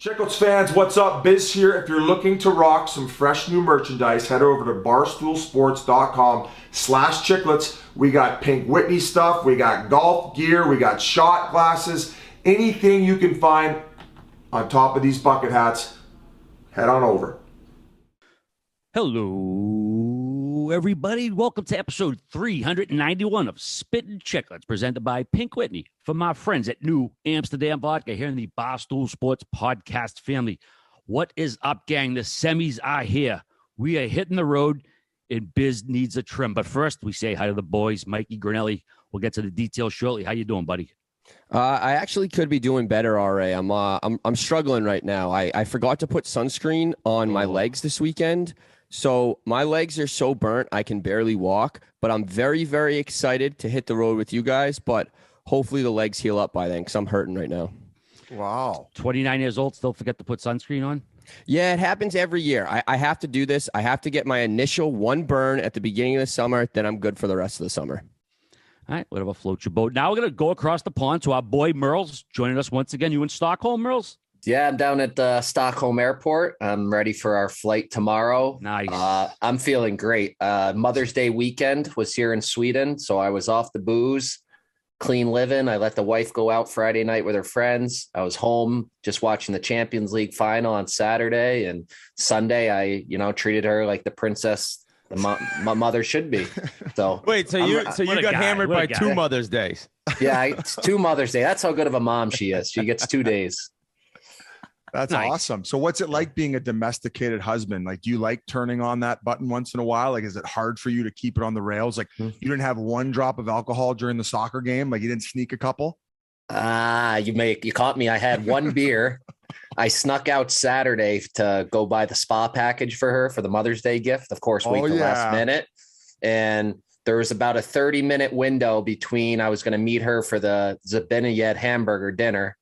Chiclets fans, what's up? Biz here. If you're looking to rock some fresh new merchandise, head over to barstoolsports.com/chiclets. We got pink Whitney stuff, we got golf gear, we got shot glasses, anything you can find on top of these bucket hats, head on over. Hello, everybody. Welcome to episode 391 of Spittin Chiclets, presented by Pink Whitney for my friends at New Amsterdam Vodka here in the Barstool Sports podcast family. What is up, gang? The semis are here. We are hitting the road, and Biz needs a trim. But first, we say hi to the boys, Mikey Grinelli. We'll get to the details shortly. How you doing, buddy? I actually could be doing better, RA. I'm struggling right now. I forgot to put sunscreen on my legs this weekend. So my legs are so burnt, I can barely walk, but I'm very, very excited to hit the road with you guys. But hopefully the legs heal up by then because I'm hurting right now. Wow. 29 years old, still forget to put sunscreen on? Yeah, it happens every year. I have to do this. I have to get my initial one burn at the beginning of the summer. Then I'm good for the rest of the summer. All right, whatever floats your boat. Now we're going to go across the pond to our boy Merle's joining us once again. You in Stockholm, Merle's? Yeah, I'm down at the Stockholm airport. I'm ready for our flight tomorrow. Nice. I'm feeling great. Mother's Day weekend was here in Sweden, so I was off the booze, clean living. I let the wife go out Friday night with her friends. I was home just watching the Champions League final on Saturday, and Sunday I, treated her like the princess my mother should be. So wait, so you got hammered by two Mother's Days? Yeah, it's two Mother's Day. That's how good of a mom she is. She gets 2 days. That's nice. Awesome. So what's it like being a domesticated husband? Like, do you like turning on that button once in a while? Like, is it hard for you to keep it on the rails? Like, you didn't have one drop of alcohol during the soccer game? Like, you didn't sneak a couple? You caught me. I had one beer. I snuck out Saturday to go buy the spa package for her for the Mother's Day gift. Of course, wait till last minute. And there was about a 30-minute window between I was going to meet her for the Zabinayed hamburger dinner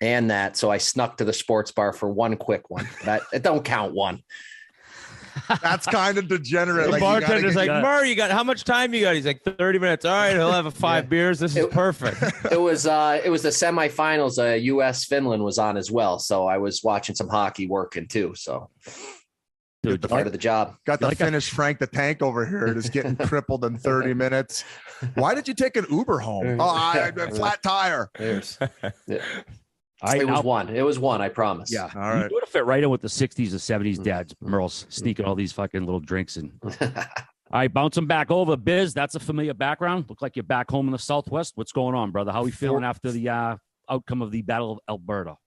and that. So I snuck to the sports bar for one quick one. It don't count one. That's kind of degenerate. The bartender's like, Murray, you got how much time you got? He's like, 30 minutes. All right, he'll have five beers. This is perfect. It was the semifinals. US Finland was on as well. So I was watching some hockey working too. So dude, part of the job. Got the Finnish Frank the Tank over here just getting crippled in 30 minutes. Why did you take an Uber home? I flat tire. It was one, I promise. Yeah. All right. You would have fit right in with the 60s or 70s dads, Merle's, sneaking all these fucking little drinks in. All right, bounce them back over. Biz, that's a familiar background. Look like you're back home in the Southwest. What's going on, brother? How are we feeling after the outcome of the Battle of Alberta?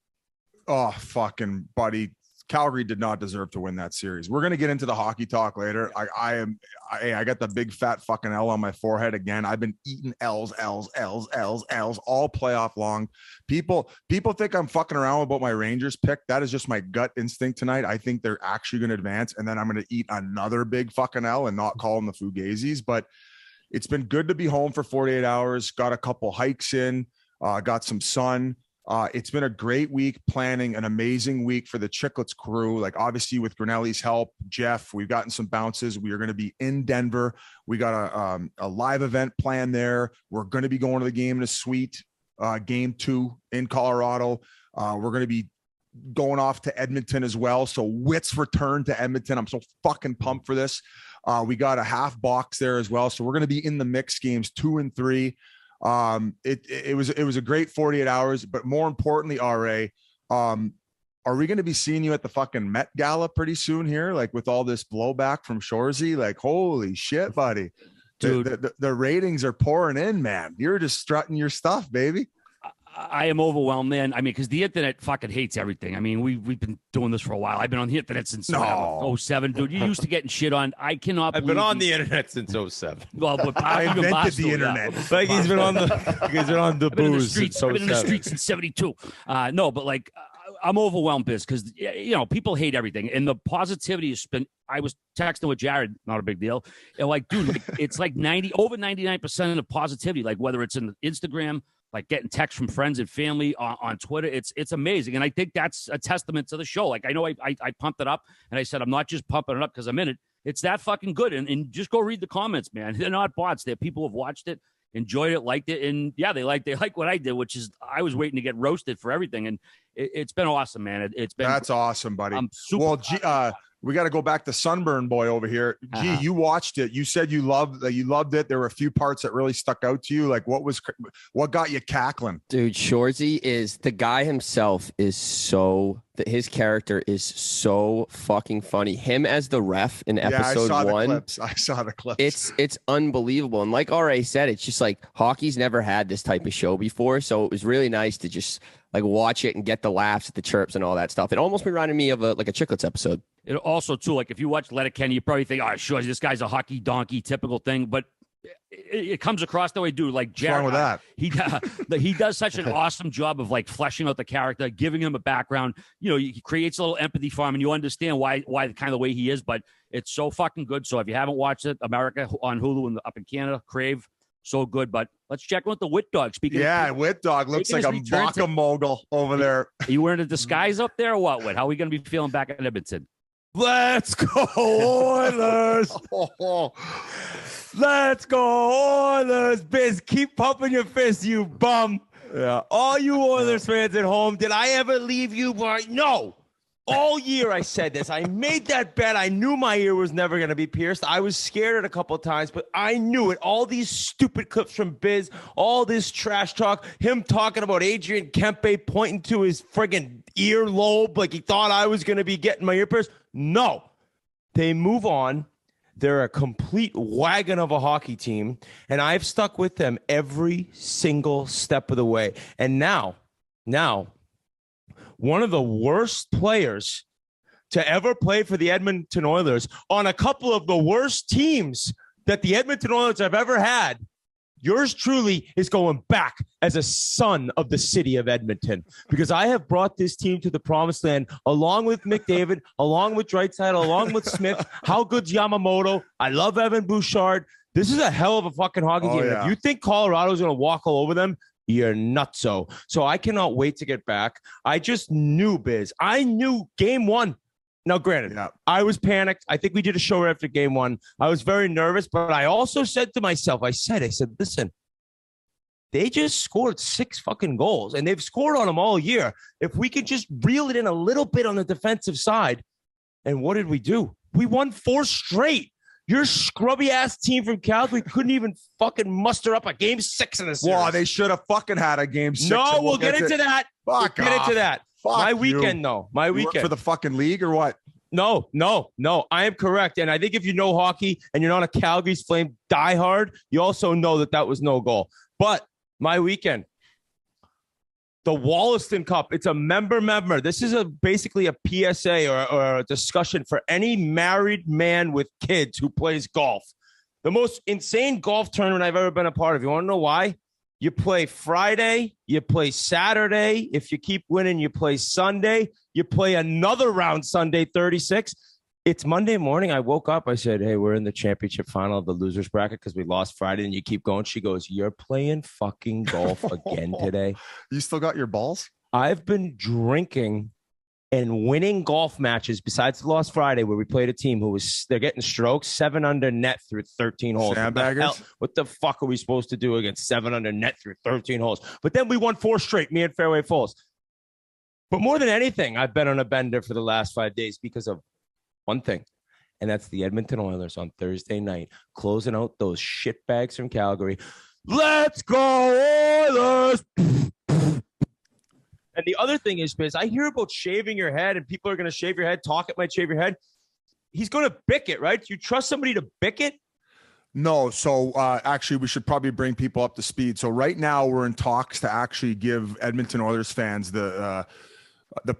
Oh, fucking buddy. Calgary did not deserve to win that series. We're going to get into the hockey talk later. I got the big fat fucking L on my forehead again. I've been eating L's all playoff long. People think I'm fucking around about my Rangers pick. That is just my gut instinct tonight. I think they're actually going to advance, and then I'm going to eat another big fucking L and not call them the Fugazis. But it's been good to be home for 48 hours. Got a couple hikes in, got some sun. It's been a great week planning an amazing week for the Chiclets crew. Like, obviously with Grinelli's help, Jeff, we've gotten some bounces. We are going to be in Denver. We got a live event planned there. We're going to be going to the game in a suite, game 2 in Colorado. We're going to be going off to Edmonton as well. So Witt's return to Edmonton. I'm so fucking pumped for this. We got a half box there as well. So we're going to be in the mixed games 2 and 3. It was a great 48 hours, but more importantly, RA, are we going to be seeing you at the fucking Met Gala pretty soon here? Like, with all this blowback from Shoresy, like, holy shit, buddy. Dude, the ratings are pouring in, man. You're just strutting your stuff, baby. I am overwhelmed, man. I mean, because the internet fucking hates everything. I mean, we've been doing this for a while. I've been on the internet since 07, dude. You used to getting shit on. I cannot. I've been on the internet since 07. Well, but I invented the internet. Yeah. Like he's been on the booze. I've been in the streets since 72. No, but like, I'm overwhelmed, Biz, because people hate everything, and the positivity has been. I was texting with Jared, not a big deal. And like, dude, it's like over 99% of the positivity. Like, whether it's in Instagram, like getting texts from friends and family on Twitter, it's amazing. And I think that's a testament to the show. Like, I know I pumped it up, and I said I'm not just pumping it up because I'm in it. It's that fucking good. And just go read the comments, man. They're not bots. They're people who have watched it, enjoyed it, liked it, and yeah, they like what I did, which is I was waiting to get roasted for everything, and it's been awesome, man. It's been That's awesome, buddy. I'm super. Well, we got to go back to Sunburn Boy over here. Gee, you watched it. You said you loved it. There were a few parts that really stuck out to you. Like what got you cackling? Dude, Shorzy is the guy himself his character is so fucking funny. Him as the ref in episode 1. I saw the clips. It's unbelievable. And like RA said, it's just like hockey's never had this type of show before. So it was really nice to just like watch it and get the laughs, the chirps and all that stuff. It almost reminded me of a Chiclets episode. It also too, like if you watch Letterkenny, you probably think, oh, sure, this guy's a hockey donkey, typical thing. But it comes across that way, dude. Like Jared, what's wrong with that? He does such an awesome job of like fleshing out the character, giving him a background. You know, he creates a little empathy for him, and you understand why the kind of the way he is. But it's so fucking good. So if you haven't watched it, America on Hulu and up in Canada, Crave. So good, but let's check in with the Wit Dog. Speaking of Wit Dog looks like a vodka mogul over there. Are you wearing a disguise up there or what? Whit? How are we going to be feeling back in Edmonton? Let's go Oilers! Let's go Oilers! Biz, keep pumping your fist, you bum. Yeah. All you Oilers fans at home, did I ever leave you? No. All year I said this. I made that bet. I knew my ear was never going to be pierced. I was scared a couple of times, but I knew it. All these stupid clips from Biz, all this trash talk, him talking about Adrian Kempe pointing to his friggin' earlobe like he thought I was going to be getting my ear pierced. No. They move on. They're a complete wagon of a hockey team, and I've stuck with them every single step of the way. And now, one of the worst players to ever play for the Edmonton Oilers on a couple of the worst teams that the Edmonton Oilers have ever had. Yours truly is going back as a son of the city of Edmonton, because I have brought this team to the promised land along with McDavid, along with Draisaitl, along with Smith. How good's Yamamoto? I love Evan Bouchard. This is a hell of a fucking hockey team. Yeah. If you think Colorado's going to walk all over them, you're nutso. So I cannot wait to get back. I just knew, Biz. I knew game 1. Now, granted, I was panicked. I think we did a show right after game 1. I was very nervous, but I also said to myself, I said, listen, they just scored 6 fucking goals, and they've scored on them all year. If we could just reel it in a little bit on the defensive side. And what did we do? We won 4 straight. Your scrubby ass team from Calgary couldn't even fucking muster up a game 6 in the series. Well, they should have fucking had a game 6. No, we'll get into that. Fuck Get into that. Fuck my you. weekend, though. My You work weekend. for the fucking league or what? No. I am correct. And I think if you know hockey and you're not a Calgary's Flame diehard, you also know that was no goal. But my weekend, the Wollaston Cup. It's a member. This is basically a PSA or a discussion for any married man with kids who plays golf. The most insane golf tournament I've ever been a part of. You want to know why? You play Friday, you play Saturday. If you keep winning, you play Sunday. You play another round Sunday, 36. It's Monday morning. I woke up. I said, hey, we're in the championship final of the losers bracket because we lost Friday, and you keep going. She goes, you're playing fucking golf again today. You still got your balls? I've been drinking and winning golf matches besides the lost Friday where we played a team they're getting strokes 7 under net through 13 holes. Sandbaggers? What the fuck are we supposed to do against 7 under net through 13 holes? But then we won 4 straight, me and Fairway Falls. But more than anything, I've been on a bender for the last 5 days because of one thing, and that's the Edmonton Oilers on Thursday night, closing out those shitbags from Calgary. Let's go Oilers! And the other thing is, Biz, I hear about shaving your head and people are going to shave your head. Talkett might shave your head. He's going to bick it, right? You trust somebody to bick it? No. So actually, we should probably bring people up to speed. So right now we're in talks to actually give Edmonton Oilers fans the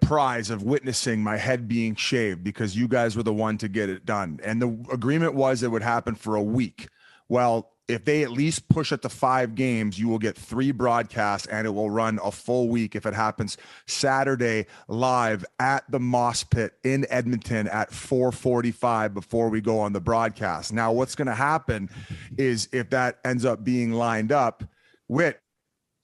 prize of witnessing my head being shaved because you guys were the one to get it done. And the agreement was it would happen for a week. Well, if they at least push it to 5 games, you will get 3 broadcasts and it will run a full week if it happens Saturday live at the Moss Pit in Edmonton at 4:45 before we go on the broadcast. Now, what's going to happen is if that ends up being lined up, Whit,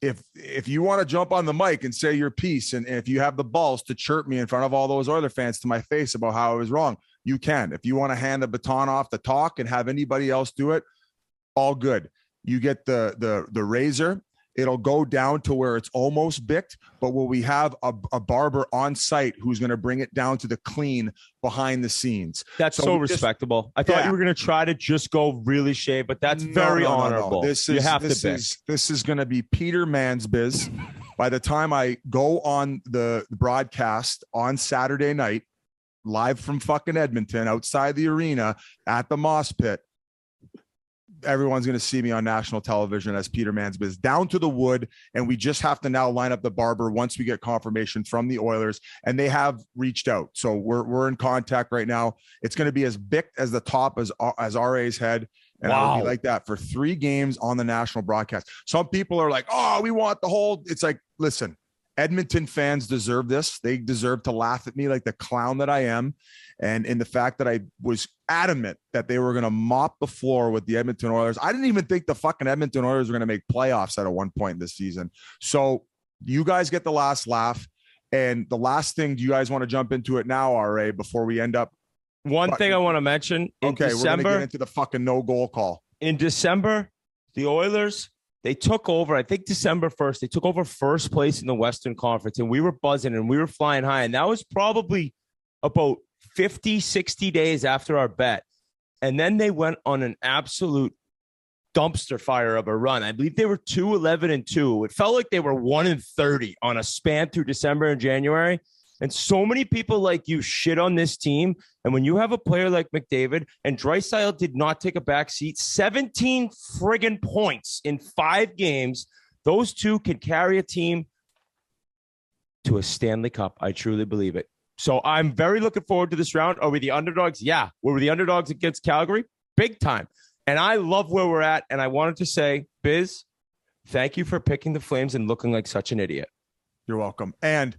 if you want to jump on the mic and say your piece, and if you have the balls to chirp me in front of all those Oiler fans to my face about how I was wrong, you can. If you want to hand the baton off the talk and have anybody else do it, all good. You get the razor It'll go down to where it's almost bicked, but will we have a barber on site who's going to bring it down to the clean behind the scenes? That's so respectable. I thought you were going to try to just go really shave, but that's very honorable. This is going to be Peter Man's biz. By the time I go on the broadcast on Saturday night, live from fucking Edmonton, outside the arena at the Moss Pit, everyone's going to see me on national television as Peter Mansbiz, down to the wood. And we just have to now line up the barber once we get confirmation from the Oilers, and they have reached out. So we're in contact right now. It's going to be as big as the top as RA's head. And I'll be like that for 3 games on the national broadcast. Some people are like, oh, we want the whole, it's like, listen, Edmonton fans deserve this. They deserve to laugh at me like the clown that I am. And in the fact that I was adamant that they were going to mop the floor with the Edmonton Oilers. I didn't even think the fucking Edmonton Oilers were going to make playoffs at one point this season. So you guys get the last laugh. And the last thing, do you guys want to jump into it now, RA, before we end up? One thing I want to mention. Okay, we're going to get into the fucking no goal call. In December, the Oilers, they took over, I think December 1st, they took over first place in the Western Conference, and we were buzzing and we were flying high. And that was probably about 50, 60 days after our bet. And then they went on an absolute dumpster fire of a run. I believe they were 2-11-2. It felt like they were 1-30 on a span through December and January. And so many people like you shit on this team. And when you have a player like McDavid, and Draisaitl did not take a back seat, 17 friggin' points in 5 games, those two can carry a team to a Stanley Cup. I truly believe it. So I'm very looking forward to this round. Are we the underdogs? Yeah. Were we the underdogs against Calgary? Big time. And I love where we're at. And I wanted to say, Biz, thank you for picking the Flames and looking like such an idiot. You're welcome. And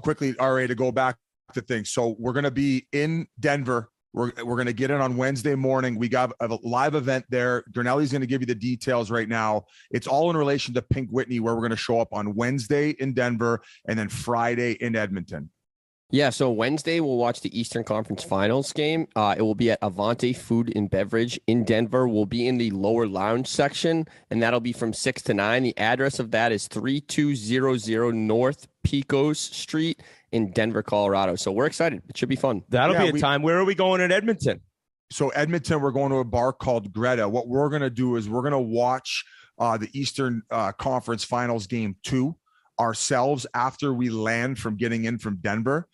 quickly, RA, to go back to things. So we're going to be in Denver. We're going to get in on Wednesday morning. We got a live event there. Durnelli's going to give you the details right now. It's all in relation to Pink Whitney, where we're going to show up on Wednesday in Denver and then Friday in Edmonton. Yeah, so Wednesday we'll watch the Eastern Conference Finals game. It will be at Avante Food and Beverage in Denver. We'll be in the lower lounge section, and that'll be from 6 to 9. The address of that is 3200 North Pecos Street in Denver, Colorado. So we're excited. It should be fun. That'll be a time. Where are we going in Edmonton? So Edmonton, we're going to a bar called Greta. What we're going to do is we're going to watch the Eastern Conference Finals game 2 ourselves after we land from getting in from Denver.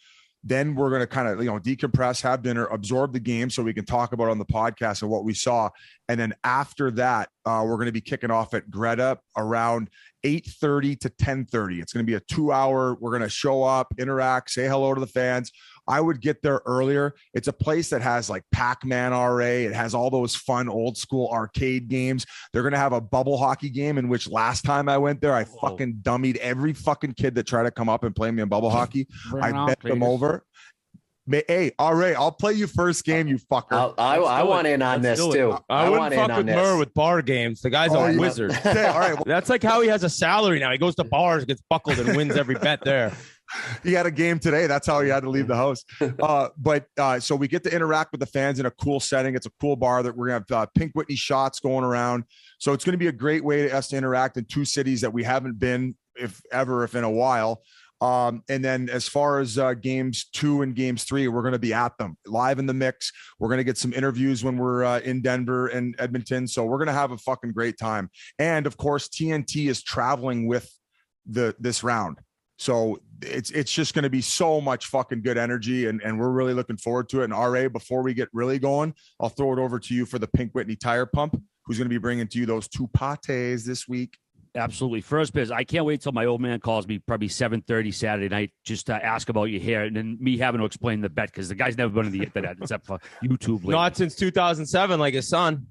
Then we're going to kind of, decompress, have dinner, absorb the game so we can talk about it on the podcast and what we saw. And then after that, we're going to be kicking off at Greta around 8:30 to 10:30. It's going to be a 2-hour. We're going to show up, interact, say hello to the fans. I would get there earlier. It's a place that has like Pac-Man RA. It has all those fun old school arcade games. They're going to have a bubble hockey game in which last time I went there, I fucking dummied every fucking kid that tried to come up and play me in bubble hockey. I bet them over. Hey, RA, I'll play you first game, you fucker. I want in on this too. I wouldn't fuck with Murr with bar games. The guy's a wizard. Okay, all right. That's like how he has a salary now. He goes to bars, gets buckled, and wins every bet there. He had a game today. That's how he had to leave the house. So we get to interact with the fans in a cool setting. It's a cool bar that we're going to have Pink Whitney shots going around. So it's going to be a great way to us to interact in 2 cities that we haven't been, if in a while. And then as far as games 2 and games 3, we're going to be at them live in the mix. We're going to get some interviews when we're in Denver and Edmonton. So we're going to have a fucking great time. And of course, TNT is traveling with this round. So it's just going to be so much fucking good energy, and we're really looking forward to it. And RA, before we get really going, I'll throw it over to you for the Pink Whitney Tire Pump, who's going to be bringing to you those 2 pates this week. Absolutely. First, Biz, I can't wait till my old man calls me probably 7:30 Saturday night just to ask about your hair, and then me having to explain the bet because the guy's never been on the internet except for YouTube. Lately. Not since 2007, like his son.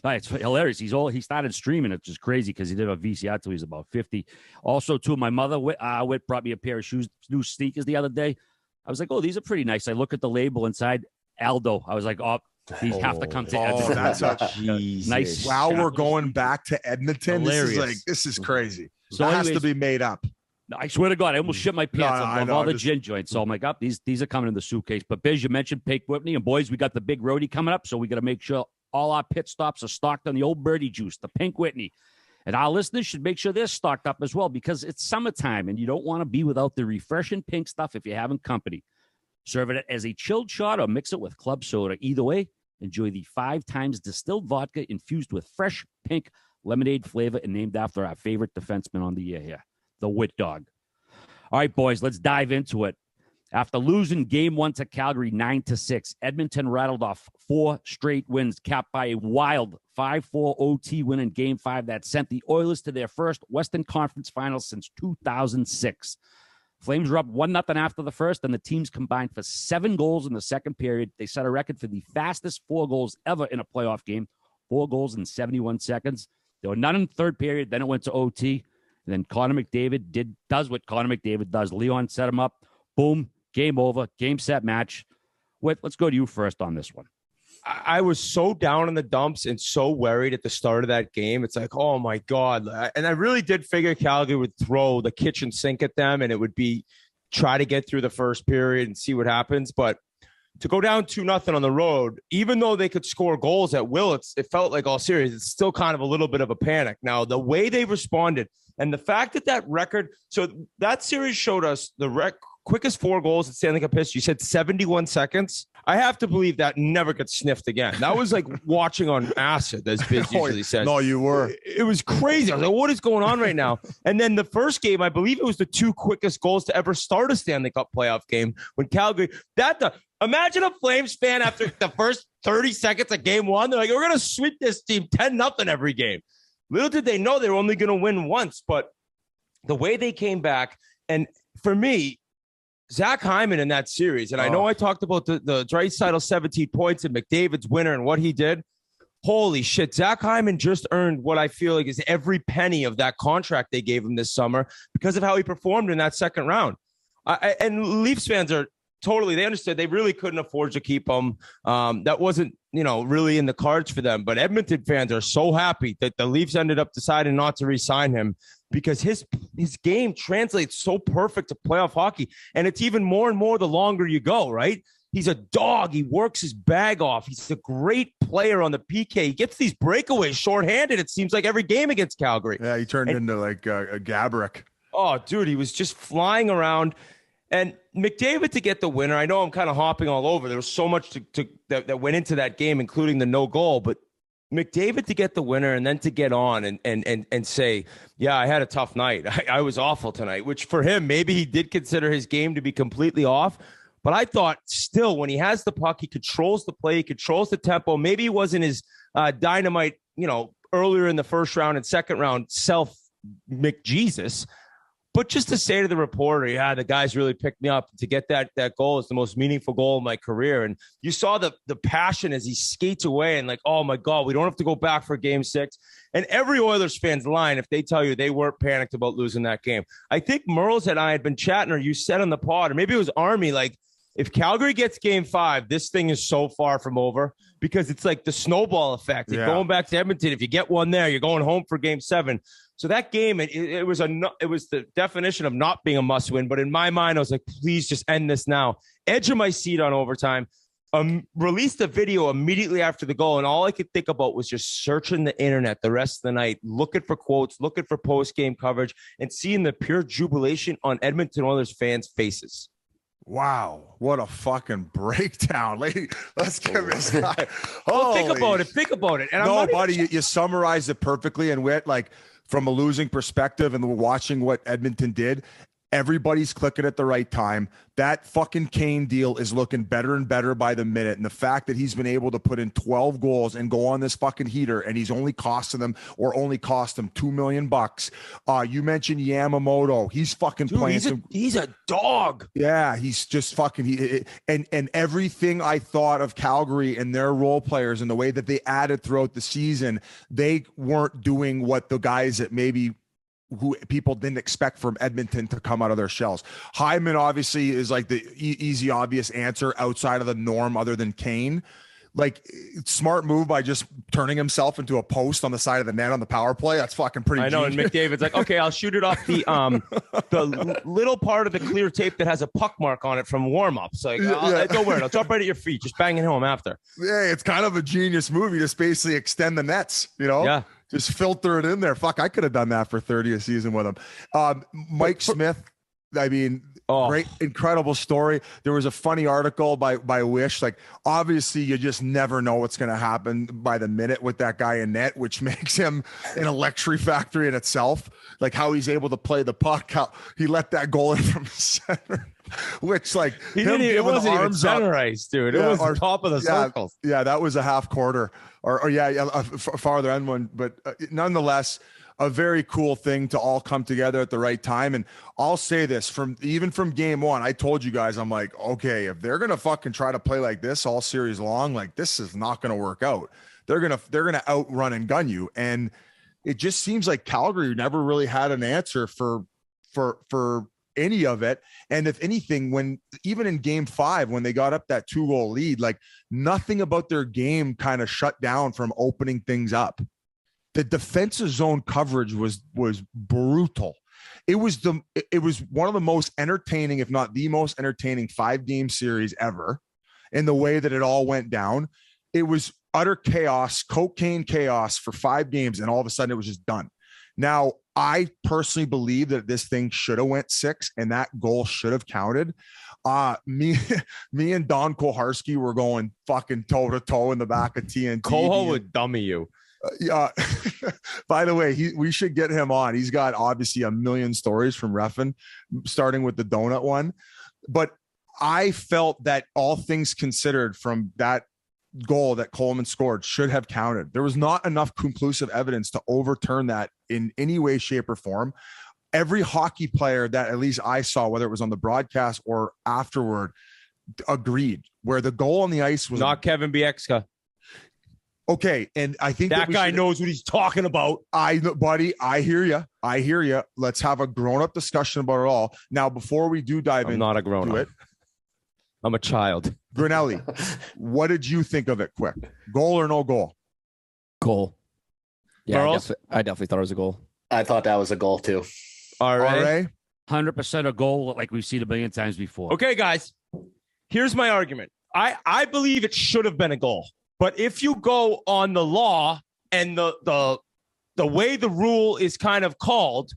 It's hilarious. He started streaming. It's just crazy because he did a VCR till he was about 50. Also, too, my mother Whit brought me a pair of new sneakers the other day. I was like, oh, these are pretty nice. I look at the label inside, Aldo. I was like, oh, these have to come to Edmonton. That's a nice. Wow, we're going back to Edmonton. Hilarious. This is crazy. So that has to be made up. I swear to God, I almost shit my pants of all the gin joints. So I'm like, these are coming in the suitcase. But Biz, you mentioned Pink Whitney, and boys, we got the big roadie coming up, so we got to make sure all our pit stops are stocked on the old birdie juice, the Pink Whitney. And our listeners should make sure they're stocked up as well because it's summertime and you don't want to be without the refreshing pink stuff if you're having company. Serve it as a chilled shot or mix it with club soda. Either way, enjoy the 5 times distilled vodka infused with fresh pink lemonade flavor and named after our favorite defenseman on the year here, the Wit Dog. All right, boys, let's dive into it. After losing game 1 to Calgary 9-6, Edmonton rattled off 4 straight wins, capped by a wild 5-4 OT win in game 5 that sent the Oilers to their first Western Conference Finals since 2006. Flames were up 1-0 after the first, and the teams combined for 7 goals in the second period. They set a record for the fastest 4 goals ever in a playoff game, 4 goals in 71 seconds. There were none in the third period. Then it went to OT. And then Connor McDavid does what Connor McDavid does. Leon set him up. Boom. Game over. Game, set, match. Whit, let's go to you first on this one. I was so down in the dumps and so worried at the start of that game. It's like, oh, my God. And I really did figure Calgary would throw the kitchen sink at them and it would be try to get through the first period and see what happens. But to go down 2-0 on the road, even though they could score goals at will, it felt like all series. It's still kind of a little bit of a panic. Now, the way they responded and the fact that record, so that series showed us the quickest 4 goals at Stanley Cup history. You said 71 seconds. I have to believe that never gets sniffed again. That was like watching on acid, as Biz usually says. No, you were. It was crazy. I was like, what is going on right now? And then the first game, I believe it was the 2 quickest goals to ever start a Stanley Cup playoff game when Calgary, imagine a Flames fan after the first 30 seconds of game 1. They're like, we're going to sweep this team 10-0 every game. Little did they know they were only going to win once. But the way they came back, and for me, Zach Hyman in that series, and I know I talked about the Draisaitl 17 points and McDavid's winner and what he did. Holy shit, Zach Hyman just earned what I feel like is every penny of that contract they gave him this summer because of how he performed in that second round. And Leafs fans are totally, they understood they really couldn't afford to keep him. That wasn't, really in the cards for them. But Edmonton fans are so happy that the Leafs ended up deciding not to re-sign him because his game translates so perfect to playoff hockey. And it's even more and more the longer you go, right? He's a dog. He works his bag off. He's a great player on the PK. He gets these breakaways shorthanded, it seems like, every game against Calgary. Yeah, he turned into like a Gaborik. Oh, dude, he was just flying around. And McDavid to get the winner, I know I'm kind of hopping all over. There was so much that went into that game, including the no goal. But McDavid to get the winner and then to get on and say, yeah, I had a tough night. I was awful tonight, which for him, maybe he did consider his game to be completely off. But I thought still when he has the puck, he controls the play, he controls the tempo. Maybe he wasn't his dynamite, earlier in the first round and second round self McJesus. But just to say to the reporter, yeah, the guys really picked me up. To get that goal is the most meaningful goal of my career. And you saw the passion as he skates away and like, oh, my God, we don't have to go back for game 6. And every Oilers fan's lying if they tell you they weren't panicked about losing that game. I think Merles and I had been chatting, or you said on the pod, or maybe it was Army, like, if Calgary gets game 5, this thing is so far from over because it's like the snowball effect. Yeah. Going back to Edmonton, if you get one there, you're going home for game 7. So that game, it was the definition of not being a must win. But in my mind, I was like, please just end this now. Edge of my seat on overtime. Released a video immediately after the goal, and all I could think about was just searching the internet the rest of the night, looking for quotes, looking for post-game coverage, and seeing the pure jubilation on Edmonton Oilers fans' faces. Wow, what a fucking breakdown. Let's give this guy. Well, think about it. And no, buddy, you summarized it perfectly. And from a losing perspective and watching what Edmonton did, everybody's clicking at the right time. That fucking Kane deal is looking better and better by the minute. And the fact that he's been able to put in 12 goals and go on this fucking heater, and he's only cost them $2 million. You mentioned Yamamoto. He's fucking playing. He's a dog. Yeah, he's just fucking. And everything I thought of Calgary and their role players and the way that they added throughout the season, they weren't doing what the guys that maybe who people didn't expect from Edmonton to come out of their shells. Hyman obviously is like the easy, obvious answer outside of the norm other than Kane. Like, smart move by just turning himself into a post on the side of the net on the power play. That's fucking pretty I know, and McDavid's like, okay, I'll shoot it off the little part of the clear tape that has a puck mark on it from warm-ups. Like, don't worry, I'll drop right at your feet. Just bang it home after. Yeah, it's kind of a genius move. You just basically extend the nets, Yeah. Just filter it in there. Fuck, I could have done that for 30 a season with him. Mike Smith, I mean, great, incredible story. There was a funny article by Wish. Like, obviously, you just never know what's going to happen by the minute with that guy in net, which makes him an luxury factory in itself. Like how he's able to play the puck, how he let that goal in from center. Which, like, he didn't even, it wasn't even center ice, dude. It was top of the circle. Yeah, that was a half quarter, or a farther end one. But nonetheless, a very cool thing to all come together at the right time. And I'll say this, from game one, I told you guys, I'm like, okay, if they're gonna fucking try to play like this all series long, like, this is not gonna work out. They're gonna outrun and gun you. And it just seems like Calgary never really had an answer for any of it. And if anything, when even in game 5, when they got up that 2-goal lead, like, nothing about their game kind of shut down from opening things up. The defensive zone coverage was brutal. It was one of the most entertaining, if not the most entertaining, 5-game series ever, in the way that it all went down. It was utter chaos, cocaine chaos for 5 games, and all of a sudden it was just done. Now, I personally believe that this thing should have went 6 and that goal should have counted. Me and Don Koharski were going fucking toe to toe in the back of TNT. Koho would dummy you. Yeah. By the way, we should get him on. He's got obviously a million stories from reffing, starting with the donut one. But I felt that, all things considered, from that goal that Coleman scored should have counted. There was not enough conclusive evidence to overturn that in any way, shape, or form. Every hockey player that at least I saw, whether it was on the broadcast or afterward, agreed, where the goal on the ice was not Kevin Bieksa. Okay, and I think that guy knows what he's talking about. Buddy, I hear you. Let's have a grown-up discussion about it all. Now, before we do dive in, I'm not a grown-up. I'm a child. Grinelli, what did you think of it? Quick, goal or no goal? Goal. Yeah, I definitely thought it was a goal. I thought that was a goal too. All right. 100% a goal, like we've seen a billion times before. Okay, guys, here's my argument. I believe it should have been a goal. But if you go on the law and the way the rule is kind of called,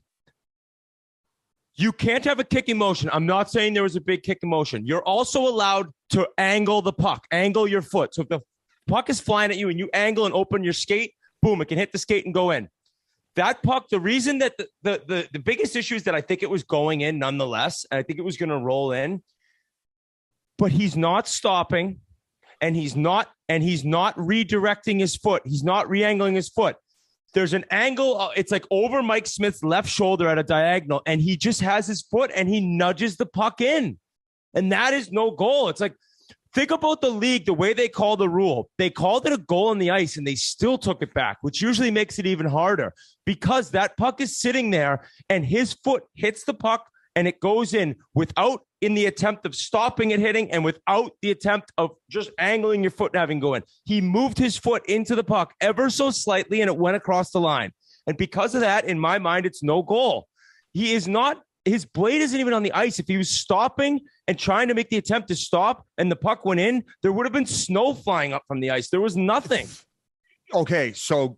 you can't have a kicking motion. I'm not saying there was a big kicking motion. You're also allowed to angle the puck, angle your foot. So if the puck is flying at you and you angle and open your skate, boom, it can hit the skate and go in. That puck, the reason that the biggest issue is that I think it was going in nonetheless, and I think it was going to roll in, but he's not stopping. And he's not redirecting his foot. He's not re-angling his foot. There's an angle. It's like over Mike Smith's left shoulder at a diagonal, and he just has his foot and he nudges the puck in. And that is no goal. It's like, think about the league, the way they call the rule. They called it a goal on the ice and they still took it back, which usually makes it even harder because that puck is sitting there and his foot hits the puck and it goes in without in the attempt of stopping it hitting and without the attempt of just angling your foot and having go in. He moved his foot into the puck ever so slightly and it went across the line. And because of that, in my mind, it's no goal. He is not, his blade isn't even on the ice. If he was stopping and trying to make the attempt to stop and the puck went in, there would have been snow flying up from the ice. There was nothing. Okay, so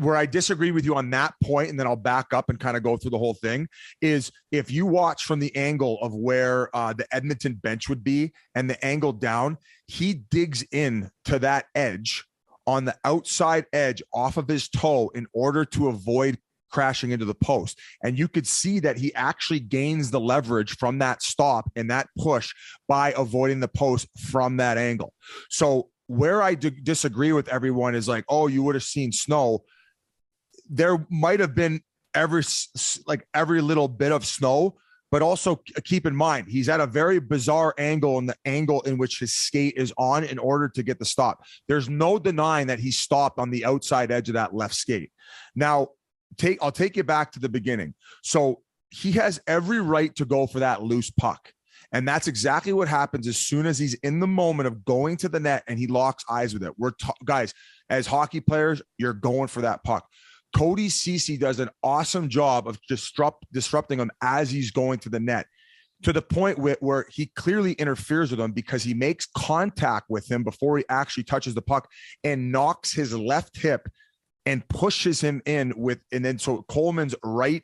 where I disagree with you on that point, and then I'll back up and kind of go through the whole thing, is if you watch from the angle of where the Edmonton bench would be and the angle down, he digs in to that edge on the outside edge off of his toe in order to avoid crashing into the post. And you could see that he actually gains the leverage from that stop and that push by avoiding the post from that angle. So where I disagree with everyone is like, oh, you would have seen snow. There might have been every little bit of snow, but also keep in mind, he's at a very bizarre angle, and the angle in which his skate is on in order to get the stop. There's no denying that he stopped on the outside edge of that left skate. Now, I'll take you back to the beginning. So he has every right to go for that loose puck. And that's exactly what happens as soon as he's in the moment of going to the net and he locks eyes with it. Guys, as hockey players, you're going for that puck. Cody Ceci does an awesome job of disrupting him as he's going to the net, to the point where he clearly interferes with him because he makes contact with him before he actually touches the puck and knocks his left hip and pushes him in and then so Coleman's right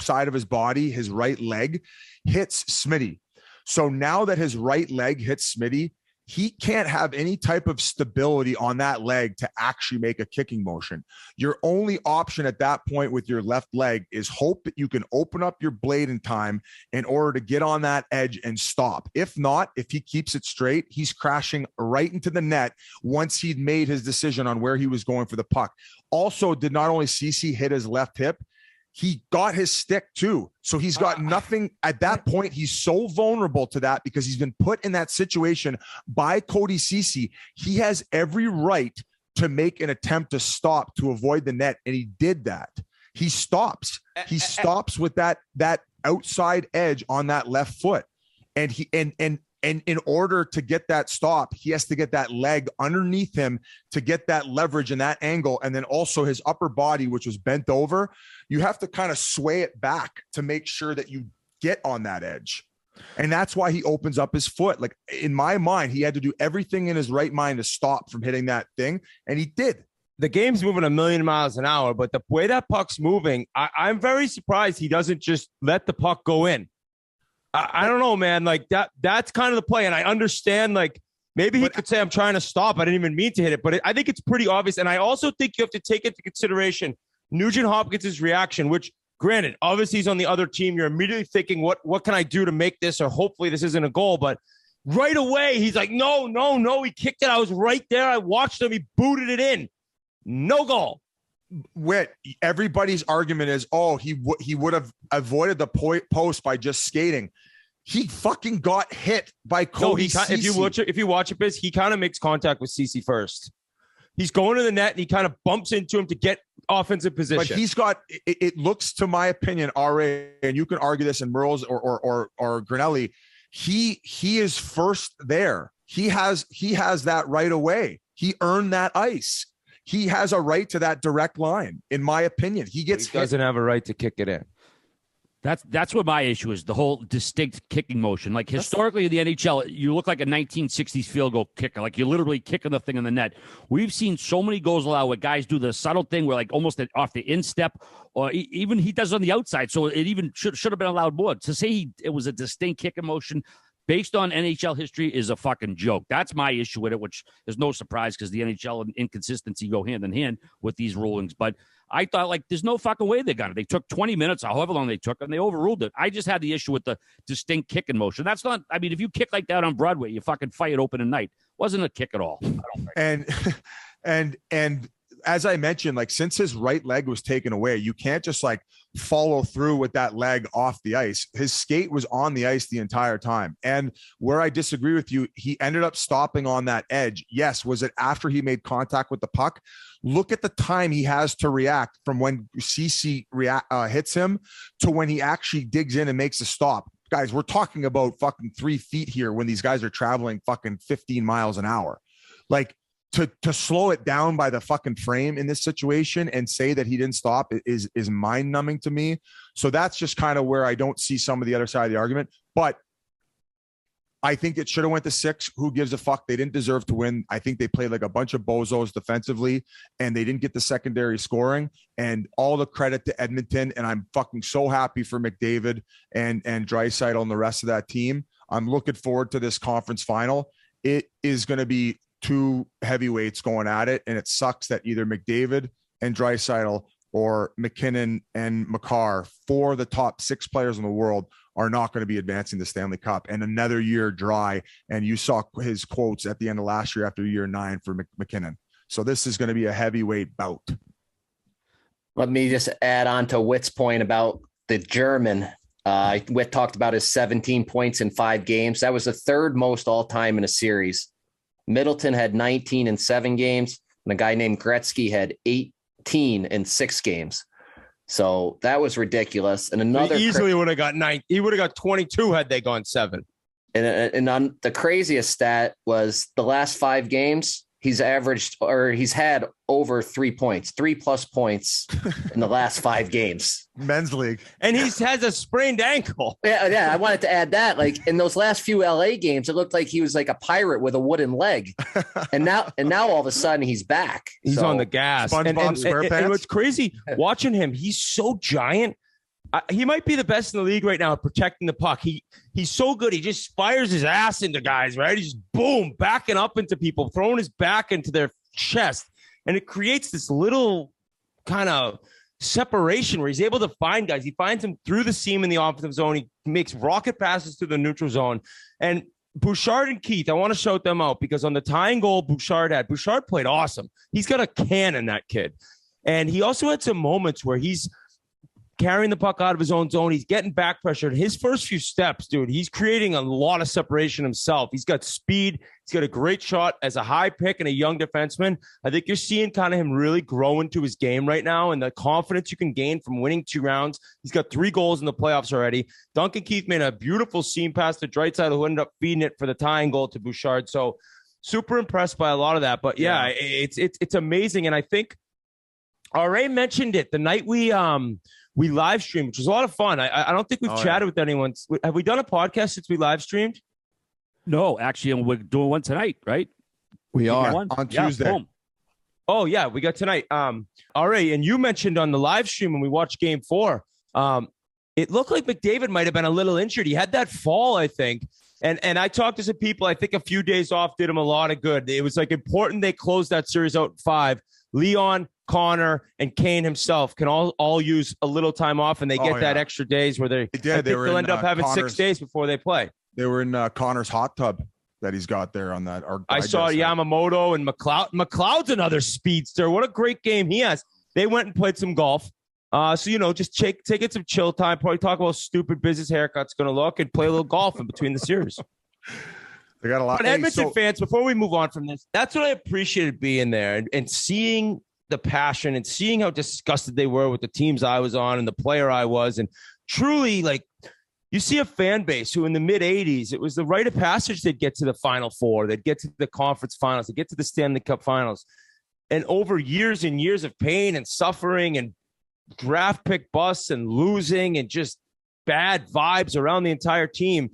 side of his body, his right leg, hits Smitty. So now that his right leg hits Smitty, he can't have any type of stability on that leg to actually make a kicking motion. Your only option at that point with your left leg is hope that you can open up your blade in time in order to get on that edge and stop. If not, if he keeps it straight, he's crashing right into the net once he'd made his decision on where he was going for the puck. Also, did not only CC hit his left hip, he got his stick too. So he's got nothing at that point. He's so vulnerable to that because he's been put in that situation by Cody Ceci. He has every right to make an attempt to stop to avoid the net. And he did that. He stops. He stops with that outside edge on that left foot. And in order to get that stop, he has to get that leg underneath him to get that leverage and that angle. And then also his upper body, which was bent over, you have to kind of sway it back to make sure that you get on that edge. And that's why he opens up his foot. Like in my mind, he had to do everything in his right mind to stop from hitting that thing. And he did. The game's moving a million miles an hour, but the way that puck's moving, I'm very surprised he doesn't just let the puck go in. I don't know, man. Like that's kind of the play. And I understand, like, maybe he could say, I'm trying to stop. I didn't even mean to hit it, but I think it's pretty obvious. And I also think you have to take into consideration Nugent Hopkins' reaction, which granted, obviously he's on the other team. You're immediately thinking, what can I do to make this, or hopefully this isn't a goal. But right away, he's like, no. He kicked it. I was right there. I watched him. He booted it in. No goal. Whit, everybody's argument is, he would have avoided the post by just skating. He fucking got hit by Cody Ceci. If you watch it, Biz, he kind of makes contact with Ceci first. He's going to the net and he kind of bumps into him to get offensive position. But he's got, it looks, to my opinion, RA, and you can argue this in Merles or Grinelli, he is first there. He has that right away. He earned that ice. He has a right to that direct line, in my opinion. He doesn't have a right to kick it in. That's what my issue is, the whole distinct kicking motion. Like historically in the NHL, you look like a 1960s field goal kicker. Like you're literally kicking the thing in the net. We've seen so many goals allowed where guys do the subtle thing where like almost off the instep, or even he does on the outside. So it even should have been allowed more. To say it was a distinct kicking motion based on NHL history is a fucking joke. That's my issue with it, which is no surprise because the NHL and inconsistency go hand in hand with these rulings. But I thought, like, there's no fucking way they got it. They took 20 minutes, or however long they took, and they overruled it. I just had the issue with the distinct kicking motion. That's not, I mean, if you kick like that on Broadway, you fucking fight it open at night. Wasn't a kick at all. I don't think. And as I mentioned, like, since his right leg was taken away, you can't just like follow through with that leg off the ice. His skate was on the ice the entire time. And where I disagree with you, he ended up stopping on that edge. Yes. Was it after he made contact with the puck? Look at the time he has to react from when CC hits him to when he actually digs in and makes a stop. Guys, we're talking about fucking 3 feet here when these guys are traveling fucking 15 miles an hour. Like, to slow it down by the fucking frame in this situation and say that he didn't stop is mind numbing to me. So that's just kind of where I don't see some of the other side of the argument, but I think it should have went to 6. Who gives a fuck? They didn't deserve to win. I think they played like a bunch of bozos defensively and they didn't get the secondary scoring, and all the credit to Edmonton. And I'm fucking so happy for McDavid and Draisaitl and the rest of that team. I'm looking forward to this conference final. It is going to be 2 heavyweights going at it, and it sucks that either McDavid and Draisaitl or McKinnon and Makar, 4 of the top 6 players in the world, are not going to be advancing the Stanley Cup. And another year dry, and you saw his quotes at the end of last year after year 9 for McKinnon. So this is going to be a heavyweight bout. Let me just add on to Witt's point about the German. Witt talked about his 17 points in 5 games. That was the 3rd most all time in a series. Middleton had 19 in 7 games, and a guy named Gretzky had 18 in 6 games. So that was ridiculous. And another he easily would have got 9. He would have got 22 had they gone 7. And on the craziest stat was the last 5 games, he's had over 3 points, 3+ points in the last 5 games. Men's league. And he has a sprained ankle. Yeah. I wanted to add that. Like in those last few LA games, it looked like he was like a pirate with a wooden leg. And now all of a sudden he's back. He's on the gas. SpongeBob and what's crazy, watching him, he's so giant. He might be the best in the league right now at protecting the puck. He's so good. He just fires his ass into guys, right? He's just boom, backing up into people, throwing his back into their chest. And it creates this little kind of separation where he's able to find guys. He finds them through the seam in the offensive zone. He makes rocket passes to the neutral zone. And Bouchard and Keith, I want to shout them out because on the tying goal Bouchard played awesome. He's got a cannon, that kid. And he also had some moments where he's carrying the puck out of his own zone. He's getting back pressured. His first few steps, dude, he's creating a lot of separation himself. He's got speed. He's got a great shot as a high pick and a young defenseman. I think you're seeing kind of him really grow into his game right now and the confidence you can gain from winning 2 rounds. He's got 3 goals in the playoffs already. Duncan Keith made a beautiful seam pass to Draisaitl, who ended up feeding it for the tying goal to Bouchard. So super impressed by a lot of that. But yeah, it's amazing. And I think RA mentioned it the night we live streamed, which was a lot of fun. I don't think we've chatted with anyone. Have we done a podcast since we live streamed? No, actually, and we're doing one tonight, right? We are on Tuesday. Boom. Oh yeah, we got tonight. All right, and you mentioned on the live stream when we watched Game 4, it looked like McDavid might have been a little injured. He had that fall, I think. And I talked to some people. I think a few days off did him a lot of good. It was like important they closed that series out in 5. Leon, Connor, and Kane himself can all use a little time off, and they get that extra days where they'll end up having Connor's, 6 days before they play. They were in Connor's hot tub that he's got there on that. I saw Yamamoto and McLeod. McLeod's another speedster. What a great game he has. They went and played some golf. So, just taking some chill time, probably talk about stupid business haircuts going to look and play a little golf in between the series. They got a lot. But Edmonton fans, before we move on from this, that's what I appreciated being there and seeing the passion and seeing how disgusted they were with the teams I was on and the player I was. And truly, like, you see a fan base who in the mid-'80s, it was the rite of passage they'd get to the Final Four. They'd get to the conference finals. They'd get to the Stanley Cup finals. And over years and years of pain and suffering and draft pick busts and losing and just bad vibes around the entire team,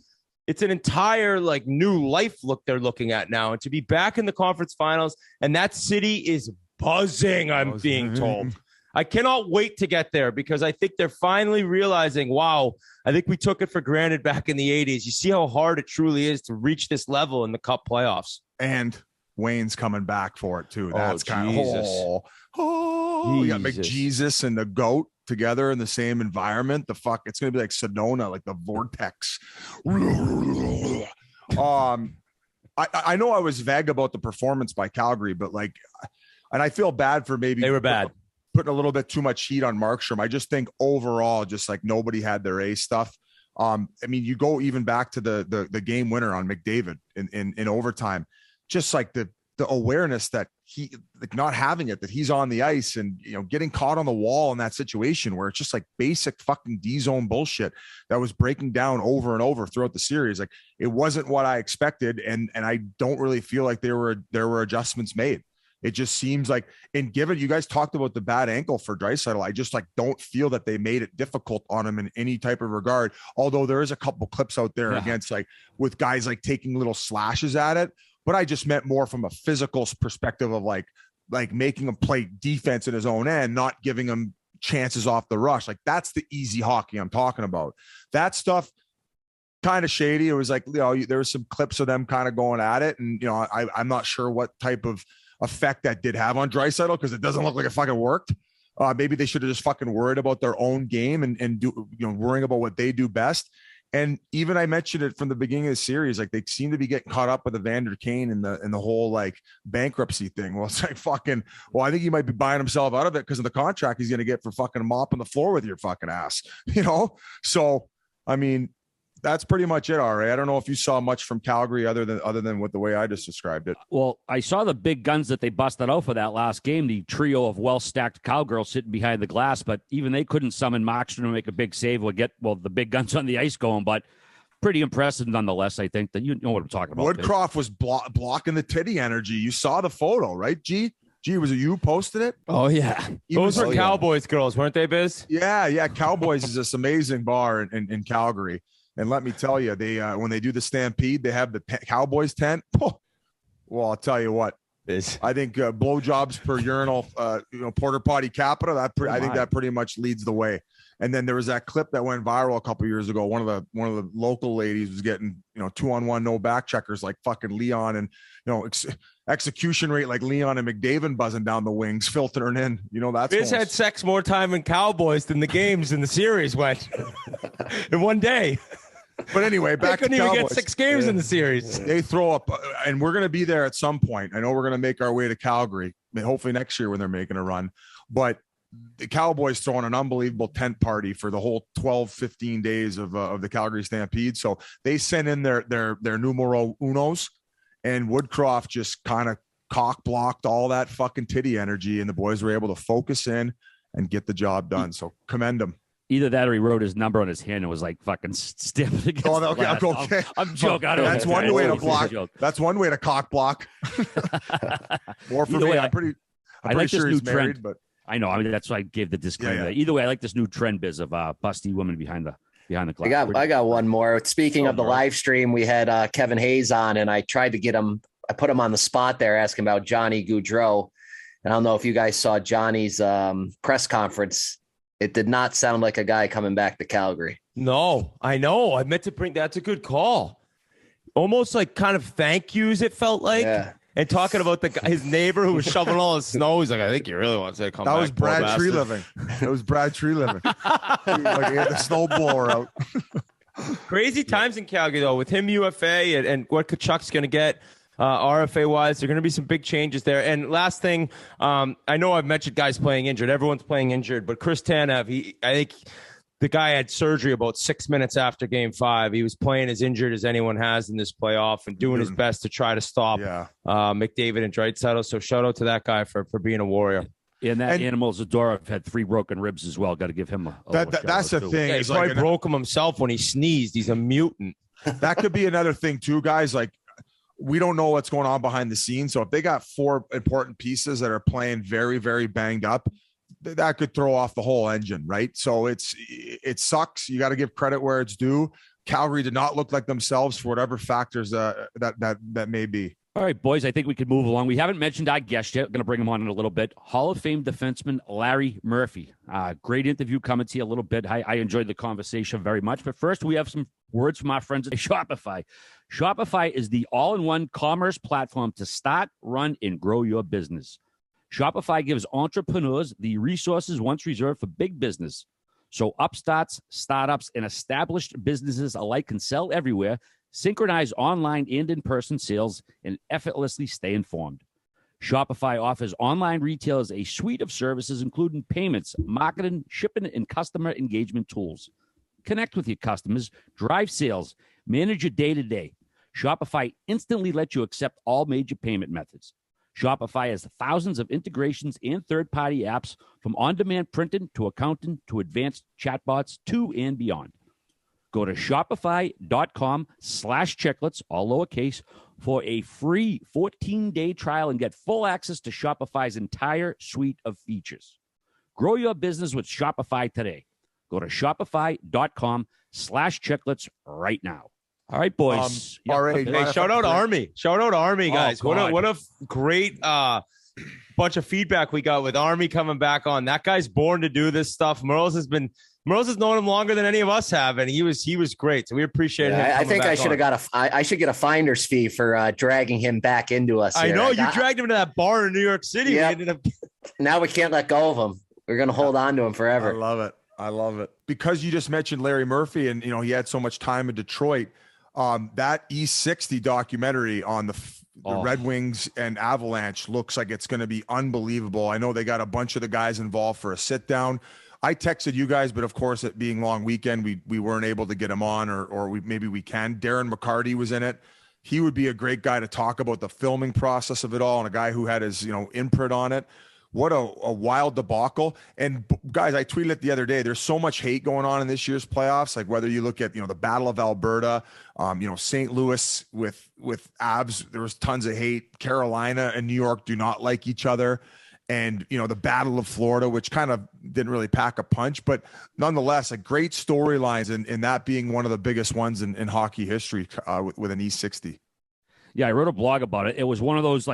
it's an entire like new life look they're looking at now. And to be back in the conference finals, and that city is buzzing, I'm being told. I cannot wait to get there because I think they're finally realizing, wow, I think we took it for granted back in the 80s. You see how hard it truly is to reach this level in the Cup playoffs. And Wayne's coming back for it too. That's kind of you got McJesus and the GOAT together in the same environment. It's gonna be like Sedona, like the vortex. I know I was vague about the performance by Calgary, but and I feel bad for maybe they were bad. Putting a little bit too much heat on Markstrom. I just think overall, just like nobody had their A stuff. I mean, you go even back to the game winner on McDavid in overtime, just like the awareness that he like not having it, that he's on the ice and getting caught on the wall in that situation where it's just like basic fucking D zone bullshit that was breaking down over and over throughout the series. Like it wasn't what I expected, and I don't really feel like there were adjustments made. It just seems like, and given you guys talked about the bad ankle for Draisaitl, I just don't feel that they made it difficult on him in any type of regard. Although there is a couple clips out there against with guys taking little slashes at it, but I just meant more from a physical perspective of like making him play defense in his own end, not giving him chances off the rush. Like that's the easy hockey I'm talking about. That stuff kind of shady. It was there was some clips of them kind of going at it, and I'm not sure what type of effect that did have on Draisaitl because it doesn't look like it fucking worked. Maybe they should have just fucking worried about their own game and do worrying about what they do best. And even I mentioned it from the beginning of the series, they seem to be getting caught up with Evander Kane in the whole bankruptcy thing. Well, it's I think he might be buying himself out of it because of the contract he's going to get for fucking mopping the floor with your fucking ass, So, I mean, that's pretty much it, RA. I don't know if you saw much from Calgary other than what the way I just described it. Well, I saw the big guns that they busted out for that last game, the trio of well-stacked cowgirls sitting behind the glass, but even they couldn't summon Markstrom to make a big save or get the big guns on the ice going. But pretty impressive nonetheless. I think that you know what I'm talking about. Woodcroft was blocking the titty energy. You saw the photo, right? G, was it you posted it? Oh yeah, those were Cowboys girls, weren't they, Biz? Yeah. Cowboys is this amazing bar in Calgary, and let me tell you, they when they do the Stampede, they have the Cowboys tent. Well, I'll tell you what. I think blowjobs per urinal, porta potty capita. I think that pretty much leads the way. And then there was that clip that went viral a couple years ago. One of the local ladies was getting 2-on-1 no back checkers like fucking Leon, and execution rate like Leon and McDavid buzzing down the wings, filtering in. That's Biz had sex more time in Cowboys than the games in the series went in one day. But anyway, back to couldn't Cowboys. even get 6 games in the series. They throw up, and we're going to be there at some point. I know we're going to make our way to Calgary, hopefully next year when they're making a run. But the Cowboys throwing an unbelievable tent party for the whole 12-15 days of the Calgary Stampede. So they sent in their numero unos, and Woodcroft just kind of cock blocked all that fucking titty energy, and the boys were able to focus in and get the job done. So commend them. Either that or he wrote his number on his hand and was like fucking stamping against okay. I'm joking. That's one way to block. That's one way to cock block. Or for me, I'm pretty sure he's married, but I know. I mean, that's why I gave the disclaimer. Yeah. Either way, I like this new trend, Biz, of busty women behind the glass. I got one more. Speaking of the live stream, we had Kevin Hayes on, and I tried to get him. I put him on the spot there, asking about Johnny Gaudreau. And I don't know if you guys saw Johnny's press conference. It did not sound like a guy coming back to Calgary. No, I know. I meant to bring. That's a good call. Almost like kind of thank yous. It felt like. Yeah. And talking about his neighbor who was shoveling all his snow. He's like, I think he really wants to come back. That was Brad Treeliving. It was Brad Treeliving. Like he had the snow blower out. Crazy times in Calgary, though, with him UFA and what Kachuk's going to get RFA-wise. There are going to be some big changes there. And last thing, I know I've mentioned guys playing injured. Everyone's playing injured. But Chris Tanev, I think the guy had surgery about 6 minutes after Game 5. He was playing as injured as anyone has in this playoff and doing his best to try to stop McDavid and Draisaitl. So shout out to that guy for being a warrior. And animal Zadorov had 3 broken ribs as well. Got to give him a that's the thing. Yeah, he probably broke him himself when he sneezed. He's a mutant. That could be another thing too, guys. Like, we don't know what's going on behind the scenes. So if they got 4 important pieces that are playing very, very banged up, that could throw off the whole engine, right? So it sucks. You got to give credit where it's due. Calgary did not look like themselves for whatever factors that may be. All right, boys, I think we could move along. We haven't mentioned our guest yet. Going to bring him on in a little bit. Hall of Fame defenseman Larry Murphy. Great interview coming to you a little bit. I enjoyed the conversation very much. But first, we have some words from our friends at Shopify. Shopify is the all-in-one commerce platform to start, run, and grow your business. Shopify gives entrepreneurs the resources once reserved for big business. So upstarts, startups, and established businesses alike can sell everywhere, synchronize online and in-person sales, and effortlessly stay informed. Shopify offers online retailers a suite of services, including payments, marketing, shipping, and customer engagement tools. Connect with your customers, drive sales, manage your day-to-day. Shopify instantly lets you accept all major payment methods. Shopify has thousands of integrations and third-party apps, from on-demand printing to accounting to advanced chatbots to and beyond. Go to shopify.com/chiclets, all lowercase, for a free 14-day trial and get full access to Shopify's entire suite of features. Grow your business with Shopify today. Go to shopify.com/chiclets right now. All right, boys. All right. Hey, shout out Army. Shout out Army, guys. What a great bunch of feedback we got with Army coming back on. That guy's born to do this stuff. Merles has known him longer than any of us have, and he was great. So we appreciate him. I think I should have got I should get a finder's fee for dragging him back into us. I know you dragged him to that bar in New York City. Yep. Now we can't let go of him. We're gonna hold on to him forever. I love it. Because you just mentioned Larry Murphy, and he had so much time in Detroit. That E60 documentary on the Red Wings and Avalanche looks like it's going to be unbelievable. I know they got a bunch of the guys involved for a sit down. I texted you guys, but of course, it being long weekend, we weren't able to get him on, or maybe we can. Darren McCarty was in it. He would be a great guy to talk about the filming process of it all, and a guy who had his imprint on it. what a wild debacle. And guys, I tweeted it the other day. There's so much hate going on in this year's playoffs. Like whether you look at, the Battle of Alberta, St. Louis with Avs, there was tons of hate. Carolina and New York do not like each other. And, the Battle of Florida, which kind of didn't really pack a punch, but nonetheless, a great storylines and that being one of the biggest ones in hockey history with an E60. Yeah, I wrote a blog about it. It was one of those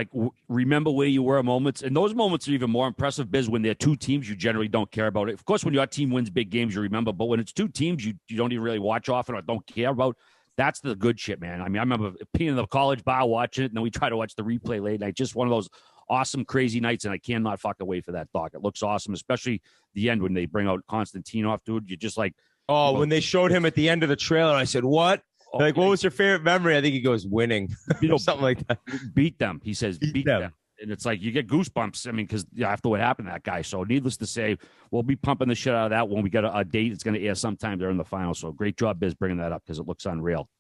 remember where you were moments, and those moments are even more impressive, Biz, when they're two teams you generally don't care about it. Of course, when your team wins big games, you remember, but when it's two teams you don't even really watch often or don't care about, that's the good shit, man. I mean, I remember being in the college bar watching it, and then we try to watch the replay late night. Just one of those awesome, crazy nights, and I cannot fucking wait for that doc. It looks awesome, especially the end when they bring out Konstantinov, dude. You're just like, when they showed him at the end of the trailer, I said, what? What was your favorite memory? I think he goes winning, something like that. Beat them. He says, beat them. And it's like you get goosebumps. I mean, because after what happened to that guy. So needless to say, we'll be pumping the shit out of that when we get a date. It's going to air sometime during the final. So great job, Biz, bringing that up because it looks unreal.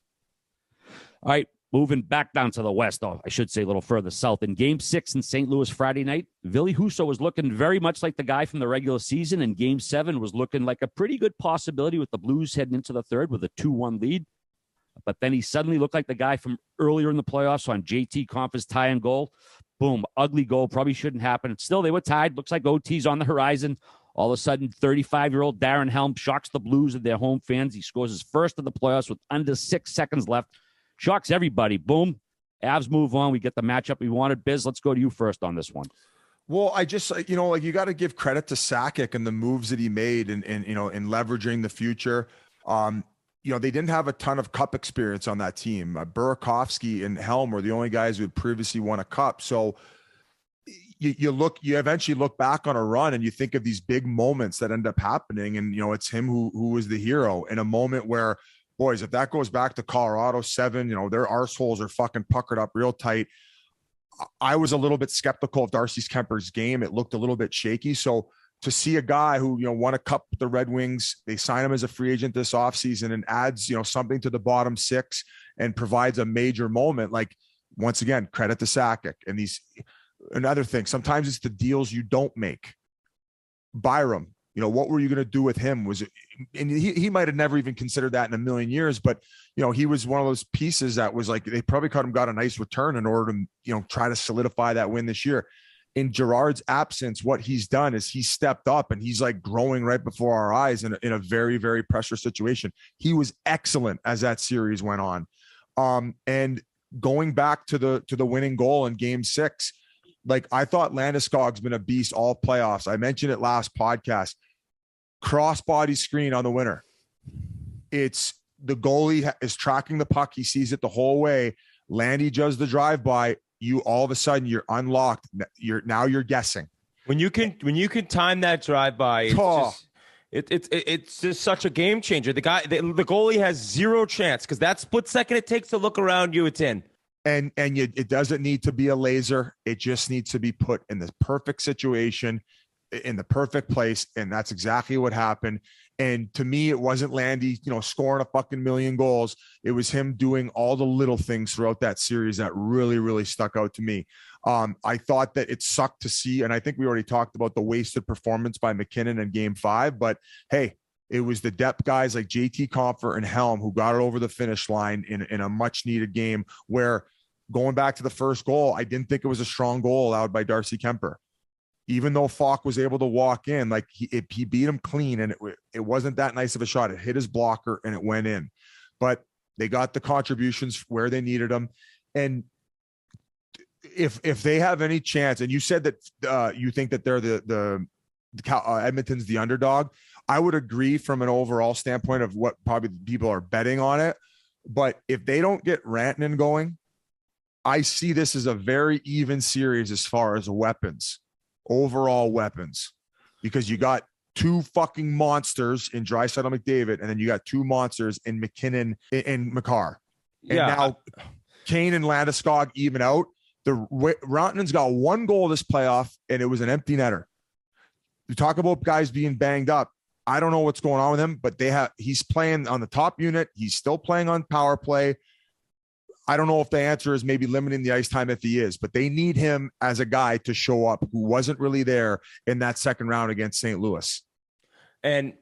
All right, moving back down to the West, though, I should say a little further south. In Game 6 in St. Louis Friday night, Ville Husso was looking very much like the guy from the regular season, and Game 7 was looking like a pretty good possibility with the Blues heading into the third with a 2-1 lead. But then he suddenly looked like the guy from earlier in the playoffs on JT Compher's tie and goal. Boom, ugly goal, probably shouldn't happen. Still, they were tied. Looks like OT's on the horizon. All of a sudden, 35-year-old Darren Helm shocks the Blues and their home fans. He scores his first of the playoffs with under 6 seconds left. Shocks everybody. Boom. Avs move on. We get the matchup we wanted. Biz, let's go to you first on this one. Well, I just, you got to give credit to Sakic and the moves that he made and in leveraging the future. They didn't have a ton of cup experience on that team. Burakovsky and Helm were the only guys who had previously won a cup. So you eventually look back on a run and you think of these big moments that end up happening. And, it's him who was the hero in a moment where, boys, if that goes back to Colorado 7, their arseholes are fucking puckered up real tight. I was a little bit skeptical of Darcy Kemper's game. It looked a little bit shaky. So to see a guy who, won a cup with the Red Wings, they sign him as a free agent this offseason and adds, something to the bottom six and provides a major moment. Like, once again, credit to Sakic. And another thing, sometimes it's the deals you don't make. Byram, what were you going to do with him? And he might have never even considered that in a million years, but he was one of those pieces that was like, they probably could have got a nice return in order to, try to solidify that win this year. In Gerard's absence, what he's done is he stepped up and he's like growing right before our eyes in a very, very pressure situation. He was excellent as that series went on. And going back to the winning goal in Game 6, like I thought Landeskog's been a beast all playoffs. I mentioned it last podcast. Crossbody screen on the winner. It's the goalie is tracking the puck. He sees it the whole way. Landy does the drive-by. You all of a sudden you're unlocked. You're guessing. When you can time that drive-by, it's just such a game changer. The goalie has zero chance because that split second it takes to look around you, it's in. And it doesn't need to be a laser. It just needs to be put in the perfect situation, in the perfect place. And that's exactly what happened. And to me, it wasn't Landy, scoring a fucking million goals. It was him doing all the little things throughout that series that really, really stuck out to me. I thought that it sucked to see, and I think we already talked about the wasted performance by McKinnon in Game 5, but hey, it was the depth guys like JT Compher and Helm who got it over the finish line in a much needed game where, going back to the first goal, I didn't think it was a strong goal allowed by Darcy Kemper. Even though Falk was able to walk in, like he beat him clean, and it wasn't that nice of a shot. It hit his blocker and it went in, but they got the contributions where they needed them. And if they have any chance, and you said that you think that they're the Edmonton's the underdog, I would agree from an overall standpoint of what probably people are betting on it. But if they don't get Rantanen going, I see this as a very even series as far as weapons. Overall weapons, because you got two fucking monsters in Draisaitl McDavid, and then you got two monsters in McKinnon and Makar. And now Kane and Landeskog even out. Rantanen's got one goal this playoff, and it was an empty netter. You talk about guys being banged up. I don't know what's going on with him, but he's playing on the top unit. He's still playing on power play. I don't know if the answer is maybe limiting the ice time if he is, but they need him as a guy to show up who wasn't really there in that second round against St. Louis. And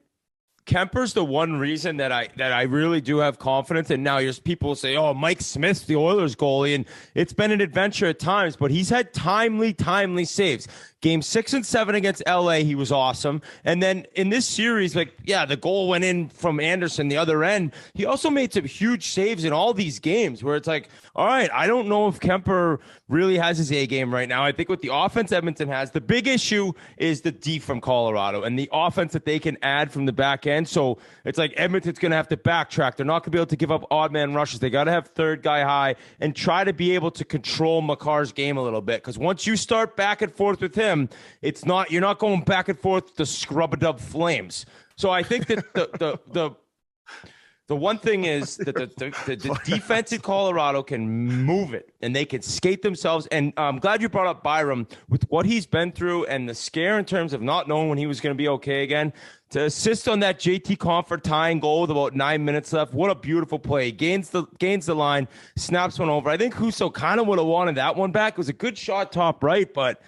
Kemper's the one reason that I really do have confidence. And now people say, oh, Mike Smith's the Oilers goalie, and it's been an adventure at times, but he's had timely saves. Game 6 and 7 against LA, he was awesome. And then in this series, the goal went in from Anderson, the other end. He also made some huge saves in all these games where it's like, all right, I don't know if Kemper really has his A game right now. I think with the offense Edmonton has, the big issue is the D from Colorado and the offense that they can add from the back end. So it's like Edmonton's going to have to backtrack. They're not going to be able to give up odd man rushes. They got to have third guy high and try to be able to control Makar's game a little bit. Because once you start back and forth with him, you're not going back and forth to scrub-a-dub Flames. So I think that the one thing is that the defense in Colorado can move it and they can skate themselves. And I'm glad you brought up Byram with what he's been through and the scare in terms of not knowing when he was going to be okay again. To assist on that JT Compher tying goal with about 9 minutes left. What a beautiful play. Gains the line, snaps one over. I think Husso kind of would have wanted that one back. It was a good shot top right, but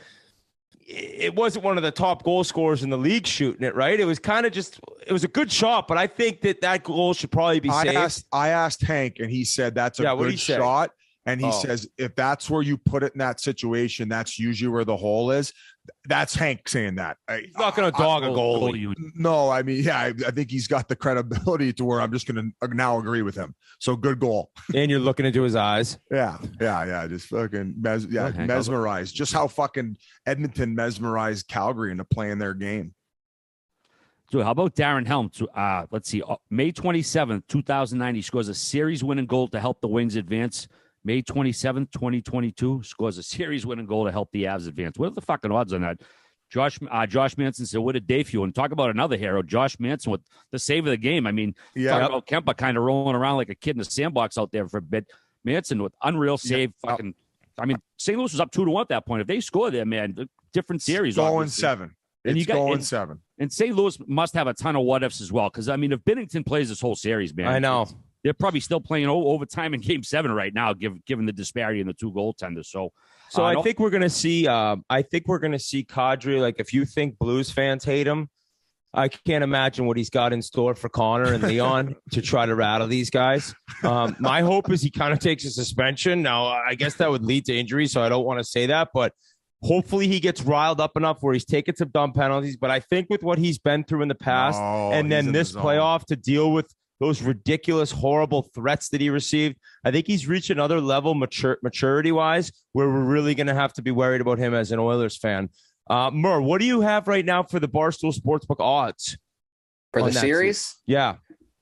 it wasn't one of the top goal scorers in the league shooting it, right? It was kind of it was a good shot, but I think that goal should probably be saved. I asked Hank, and he said that's a good shot. And he says, if that's where you put it in that situation, that's usually where the hole is. That's Hank saying that. He's not going to dog a goalie. No, I mean, I think he's got the credibility to where I'm just going to now agree with him. So good goal. And you're looking into his eyes. Yeah. Just fucking mesmerized. Just how fucking Edmonton mesmerized Calgary into playing their game. So how about Darren Helm? Let's see. May 27th, 2009, he scores a series-winning goal to help the Wings advance. May 27th, 2022, scores a series-winning goal to help the Avs advance. What are the fucking odds on that? Josh Manson said, what a day for you. And talk about another hero, Josh Manson with the save of the game. I mean, talk about Kempa kind of rolling around like a kid in a sandbox out there for a bit. Manson with unreal save. I mean, St. Louis was up 2-1 at that point. If they score there, man, different series. Going 7. It's going 7. And St. Louis must have a ton of what-ifs as well. Because, I mean, if Binnington plays this whole series, man. I know. They're probably still playing overtime in Game 7 right now, given the disparity in the two goaltenders. So I think we're gonna see. I think we're gonna see Kadri. Like, if you think Blues fans hate him, I can't imagine what he's got in store for Connor and Leon to try to rattle these guys. My hope is he kind of takes a suspension. Now, I guess that would lead to injury, so I don't want to say that, but hopefully he gets riled up enough where he's taking some dumb penalties. But I think with what he's been through in the past, and then this playoff to deal with those ridiculous, horrible threats that he received, I think he's reached another level maturity-wise where we're really going to have to be worried about him as an Oilers fan. Mur, what do you have right now for the Barstool Sportsbook odds? For the series? Yeah.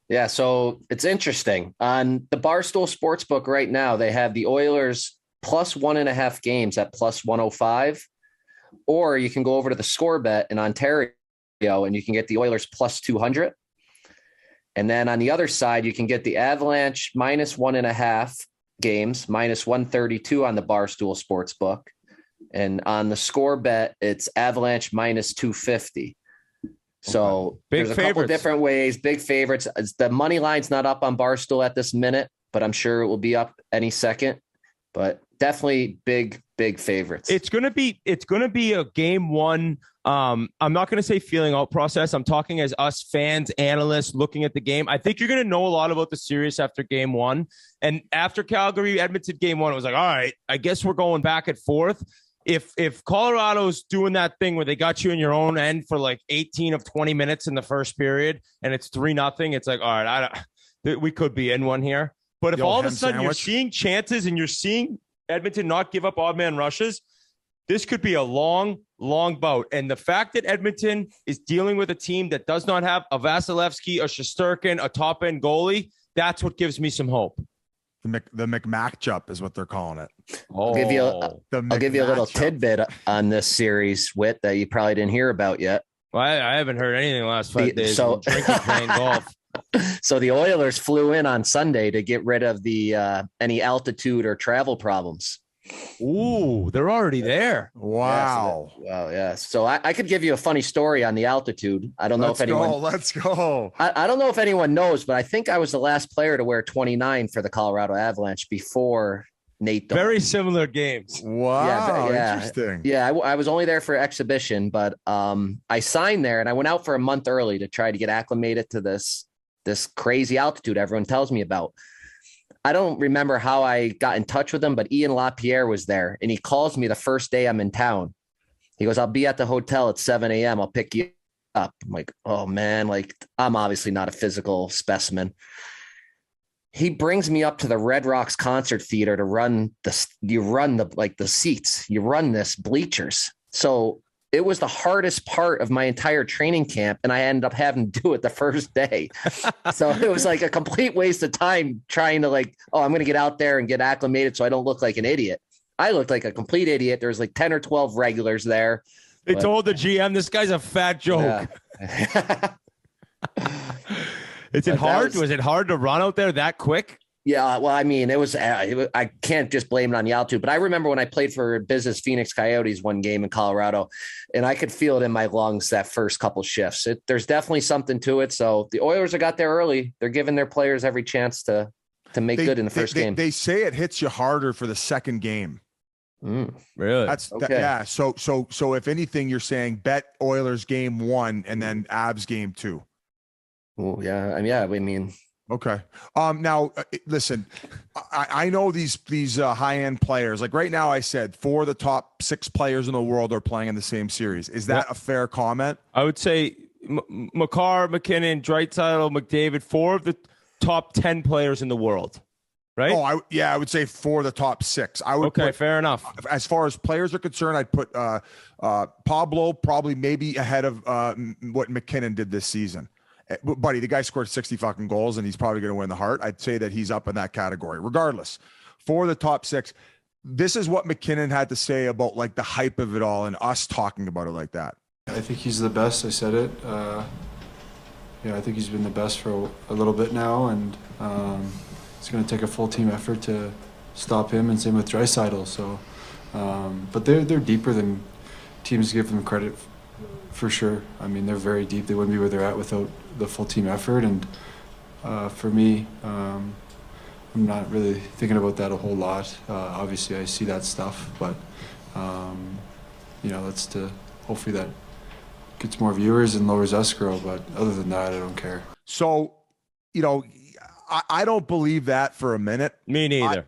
Yeah, so it's interesting. On the Barstool Sportsbook right now, they have the Oilers plus 1.5 games at plus 105. Or you can go over to the score bet in Ontario and you can get the Oilers plus 200. And then on the other side, you can get the Avalanche minus 1.5 games, minus 132 on the Barstool Sportsbook. And on the score bet, it's Avalanche minus 250. So there's a couple different ways, big favorites. The money line's not up on Barstool at this minute, but I'm sure it will be up any second. But definitely big favorites. It's gonna be a game one. I'm not going to say feeling out process. I'm talking as us fans, analysts looking at the game. I think you're going to know a lot about the series after game one. And after Calgary, Edmonton game one, it was like, all right, I guess we're going back and forth. If Colorado's doing that thing where they got you in your own end for like 18 of 20 minutes in the first period and it's 3-0, it's like, all right, we could be in one here. But if all of a sudden you're seeing chances and you're seeing Edmonton not give up odd man rushes, this could be a long bout. And the fact that Edmonton is dealing with a team that does not have a Vasilevsky, a Shesterkin, a top-end goalie, that's what gives me some hope. The McMatchup is what they're calling it. I'll give you a little tidbit on this series, Whit, that you probably didn't hear about yet. Well, I haven't heard anything the last 5 days. So drinking, playing golf. So the Oilers flew in on Sunday to get rid of the any altitude or travel problems. Ooh, they're already there. Wow. Yeah. So I could give you a funny story on the altitude. I don't know if anyone. Let's go. I don't know if anyone knows, but I think I was the last player to wear 29 for the Colorado Avalanche before Nate. Very similar games. Wow. Interesting. Yeah. I was only there for exhibition, but I signed there and I went out for a month early to try to get acclimated to this crazy altitude everyone tells me about. I don't remember how I got in touch with him, but Ian LaPierre was there and he calls me the first day I'm in town. He goes, I'll be at the hotel at 7 a.m. I'll pick you up. I'm like, oh man, like I'm obviously not a physical specimen. He brings me up to the Red Rocks concert theater to run the seats, you run this bleachers. So it was the hardest part of my entire training camp. And I ended up having to do it the first day. So it was like a complete waste of time trying to I'm going to get out there and get acclimated so I don't look like an idiot. I looked like a complete idiot. There was like 10 or 12 regulars there. They told the GM, this guy's a fat joke. Yeah. Was it hard to run out there that quick? Yeah, well, I mean, it was. I can't just blame it on the altitude, but I remember when I played for Business Phoenix Coyotes one game in Colorado, and I could feel it in my lungs that first couple shifts. There's definitely something to it. So the Oilers got there early. They're giving their players every chance to make good in the first game. They say it hits you harder for the second game. Really? That's okay. Yeah. So if anything, you're saying bet Oilers game 1 and then Avs game 2. Oh yeah, I mean. Okay. Now listen, I know these high end players. Like right now, I said 4 of the top 6 players in the world are playing in the same series. Is that a fair comment? I would say Makar, McKinnon, Draisaitl, McDavid, 4 of the top 10 players in the world. Right? Oh, I would say 4 of the top 6. I would. Okay, fair enough. As far as players are concerned, I'd put Pablo probably maybe ahead of what McKinnon did this season. Buddy, the guy scored 60 fucking goals and he's probably going to win the Hart. I'd say that he's up in that category. Regardless, 4 of the top 6. This is what McKinnon had to say about like the hype of it all and us talking about it like that. I think he's the best. I said it. I think he's been the best for a little bit now, and it's going to take a full team effort to stop him, and same with Draisaitl. So, but they're deeper than teams give them credit for sure. I mean, they're very deep. They wouldn't be where they're at without the full team effort. And for me, I'm not really thinking about that a whole lot. Obviously, I see that stuff, but that's to hopefully that gets more viewers and lowers escrow. But other than that, I don't care. So, I don't believe that for a minute. Me neither.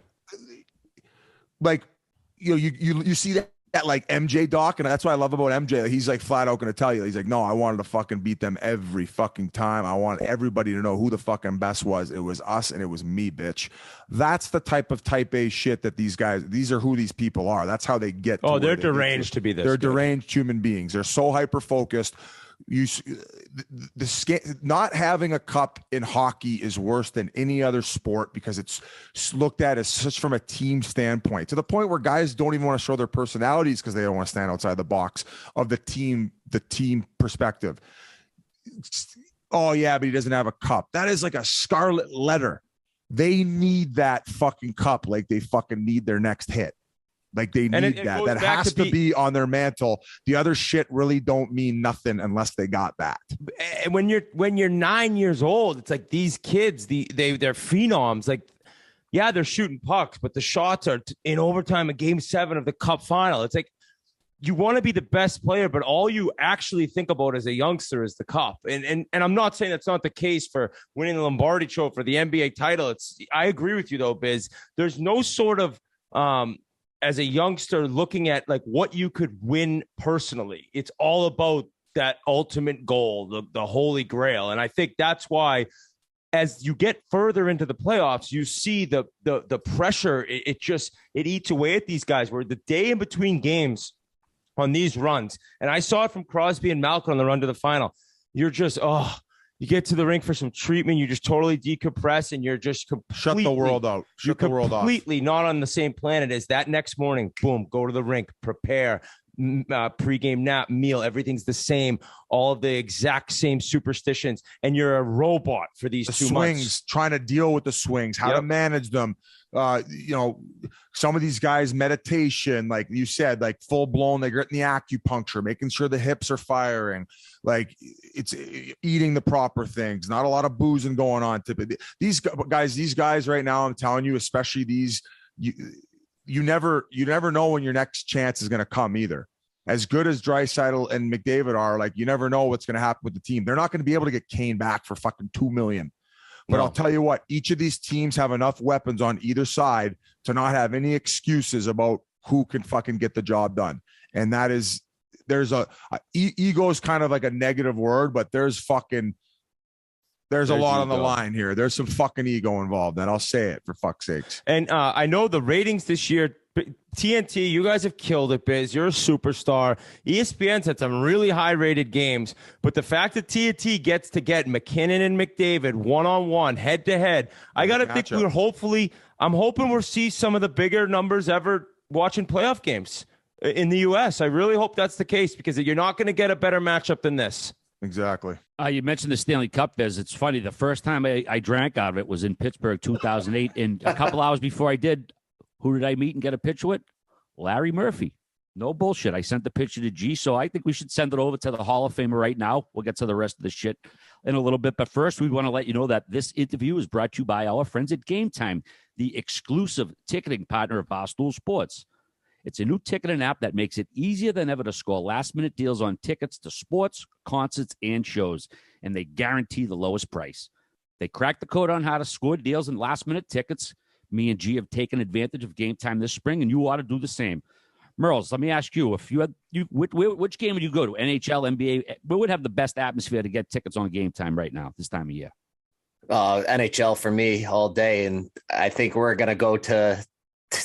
You see that like MJ doc, and that's what I love about MJ. He's like flat out going to tell you. He's like, no, I wanted to fucking beat them every fucking time. I want everybody to know who the fucking best was. It was us, and it was me, bitch. That's the type of type A shit that these are who these people are. That's how they get. Oh, they're deranged to be this. They're deranged human beings. They're so hyper focused. Not having a cup in hockey is worse than any other sport because it's looked at as such from a team standpoint, to the point where guys don't even want to show their personalities because they don't want to stand outside the box of the team perspective. Oh yeah, but he doesn't have a cup. That is like a scarlet letter. They need that fucking cup like they fucking need their next hit. Like they need that. That has to be on their mantle. The other shit really don't mean nothing unless they got that. And when you're 9 years old, it's like these kids, they're phenoms. Like, yeah, they're shooting pucks, but the shots are in overtime of Game 7 of the Cup final. It's like you want to be the best player, but all you actually think about as a youngster is the cup. And I'm not saying that's not the case for winning the Lombardi Trophy for the NBA title. I agree with you though, Biz. There's no sort of as a youngster looking at like what you could win personally. It's all about that ultimate goal, the holy grail. And I think that's why as you get further into the playoffs, you see the pressure. It eats away at these guys where the day in between games on these runs, and I saw it from Crosby and Malkin on the run to the final. You're just, you get to the rink for some treatment. You just totally decompress and you're just shut the world out. Shut the world off. Completely not on the same planet as that next morning. Boom, go to the rink, prepare, pregame nap, meal. Everything's the same. All of the exact same superstitions. And you're a robot for these 2 months. Swings, trying to deal with the swings, how to manage them. some of these guys meditation, like you said, like full blown, they're getting the acupuncture, making sure the hips are firing, like it's eating the proper things, not a lot of boozing going on. These guys right now, I'm telling you, especially these, you never know when your next chance is going to come either. As good as Draisaitl and McDavid are, like, you never know what's going to happen with the team. They're not going to be able to get Kane back for fucking $2 million. But no. I'll tell you what, each of these teams have enough weapons on either side to not have any excuses about who can fucking get the job done. And that is, ego is kind of like a negative word, but there's a lot on the line here. There's some fucking ego involved, and I'll say it for fuck's sakes. And I know the ratings this year, TNT, you guys have killed it, Biz. You're a superstar. ESPN's had some really high-rated games, but the fact that TNT gets to get McKinnon and McDavid one-on-one, head-to-head, I got to think I'm hoping we'll see some of the bigger numbers ever watching playoff games in the U.S. I really hope that's the case, because you're not going to get a better matchup than this. Exactly. You mentioned the Stanley Cup, Biz. It's funny. The first time I drank out of it was in Pittsburgh, 2008. And a couple hours before I did, who did I meet and get a picture with? Larry Murphy. No bullshit. I sent the picture to G, so I think we should send it over to the Hall of Famer right now. We'll get to the rest of the shit in a little bit. But first, we want to let you know that this interview is brought to you by our friends at Game Time, the exclusive ticketing partner of Barstool Sports. It's a new ticketing app that makes it easier than ever to score last-minute deals on tickets to sports, concerts, and shows, and they guarantee the lowest price. They cracked the code on how to score deals and last-minute tickets. Me and G have taken advantage of Game Time this spring, and you ought to do the same. Merles, let me ask you, which game would you go to? NHL, NBA? What would have the best atmosphere to get tickets on Game Time right now, this time of year? NHL for me all day, and I think we're going to go to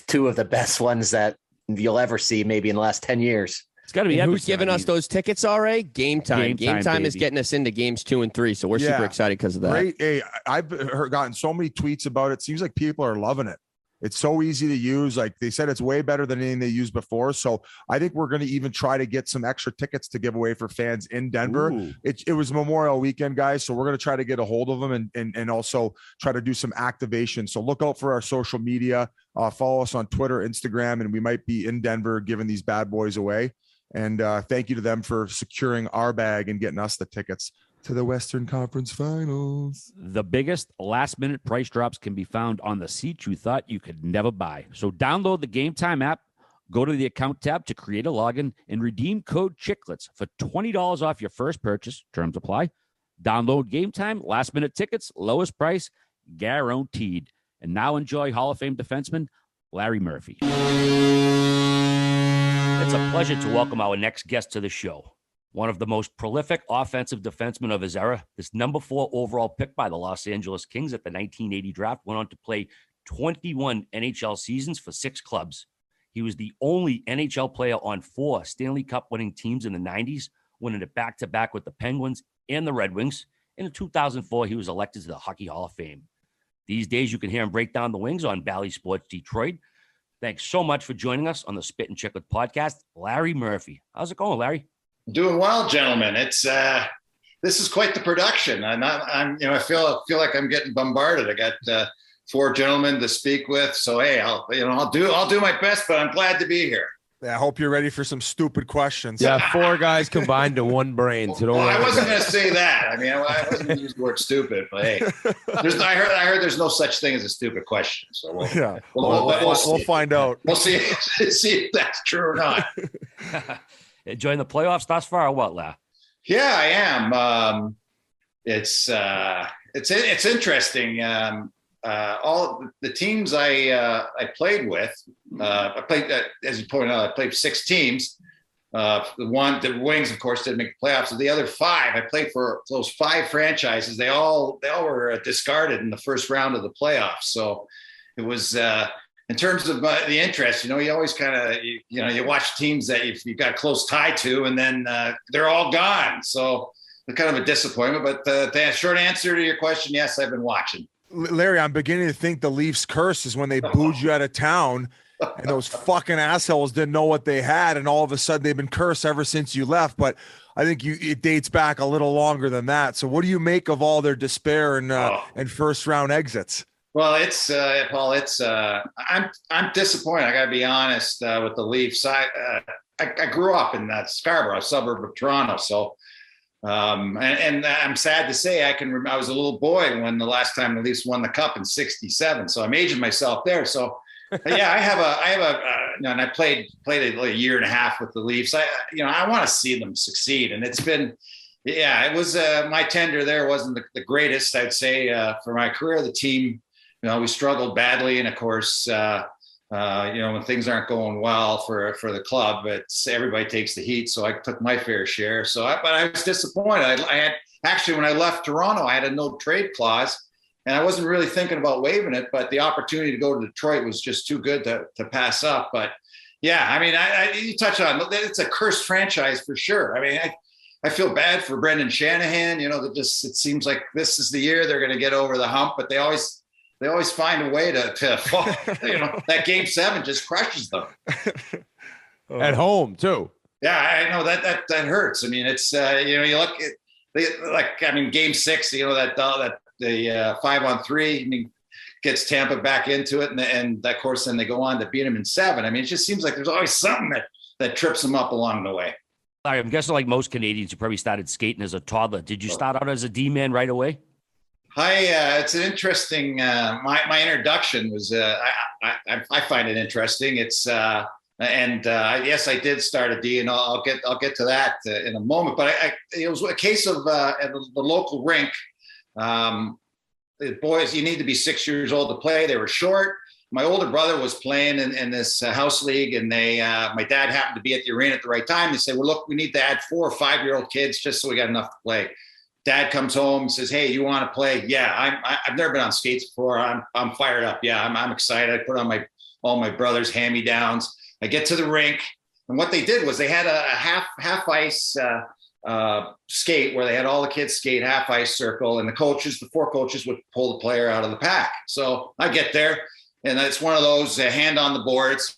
two of the best ones that you'll ever see maybe in the last 10 years. It's got to be who's giving us those tickets, RA? Game Time. Game time is getting us into games 2 and 3, so we're super excited because of that. Great. Hey, I've gotten so many tweets about it. Seems like people are loving it. It's so easy to use. Like they said, it's way better than anything they used before. So I think we're going to even try to get some extra tickets to give away for fans in Denver. It was Memorial Weekend, guys. So we're going to try to get a hold of them and also try to do some activation. So look out for our social media. Follow us on Twitter, Instagram, and we might be in Denver giving these bad boys away. And thank you to them for securing our bag and getting us the tickets to the Western Conference Finals. The biggest last-minute price drops can be found on the seats you thought you could never buy. So download the Game Time app, go to the account tab to create a login, and redeem code Chiclets for $20 off your first purchase. Terms apply. Download Game Time, last-minute tickets, lowest price, guaranteed. And now enjoy Hall of Fame defenseman Larry Murphy. It's a pleasure to welcome our next guest to the show. One of the most prolific offensive defensemen of his era, this number 4 overall pick by the Los Angeles Kings at the 1980 draft, went on to play 21 NHL seasons for 6 clubs. He was the only NHL player on 4 Stanley Cup winning teams in the 90s, winning it back-to-back with the Penguins and the Red Wings. And in 2004, he was elected to the Hockey Hall of Fame. These days, you can hear him break down the Wings on Bally Sports Detroit. Thanks so much for joining us on the Spittin Chiclets podcast, Larry Murphy. How's it going, Larry? Doing well, gentlemen. It's this is quite the production. I feel like I'm getting bombarded. I got 4 gentlemen to speak with, so hey, I'll do my best. But I'm glad to be here. Yeah, I hope you're ready for some stupid questions. Yeah, 4 guys combined to 1 brain. So I wasn't going to say that. I mean, I wasn't going to use the word stupid, but hey, I heard there's no such thing as a stupid question. So we'll find out. We'll see if that's true or not. Enjoying the playoffs thus far, or what, La? Yeah, I am. It's interesting. All the teams I played with, I played, as you pointed out, I played 6 teams. The Wings, of course, didn't make the playoffs. So the other 5, I played for those 5 franchises. They all were discarded in the first round of the playoffs. So it was. In terms of the interest, you always kind of, you watch teams that you've got a close tie to, and then they're all gone. So it's kind of a disappointment. But the short answer to your question, yes, I've been watching. Larry, I'm beginning to think the Leafs curse is when they booed you out of town and those fucking assholes didn't know what they had. And all of a sudden they've been cursed ever since you left. But I think it dates back a little longer than that. So what do you make of all their despair and first round exits? Well, it's Paul. It's I'm disappointed. I got to be honest with the Leafs. I grew up in that Scarborough, suburb of Toronto, so and I'm sad to say I was a little boy when the last time the Leafs won the cup in '67. So I'm aging myself there. So yeah, I have and I played a year and a half with the Leafs. I want to see them succeed, and it's been. Yeah, it was my tenure there wasn't the greatest, I'd say, for my career. The team, we struggled badly, and of course, when things aren't going well for the club, everybody takes the heat. So I took my fair share. But I was disappointed. I had actually, when I left Toronto, I had a no trade clause, and I wasn't really thinking about waiving it. But the opportunity to go to Detroit was just too good to pass up. But yeah, I mean, you touch on it's a cursed franchise for sure. I mean, I feel bad for Brendan Shanahan. It seems like this is the year they're going to get over the hump, but they always find a way to fall. That Game 7 just crushes them at home too. Yeah, I know that hurts. I mean, it's you look at Game 6. The 5-on-3. I mean, gets Tampa back into it, and of course then they go on to beat them in 7. I mean, it just seems like there's always something that trips them up along the way. I'm guessing like most Canadians, you probably started skating as a toddler. Did you start out as a D-man right away? It's an interesting. My introduction was. I find it interesting. It's yes, I did start a D, and I'll get to that in a moment. But it was a case of at the local rink. The boys, you need to be 6 years old to play. They were short. My older brother was playing in this house league, and my dad happened to be at the arena at the right time. They said, well, look, we need to add 4 or 5-year-old kids just so we got enough to play. Dad comes home and says, hey, you want to play? Yeah, I've never been on skates before. I'm fired up. Yeah, I'm excited. I put on all my brother's hand-me-downs. I get to the rink, and what they did was they had a half ice skate where they had all the kids skate half ice circle, and the 4 coaches would pull the player out of the pack. So I get there. And it's one of those hand on the boards.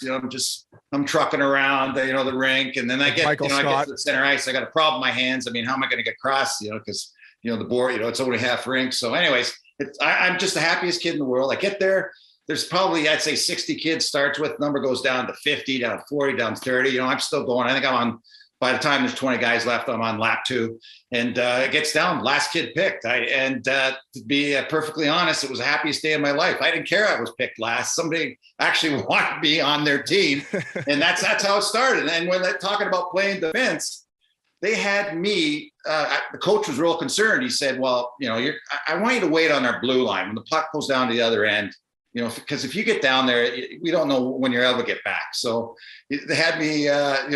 I'm trucking around, the rink, and then I get to the center ice. I got a problem with my hands. I mean, how am I going to get across? Because the board, it's only half rink. So, anyways, I'm just the happiest kid in the world. I get there. There's probably, I'd say, 60 kids starts with. Number goes down to 50, down to 40, down to 30. I'm still going. I think I'm on. By the time there's 20 guys left, I'm on lap 2, and it gets down. Last kid picked. To be perfectly honest, it was the happiest day of my life. I didn't care I was picked last. Somebody actually wanted me on their team, and that's how it started. And when they're talking about playing defense, they had me. The coach was real concerned. He said, "Well, I want you to wait on our blue line when the puck goes down to the other end." Because if you get down there, we don't know when you're able to get back. So they had me,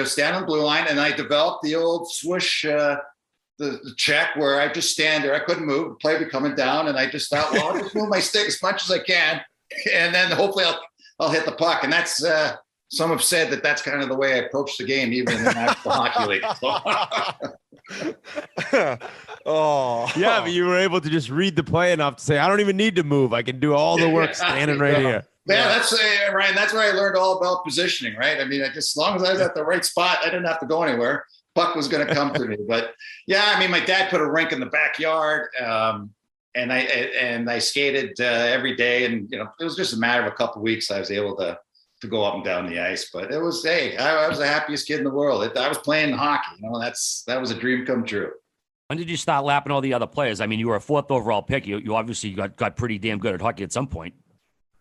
stand on the blue line, and I developed the old swoosh, the check where I just stand there. I couldn't move. The play would coming down, and I just thought, well, I'll just move my stick as much as I can, and then hopefully I'll hit the puck. And that's some have said that's kind of the way I approach the game, even in the National Hockey League. Oh, yeah, but you were able to just read the play enough to say, I don't even need to move. I can do all the work standing right here. Yeah, that's Ryan. That's where I learned all about positioning, right? I mean, as long as I was at the right spot, I didn't have to go anywhere. Puck was going to come to me. But yeah, I mean, my dad put a rink in the backyard, and I skated every day, and it was just a matter of a couple of weeks. I was able to go up and down the ice. But it was, I was the happiest kid in the world. I was playing hockey. That was a dream come true. When did you start lapping all the other players? I mean, you were a 4th overall pick. You obviously got pretty damn good at hockey at some point.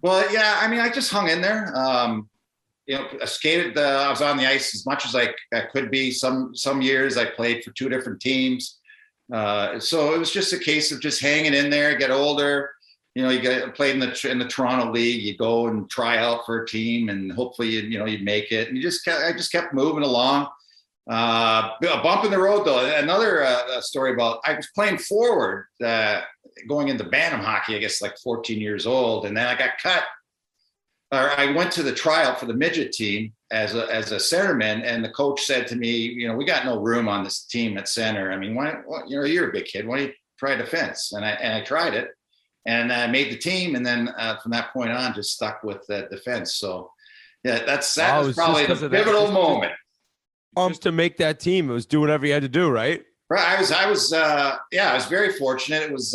Well, yeah, I mean, I just hung in there. I skated. I was on the ice as much as I could be. Some years I played for 2 different teams. So it was just a case of just hanging in there, get older. You played in the Toronto League. You go and try out for a team, and hopefully you'd make it. And I just kept moving along. A bump in the road, though. Another story about I was playing forward, going into Bantam hockey, I guess like 14 years old, and then I got cut. Or I went to the tryout for the midget team as a centerman, and the coach said to me, we got no room on this team at center. I mean, you're a big kid. Why don't you try defense? And I tried it, and I made the team, and then from that point on, just stuck with defense. So yeah, that was probably the pivotal moment. Just to make that team, it was do whatever you had to do, right? Right. I was very fortunate. It was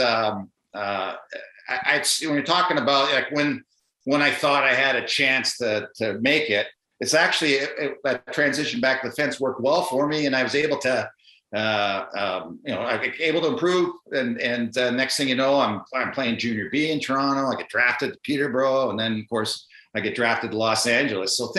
when you're talking about like when I thought I had a chance to make it, it's actually that transition back to the fence worked well for me, and I was able to, I was able to improve. And next thing you know, I'm playing Junior B in Toronto. I get drafted to Peterborough, and then of course I get drafted to Los Angeles. So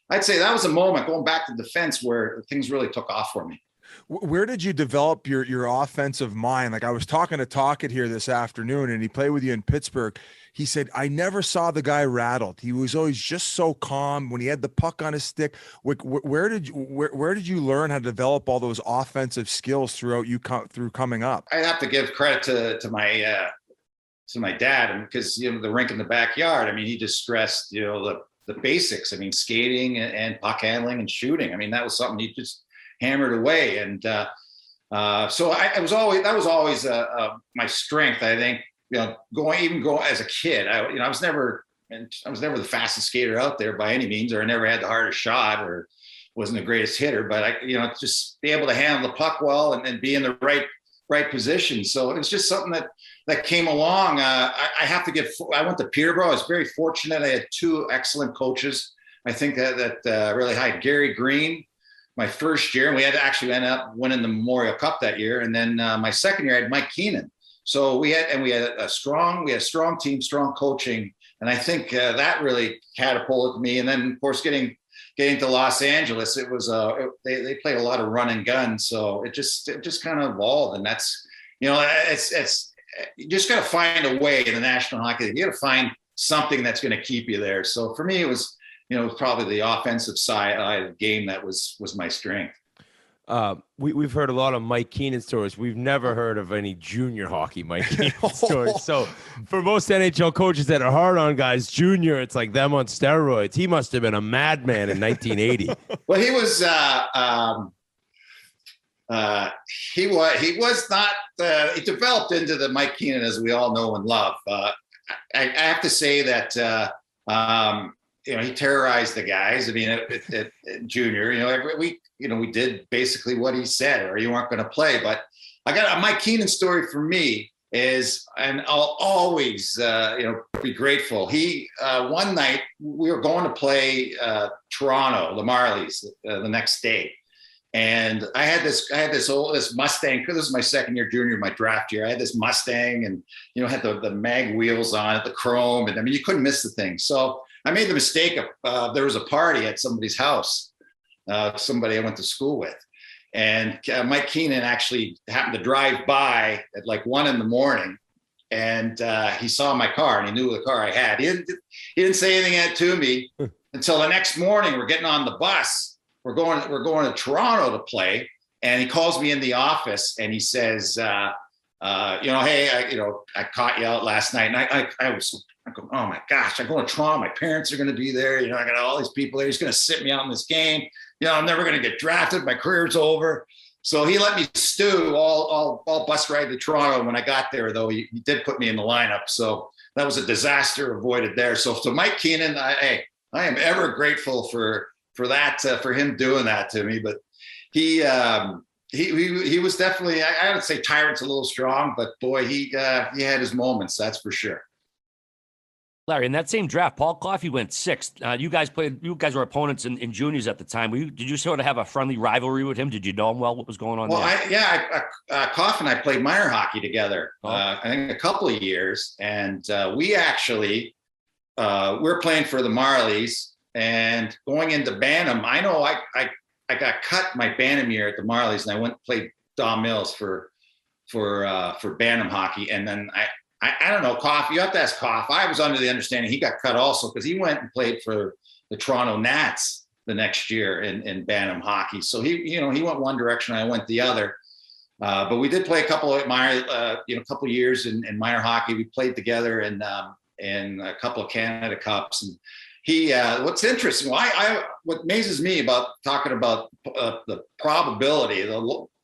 I'd say that was a moment going back to the fence where things really took off for me. Where did you develop your offensive mind? Like I was talking to Talkett here this afternoon, and he played with you in Pittsburgh. He said, I never saw the guy rattled. He was always just so calm when he had the puck on his stick. Where did you learn how to develop all those offensive skills through coming up? I have to give credit to my dad, and because the rink in the backyard. I mean, he just stressed the basics. I mean, skating and puck handling and shooting. I mean, that was something he just hammered away, and so that was always my strength. I think going as a kid, I was never the fastest skater out there by any means, or I never had the hardest shot, or wasn't the greatest hitter. But I just be able to handle the puck well and be in the right position. So it was just something that came along. I went to Peterborough. I was very fortunate. I had two excellent coaches. I think that really high. Gary Green, my first year, and we ended up winning the Memorial Cup that year. And then my second year, I had Mike Keenan. So we had a strong team, strong coaching, and I think that really catapulted me. And then, of course, getting to Los Angeles, it was they played a lot of run and gun, so it just kind of evolved. And that's it's you just got to find a way in the National Hockey League. You got to find something that's going to keep you there. So for me, it was probably the offensive side of the game that was my strength. We've heard a lot of Mike Keenan stories. We've never heard of any junior hockey Mike Keenan stories. So for most NHL coaches that are hard on guys, junior, it's like them on steroids. He must have been a madman in 1980. Well, he was not. He developed into the Mike Keenan as we all know and love. I have to say that he terrorized the guys. I mean, at junior, every week, we did basically what he said, or you weren't going to play. But I got a Mike Keenan story for me is, and I'll always, be grateful. He, one night we were going to play Toronto, the Marlies, the next day. And I had this Mustang, because this is my second year junior, my draft year. I had this Mustang and, had the mag wheels on it, the chrome. And I mean, you couldn't miss the thing. So I made the mistake of, there was a party at somebody's house, somebody I went to school with. And Mike Keenan actually happened to drive by at like 1 a.m. And he saw my car and he knew the car I had. He didn't say anything to me until the next morning. We're getting on the bus. We're going to Toronto to play. And he calls me in the office and he says, hey, I caught you out last night. And I go, oh my gosh, I'm going to Toronto. My parents are going to be there. I got all these people there. He's going to sit me out in this game. I'm never going to get drafted. My career's over. So he let me stew all bus ride to Toronto. When I got there, though, he did put me in the lineup. So that was a disaster avoided there. So to Mike Keenan, I am ever grateful for that, for him doing that to me. But he was definitely, I would say tyrant's a little strong, but boy, he had his moments. That's for sure. Larry, in that same draft, Paul Coffey went 6th. You guys were opponents in juniors at the time. Did you sort of have a friendly rivalry with him? Did you know him well? What was going on there? Coffey and I played minor hockey together. I think a couple of years. And we actually, we're playing for the Marlies and going into Bantam. I know I got cut my Bantam year at the Marlies and I went and played Don Mills for Bantam hockey. And then I don't know, Coffey, you have to ask Coffey. I was under the understanding he got cut also because he went and played for the Toronto Nats the next year in Bantam hockey. So he went one direction, I went the other. But we did play a couple of couple of years in minor hockey. We played together in a couple of Canada Cups. And he, what's interesting, what amazes me about talking about the probability,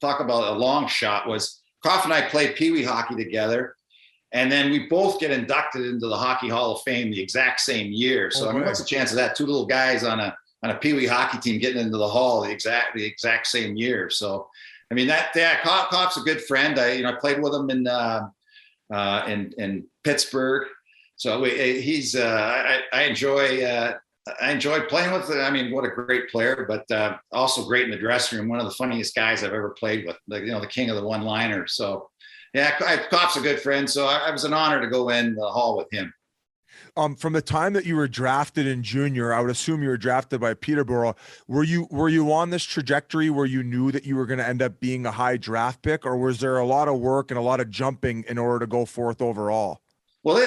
talk about a long shot, was Coffey and I played Pee Wee hockey together. And then we both get inducted into the Hockey Hall of Fame the exact same year. So, what's the chance of that? Two little guys on a Pee Wee hockey team getting into the Hall the exact same year. So, I mean, Coff's a good friend. I played with him in in Pittsburgh. So I enjoy playing with him. I mean, what a great player, but also great in the dressing room. One of the funniest guys I've ever played with, the king of the one-liner. So yeah, Kop's a good friend. So I was an honor to go in the hall with him. From the time that you were drafted in junior, I would assume you were drafted by Peterborough. Were you on this trajectory where you knew that you were going to end up being a high draft pick, or was there a lot of work and a lot of jumping in order to go fourth overall? Well,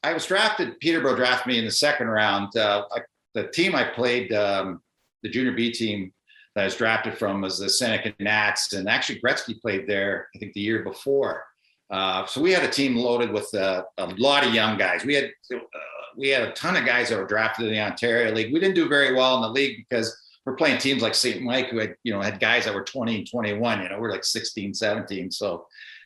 I was drafted. Peterborough drafted me in the second round. The team I played, the junior B team that I was drafted from, was the Seneca Nats, and actually Gretzky played there, I think, the year before. So we had a team loaded with a lot of young guys. We had a ton of guys that were drafted in the Ontario League. We didn't do very well in the league because we're playing teams like St. Mike, who had guys that were 20 and 21. We're like 16, 17. So,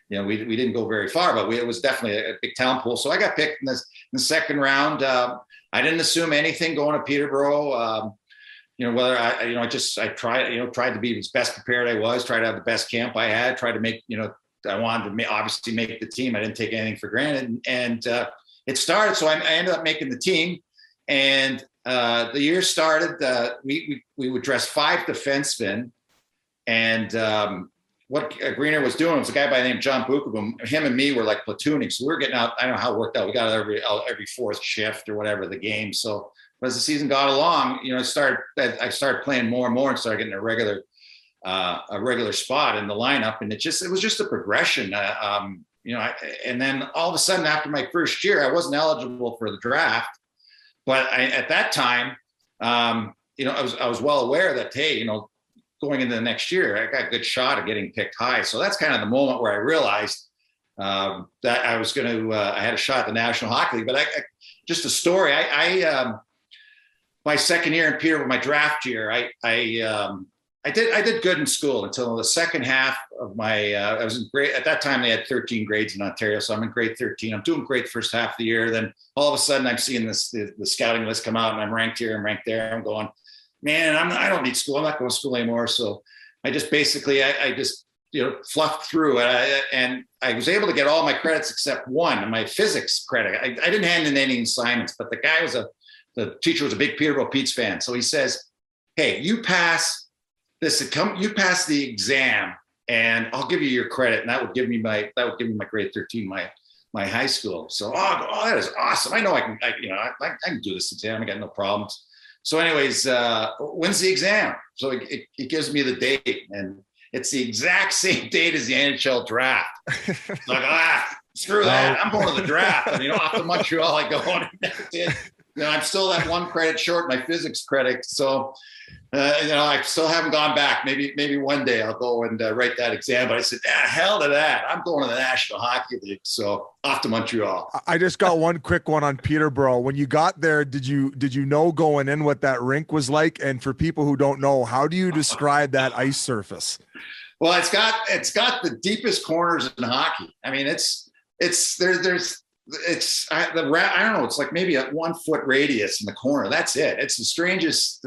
we didn't go very far, but it was definitely a big talent pool. So I got picked in the second round. I didn't assume anything going to Peterborough. Whether I tried to be as best prepared I was, tried to have the best camp I had, tried to make, I wanted to obviously make the team. I didn't take anything for granted, and it started. So I ended up making the team, and the year started. We would dress 5 defensemen, and what Greener was doing was a guy by the name of John Bukaboom. Him and me were like platooning, so we were getting out. I don't know how it worked out. We got out every fourth shift or whatever the game. So as the season got along, I started playing more and more and started getting a regular spot in the lineup, and it was just a progression. And then all of a sudden, after my first year, I wasn't eligible for the draft, but at that time, I was well aware that, hey, going into the next year, I got a good shot at getting picked high. So that's kind of the moment where I realized that I was going to. I had a shot at the National Hockey League. But just a story. My second year in Peterborough, my draft year, I did good in school until the second half of my, I was in grade, at that time they had 13 grades in Ontario. So I'm in grade 13. I'm doing great the first half of the year. Then all of a sudden I'm seeing the scouting list come out, and I'm ranked here and ranked there. I'm going, man, I don't need school. I'm not going to school anymore. So I just basically, I just, fluffed through it. And I was able to get all my credits except one, my physics credit. I didn't hand in any assignments, but the teacher was a big Peterborough Pete's fan. So he says, hey, you pass you pass the exam and I'll give you your credit. And that would give me my grade 13, my high school. So, that is awesome. I know I can do this exam. I got no problems. So anyways, when's the exam? So it gives me the date, and it's the exact same date as the NHL draft. It's like, screw that. I'm going to the draft. And, off to Montreal I go, and I never did. I'm still that one credit short, my physics credit. So, I still haven't gone back. Maybe one day I'll go and write that exam. But I said, hell to that. I'm going to the National Hockey League. So off to Montreal. I just got one quick one on Peterborough. When you got there, did you know going in what that rink was like? And for people who don't know, how do you describe that ice surface? Well, it's got the deepest corners in hockey. I mean, I don't know. It's like maybe a 1 foot radius in the corner. That's it. It's the strangest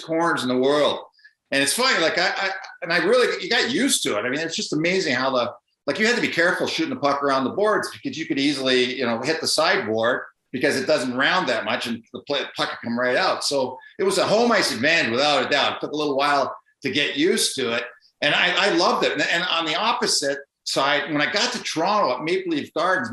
corners in the world. And it's funny. Like you got used to it. I mean, it's just amazing how you had to be careful shooting the puck around the boards, because you could easily, hit the sideboard because it doesn't round that much and the puck could come right out. So it was a home ice advantage without a doubt. It took a little while to get used to it. And I loved it. And on the opposite side, when I got to Toronto at Maple Leaf Gardens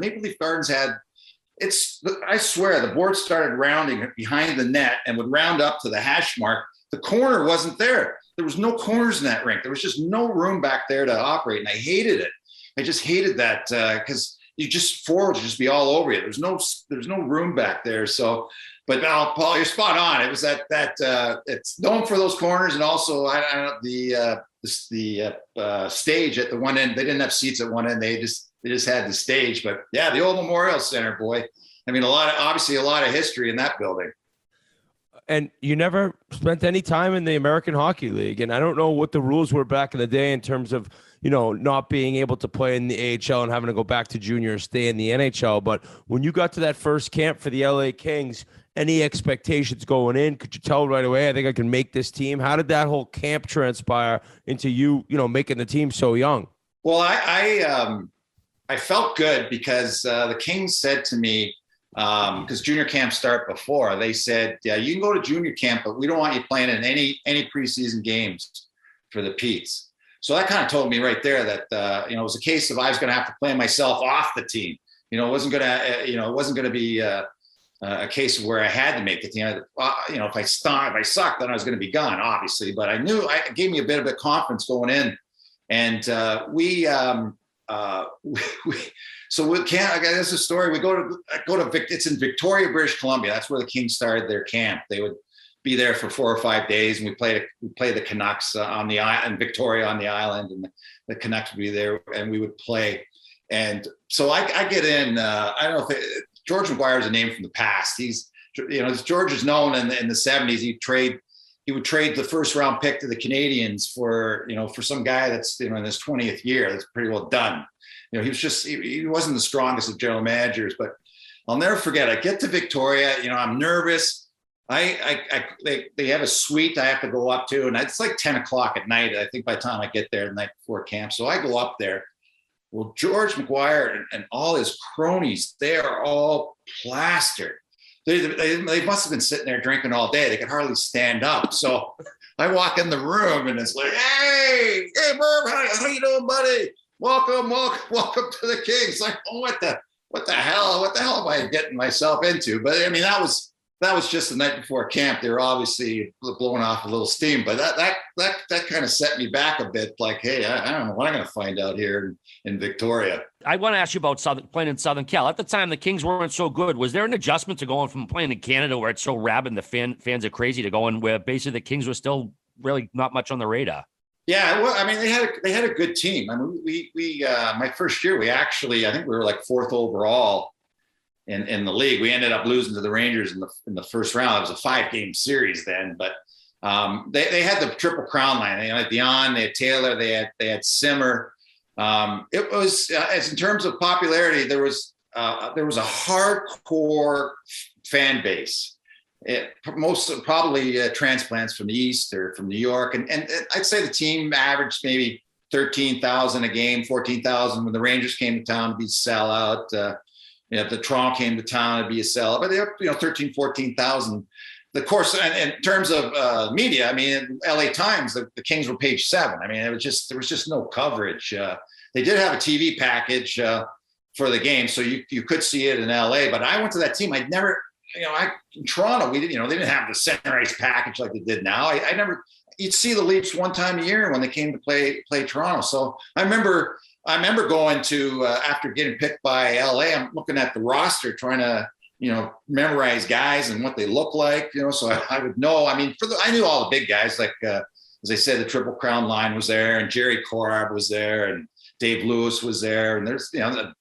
I swear the board started rounding behind the net and would round up to the hash mark. The corner wasn't there. There was no corners in that rink. There was just no room back there to operate. And I hated it. I just hated that because forwards would just be all over you. There's no room back there. So, but now, Paul, you're spot on. It was that it's known for those corners, and also the stage at the one end. They didn't have seats at one end. They just had the stage. But yeah, the old Memorial Center, boy. I mean, obviously a lot of history in that building. And you never spent any time in the American Hockey League. And I don't know what the rules were back in the day in terms of, not being able to play in the AHL and having to go back to junior or stay in the NHL. But when you got to that first camp for the LA Kings, any expectations going in? Could you tell right away, I think I can make this team? How did that whole camp transpire into you making the team so young? Well, I I felt good because the Kings said to me, because junior camp start before, they said, yeah, you can go to junior camp, but we don't want you playing in any preseason games for the Petes. So that kind of told me right there that, it was a case of I was going to have to play myself off the team. It wasn't going to be a case of where I had to make the team. If I sucked, then I was going to be gone, obviously. But I knew it gave me a bit of confidence going in. And so we can't. This is a story. We go to it's in Victoria, British Columbia. That's where the Kings started their camp. They would be there for 4 or 5 days, and we play the Canucks on the island, Victoria on the island, and the Canucks would be there, and we would play. And so I get in. I don't know if George McGuire is a name from the past. He's, George is known in the 70s. He would trade the first round pick to the Canadians for some guy that's in his 20th year. That's pretty well done. He wasn't the strongest of general managers, but I'll never forget. I get to Victoria. I'm nervous. They have a suite I have to go up to, and it's like 10 o'clock at night. I think by the time I get there the night before camp. So I go up there. Well, George McGuire and all his cronies, they are all plastered. They must have been sitting there drinking all day. They could hardly stand up. So I walk in the room and it's like, hey, Merv, how you doing, buddy? Welcome to the Kings. Like, oh, what the hell am I getting myself into? But I mean, that was just the night before camp. They were obviously blowing off a little steam, but that kind of set me back a bit. Like, hey, I don't know what I'm going to find out here in Victoria. I want to ask you about playing in Southern Cal. At the time, the Kings weren't so good. Was there an adjustment to going from playing in Canada, where it's so rabid and the fans are crazy, to going where basically the Kings were still really not much on the radar? Yeah, well, I mean, they had a good team. I mean, we my first year, I think we were like 4th overall in the league. We ended up losing to the Rangers in the first round. It was a 5-game series then, but they had the Triple Crown line. They had Dion, they had Taylor, they had Simmer. It was as in terms of popularity, there was a hardcore fan base. Most probably transplants from the East or from New York, and I'd say the team averaged maybe 13,000 a game, 14,000 when the Rangers came to town to be sellout. If the Toronto came to town, it'd be a sellout, but they were 13,000, 14,000. Of course, in terms of media, I mean, LA Times, the Kings were page 7. I mean, there was just no coverage. They did have a TV package for the game, so you could see it in LA. But I went to that team. I'd never. In Toronto, they didn't have the center ice package like they did now. You'd see the Leafs one time a year when they came to play Toronto. So I remember going to, after getting picked by LA, I'm looking at the roster, trying to, memorize guys and what they look like, so I would know. I mean, I knew all the big guys, like, as I said, the Triple Crown line was there, and Jerry Korab was there, and Dave Lewis was there, and there's,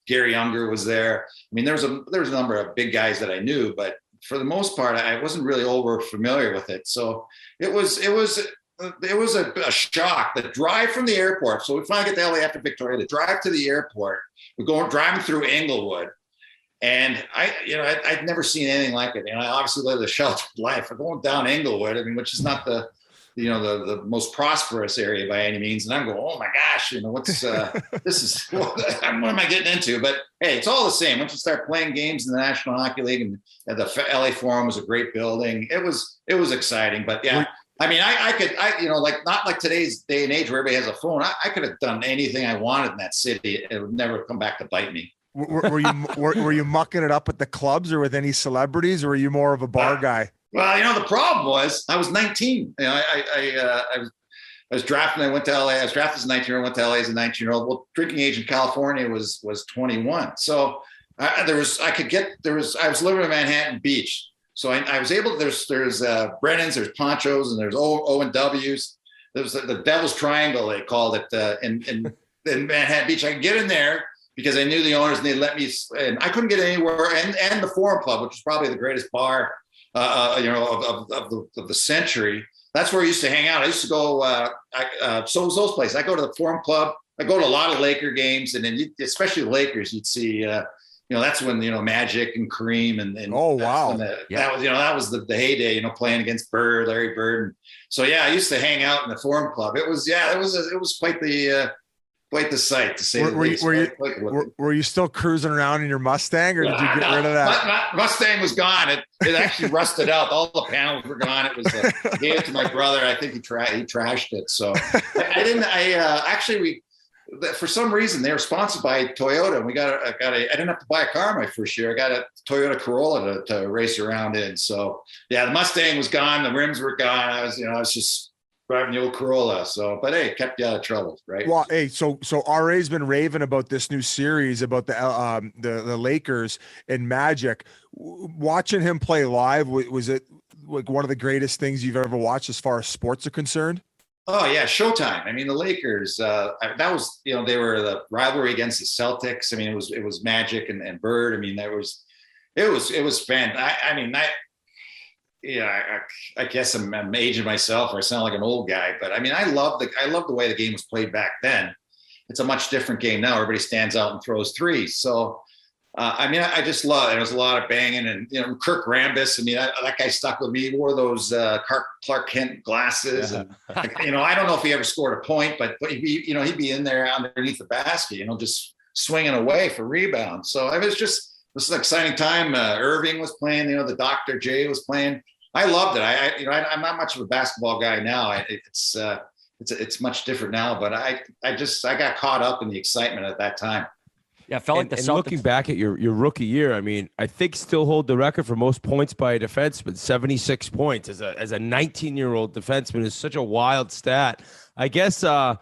Gary Unger was there. I mean, there was a number of big guys that I knew, but for the most part, I wasn't really over familiar with it. So it was a shock. The drive from the airport. So we finally get to LA after Victoria. The drive to the airport. We're driving through Inglewood, and I'd never seen anything like it. I obviously lived a sheltered life. I'm going down Inglewood. I mean, which is not the most prosperous area by any means. And I'm going, oh my gosh, what's this is what am I getting into? But hey, it's all the same. Once you start playing games in the National Hockey League, and the LA Forum was a great building. It was exciting. But yeah, I mean, I could not like today's day and age where everybody has a phone. I could have done anything I wanted in that city. It would never come back to bite me. Were you mucking it up at the clubs or with any celebrities, or were you more of a bar guy? Well, the problem was I was 19. I was drafted. I went to LA. I was drafted as a 19-year-old. Went to LA as a 19-year-old. Well, drinking age in California was 21. So I was living in Manhattan Beach. So I was able to. There's Brennan's, there's Ponchos, and there's O&W's. There's the Devil's Triangle, they called it, in Manhattan Beach. I could get in there because I knew the owners, and they let me. And I couldn't get anywhere. And the Forum Club, which was probably the greatest bar of the century. That's where I used to hang out. I used to go. So was those places. I go to the Forum Club. I go to a lot of Laker games, and then especially the Lakers, you'd see. That's when Magic and Kareem and oh wow, that was the heyday. Playing against Bird, Larry Bird. And so yeah, I used to hang out in the Forum Club. It was quite quite the sight to say. Were you still cruising around in your Mustang, or did you get rid of that? Mustang was gone. It actually rusted out. All the panels were gone. It was gave it to my brother. I think he trashed it. So I didn't. For some reason, they were sponsored by Toyota, and I didn't have to buy a car my first year. I got a Toyota Corolla to race around in. So yeah, the Mustang was gone. The rims were gone. I was just driving the old Corolla. So, but hey, it kept you out of trouble, right? Well, hey, so RA's been raving about this new series about the Lakers and Magic. Watching him play live, was it like one of the greatest things you've ever watched as far as sports are concerned? Oh yeah, Showtime. I mean, the Lakers. That was, they were the rivalry against the Celtics. I mean, it was Magic and Bird. I mean, it was fun. I guess I'm aging myself, or I sound like an old guy, but I mean, I love the way the game was played back then. It's a much different game now. Everybody stands out and throws threes. So, I just love it. There was a lot of banging, and Kirk Rambis. I mean, that guy stuck with me. He wore those Clark Kent glasses, and I don't know if he ever scored a point, but he'd be in there underneath the basket, just swinging away for rebounds. So this is an exciting time. Irving was playing. The Dr. J was playing. I loved it. I'm not much of a basketball guy now. It's much different now, but I got caught up in the excitement at that time. Yeah, I felt like the Celtics. Looking back at your rookie year, I mean, I think still hold the record for most points by a defenseman, 76 points as a 19-year-old defenseman is such a wild stat. I guess the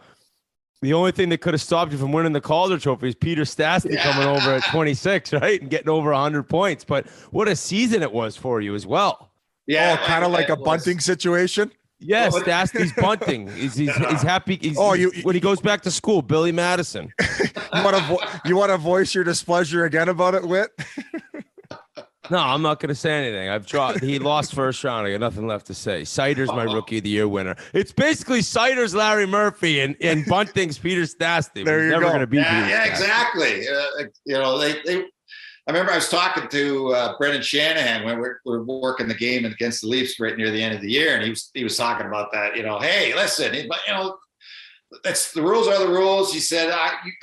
only thing that could have stopped you from winning the Calder Trophy is Peter Stastny coming over at 26, right, and getting over 100 points. But what a season it was for you as well. Yeah, kind of like a bunting situation. Yes, Stastny's bunting. He's happy. When he goes back to school, Billy Madison. You want to voice your displeasure again about it, Whit? No, I'm not going to say anything. I've dropped. He lost first round. I got nothing left to say. Sider's my Rookie of the Year winner. It's basically Sider's Larry Murphy and Bunting's Peter Stastny. There you never go. Going to be yeah, exactly. I remember I was talking to Brendan Shanahan when we're working the game against the Leafs right near the end of the year, and he was talking about that. Hey, listen, that's the rules are the rules. He said,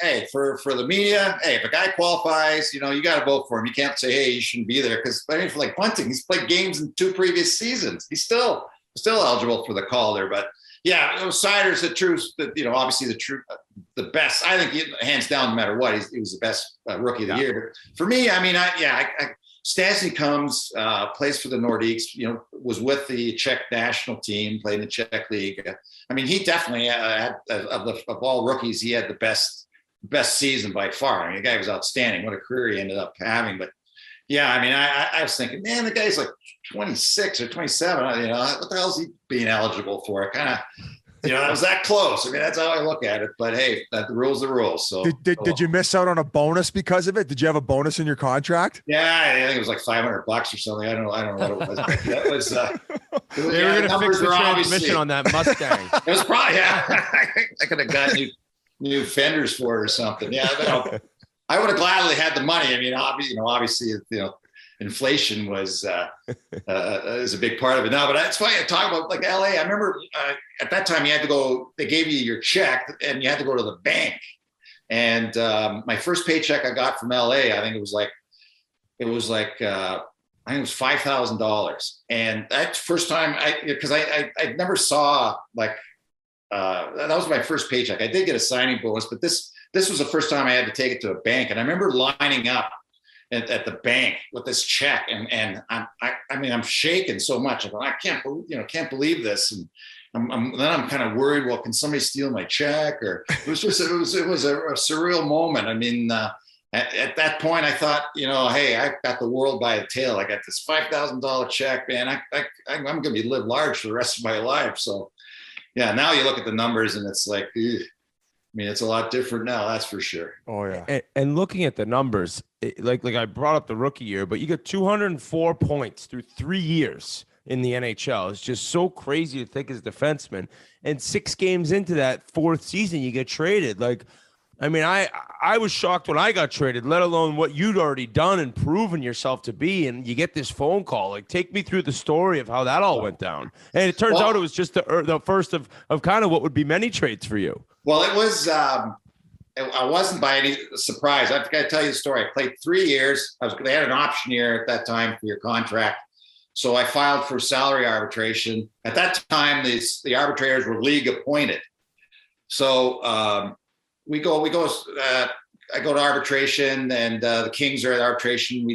hey, for the media, hey, if a guy qualifies, you got to vote for him. You can't say, hey, you shouldn't be there, because for like Bunting, he's played games in 2 previous seasons. He's still eligible for the Calder, but. Yeah, Sider's the truth. Obviously the best. I think hands down, no matter what, he was the best Rookie of the Year. But for me, Stastny comes, plays for the Nordiques. Was with the Czech national team, played in the Czech league. I mean, he definitely had of all rookies, he had the best season by far. I mean, the guy was outstanding. What a career he ended up having. But yeah, I mean, I was thinking, man, the guy's like 26 or 27. What the hell is he being eligible for? It kind of, it was that close. I mean, that's how I look at it. But hey, the rule's the rules. So did you miss out on a bonus because of it? Did you have a bonus in your contract? Yeah, I think it was like $500 or something. I don't know what it was. That was. They were going to fix the transmission on that Mustang. It was probably I could have gotten new fenders for it or something. Yeah. I would have gladly had the money. I mean, obviously, inflation was is a big part of it now. But it's funny to talk about like LA. I remember at that time you had to go. They gave you your check, and you had to go to the bank. And my first paycheck I got from LA, I think it was $5,000. And that's the first time because I never saw that was my first paycheck. I did get a signing bonus, but this was the first time I had to take it to a bank. And I remember lining up at the bank with this check, and I'm shaking so much. I'm going, I can't believe this. And I'm kind of worried. Well, can somebody steal my check? Or it was a surreal moment. I mean, at that point, I thought, hey, I got the world by the tail. I got this $5,000 check, man. I'm going to be live large for the rest of my life. So, yeah. Now you look at the numbers, and it's like, ugh. I mean, it's a lot different now, that's for sure. Oh, yeah. And looking at the numbers, like I brought up the rookie year, but you got 204 points through 3 years in the NHL. It's just so crazy to think as a defenseman. And 6 games into that 4th season, you get traded. Like, I mean, I was shocked when I got traded, let alone what you'd already done and proven yourself to be. And you get this phone call. Like, take me through the story of how that all went down. And it turns out it was just the first of kind of what would be many trades for you. Well, it was I wasn't by any surprise. I've got to tell you the story. I played 3 years. They had an option year at that time for your contract. So I filed for salary arbitration. At that time, the arbitrators were league appointed. So I go to arbitration, and the Kings are at arbitration.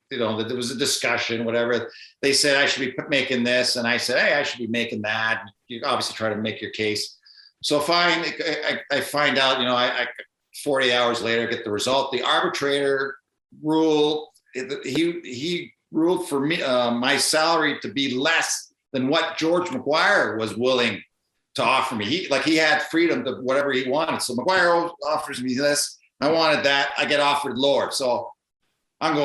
There was a discussion, whatever. They said I should be making this, and I said, hey, I should be making that. You obviously try to make your case. So fine, I find out, 40 hours later, I get the result. The arbitrator ruled, he ruled for me, my salary to be less than what George McGuire was willing to offer me. He had freedom to whatever he wanted. So McGuire offers me this. I wanted that. I get offered lower. So I'm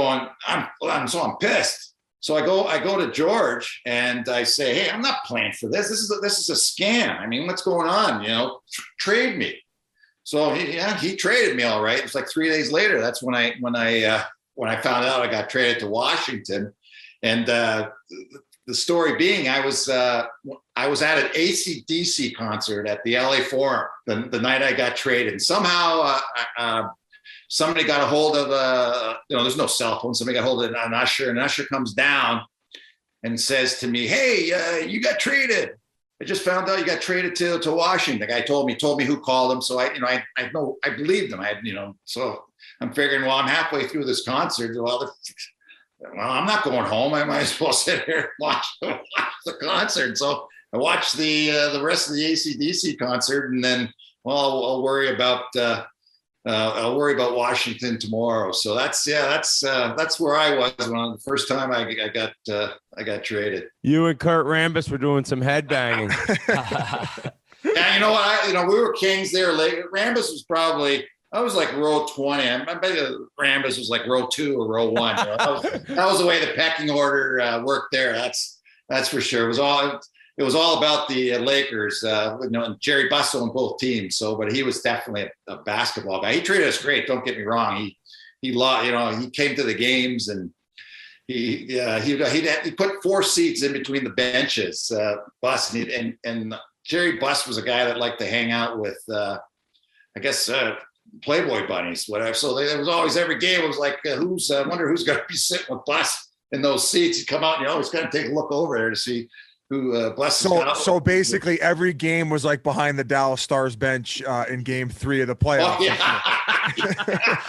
pissed. So I go to George and I say, hey, I'm not playing for this. This is a scam. I mean, what's going on? Trade me. So he traded me all right. It was like 3 days later. That's when I found out I got traded to Washington. And the story being, I was at an AC/DC concert at the LA Forum the night I got traded. And somehow somebody got a hold of there's no cell phone. Somebody got a hold of an usher, and an usher comes down and says to me, hey, you got traded. I just found out you got traded to Washington. The guy told me who called him. So I believed him. So I'm figuring, well, I'm halfway through this concert. Well, I'm not going home. I might as well sit here and watch the concert. So I watched the rest of the AC/DC concert, and then, well, I'll worry about Washington tomorrow. So that's where I was when the first time I got traded. You and Kurt Rambis were doing some headbanging. Yeah, you know what? We were Kings there late. Rambis was probably, I was like row 20. I bet Rambis was like row 2 or row 1. That was the way the pecking order worked there. That's for sure. It was all about the Lakers, and Jerry Buss on both teams. So, but he was definitely a basketball guy. He treated us great. Don't get me wrong. He came to the games, and he put 4 seats in between the benches. Buss and Jerry Buss was a guy that liked to hang out with, Playboy bunnies, whatever. So it was always, every game was like, I wonder who's going to be sitting with Buss in those seats. He'd come out, and you always got to take a look over there to see who Buss. So basically every game was like behind the Dallas Stars bench in game 3 of the playoffs. Oh, yeah.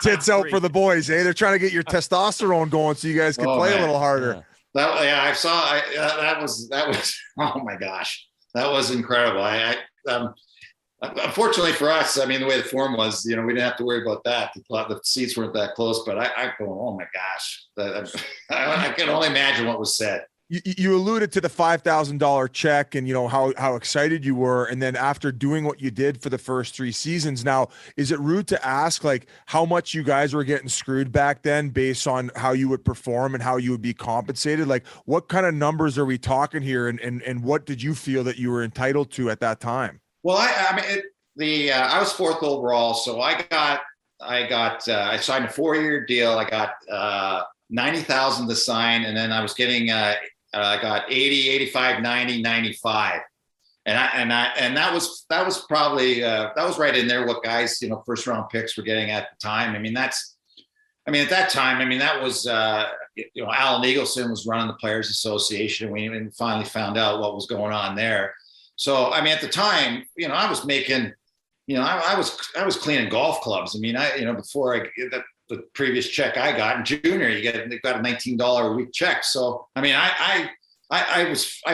Tits out for the boys. Hey, they're trying to get your testosterone going so you guys can play a little harder. I saw. That was. Oh my gosh, that was incredible. Unfortunately for us, I mean, the way the form was, we didn't have to worry about that. The seats weren't that close, but I go, oh my gosh, I can only imagine what was said. You alluded to the $5,000 check and, how excited you were. And then after doing what you did for the first 3 seasons, now, is it rude to ask, like, how much you guys were getting screwed back then based on how you would perform and how you would be compensated? Like, what kind of numbers are we talking here? And what did you feel that you were entitled to at that time? Well, I was 4th overall. So I signed a 4-year deal. I got $90,000 to sign. And then I was getting, I got 80, 85, 90, 95. And that was probably, that was right in there what guys, first round picks were getting at the time. At that time, that was, Alan Eagleson was running the Players Association. We even finally found out what was going on there. So, at the time, I was making, I was cleaning golf clubs. Before the previous check I got in junior, you got a $19 a week check. So, I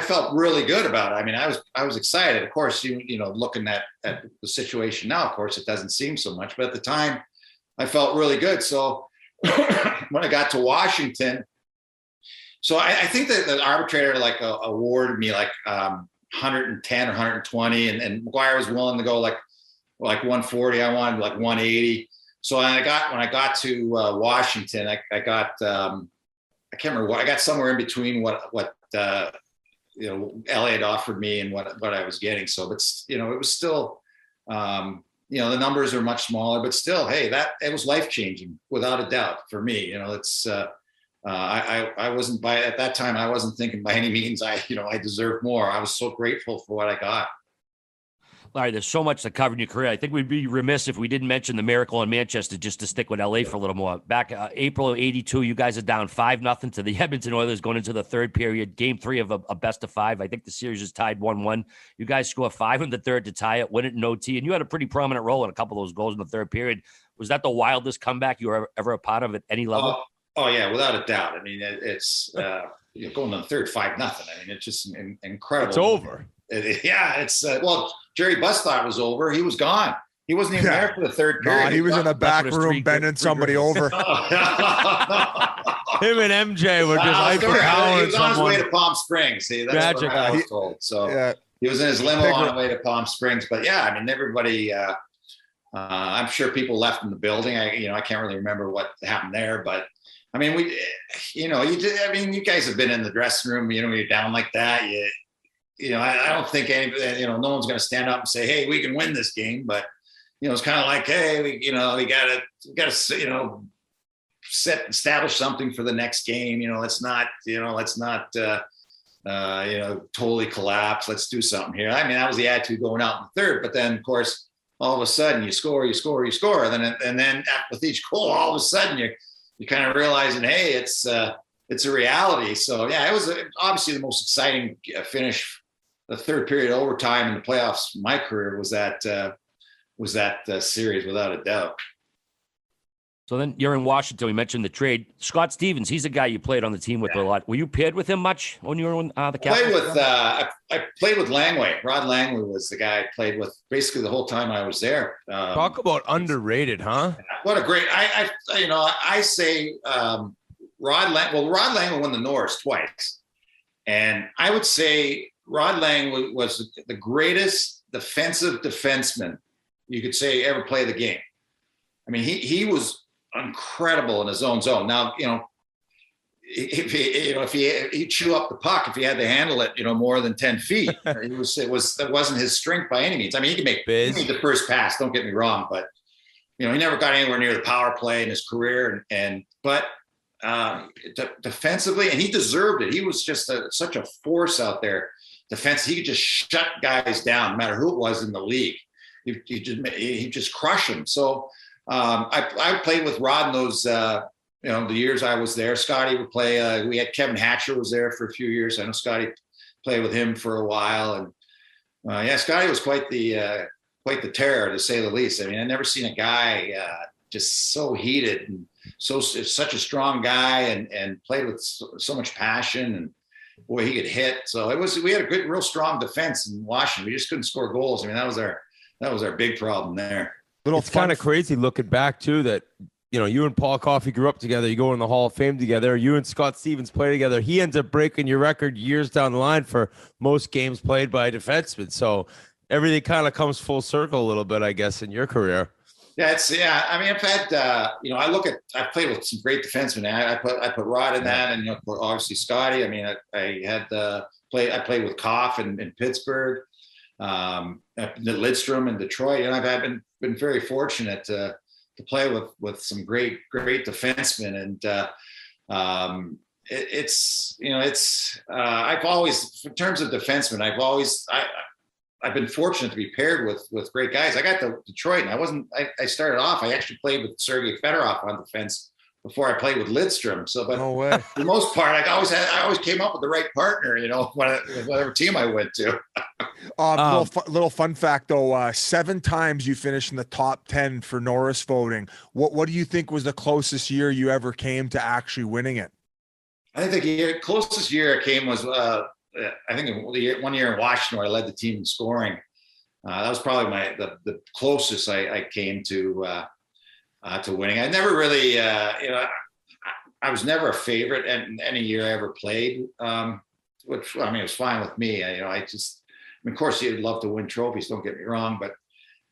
felt really good about it. I was excited. Of course, looking at the situation now, of course, it doesn't seem so much, but at the time I felt really good. So when I got to Washington, so I think that the arbitrator awarded me 110 or 120, and McGuire was willing to go like 140. I wanted like 180. So when I got to Washington, I got I can't remember what I got, somewhere in between what LA had offered me and what I was getting. So it's it was still the numbers are much smaller, but still, hey, it was life changing without a doubt for me. It's I wasn't at that time. I wasn't thinking by any means I deserved more. I was so grateful for what I got. Larry, there's so much to cover in your career. I think we'd be remiss if we didn't mention the miracle in Manchester, just to stick with LA for a little more. Back April of '82, you guys are down 5-0 to the Edmonton Oilers going into the third period. Game 3 of a best of 5. I think the series is tied 1-1. You guys score 5 in the third to tie it, win it in OT, and you had a pretty prominent role in a couple of those goals in the third period. Was that the wildest comeback you were ever a part of at any level? Oh yeah, without a doubt. I mean, it's you're going on the third 5-0. I mean, it's just incredible. It's over. It's well, Jerry Buss thought it was over. He was gone. He wasn't even there for the third period. God, he was in the back room bending somebody over. Him and MJ were just he was on his way to Palm Springs. See, that's what I was told. So he was in his limo on the way to Palm Springs. But yeah, I mean, everybody. I'm sure people left in the building. I can't really remember what happened there, but I mean, you guys have been in the dressing room. When you're down like that, I don't think anybody, no one's going to stand up and say, "Hey, we can win this game." But it's kind of like, "Hey, we gotta establish something for the next game. Let's not totally collapse. Let's do something here." I mean, that was the attitude going out in the third. But then, of course, all of a sudden, you score, and then with each goal, all of a sudden, you're kind of realizing, hey, it's a reality. So yeah, it was obviously the most exciting finish. The third period overtime in the playoffs in my career was that series, without a doubt. So then you're in Washington. We mentioned the trade. Scott Stevens, he's a guy you played on the team with a lot. Were you paired with him much when you were in the Capitals? I played with Langley. Rod Langley was the guy I played with basically the whole time I was there. Talk about underrated, huh? What a great! I say Rod Langley won the Norris twice, and I would say Rod Langley was the greatest defensive defenseman you could say ever play the game. I mean, he was incredible in his own zone. Now, if he'd chew up the puck if he had to handle it, more than 10 feet. That wasn't his strength by any means. I mean, he could make the first pass. Don't get me wrong, but he never got anywhere near the power play in his career. But defensively, and he deserved it. He was just such a force out there. Defense, he could just shut guys down, no matter who it was in the league. He just crushed them. So. I played with Rod in those, the years I was there. Scotty would play. We had Kevin Hatcher was there for a few years. I know Scotty played with him for a while, and Scotty was quite the terror, to say the least. I mean, I never seen a guy just so heated and such a strong guy, and played with so much passion, and boy, he could hit. So we had a good, real strong defense in Washington. We just couldn't score goals. I mean, that was our big problem there. It's kind of crazy looking back too that you and Paul Coffey grew up together. You go in the Hall of Fame together. You and Scott Stevens play together. He ends up breaking your record years down the line for most games played by a defenseman. So everything kind of comes full circle a little bit, I guess, in your career. I mean, I've had I played with some great defensemen. I put Rod in that, and obviously Scotty. I mean, I played with Koff in Pittsburgh. Lidstrom in Detroit, and I've been very fortunate to play with some great defensemen, and I've always, in terms of defensemen, I've been fortunate to be paired with great guys. I got to Detroit, and I started off. I actually played with Sergei Fedorov on defense before I played with Lidstrom. So, but no way. For the most part, I always came up with the right partner, whatever team I went to. Little fun fact though, 7 times you finished in the top 10 for Norris voting. What do you think was the closest year you ever came to actually winning it? I think the closest year I came was, I think 1 year in Washington where I led the team in scoring. That was probably the closest I came to winning. I never really, I was never a favorite in any year I ever played, which, I mean, it was fine with me. Of course, you'd love to win trophies, don't get me wrong, but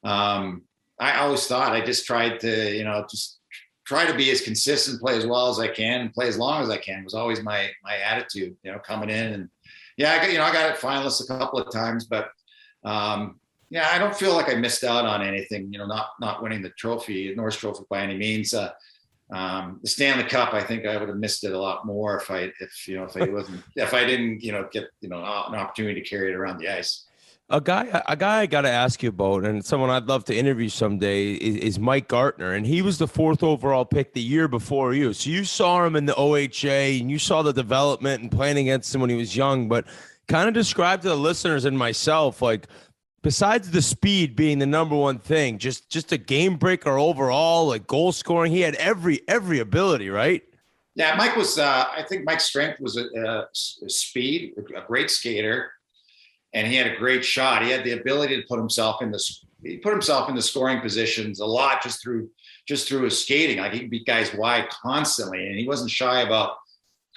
I always thought I just tried to, just try to be as consistent, play as well as I can, and play as long as I can was always my attitude, coming in. And I got it finalists a couple of times, but I don't feel like I missed out on anything, not winning the Norris Trophy by any means. The Stanley Cup, I think I would have missed it a lot more if I didn't, get, an opportunity to carry it around the ice. A guy I got to ask you about, and someone I'd love to interview someday is Mike Gartner, and he was the 4th overall pick the year before you. So you saw him in the OHA, and you saw the development and playing against him when he was young. But kind of describe to the listeners and myself, like, besides the speed being the number one thing, just a game breaker overall, like goal scoring. He had every ability, right? Yeah, Mike was. I think Mike's strength was speed, a great skater. And he had a great shot. He had the ability to put himself in the scoring positions a lot just through his skating. Like, he could beat guys wide constantly, and he wasn't shy about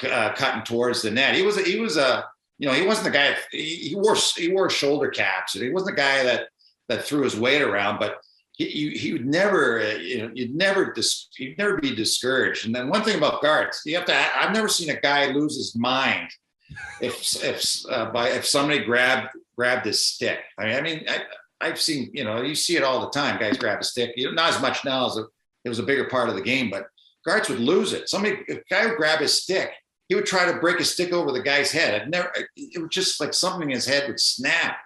cutting towards the net. He wasn't the guy. He wore shoulder caps, and he wasn't the guy that threw his weight around. But he would never, you'd never be discouraged. And then one thing about guards, I've never seen a guy lose his mind if somebody grabbed his stick. I've seen, you see it all the time. Guys grab a stick. Not as much now as it was a bigger part of the game, but guards would lose it. If a guy would grab his stick, he would try to break his stick over the guy's head. It was just like something in his head would snap.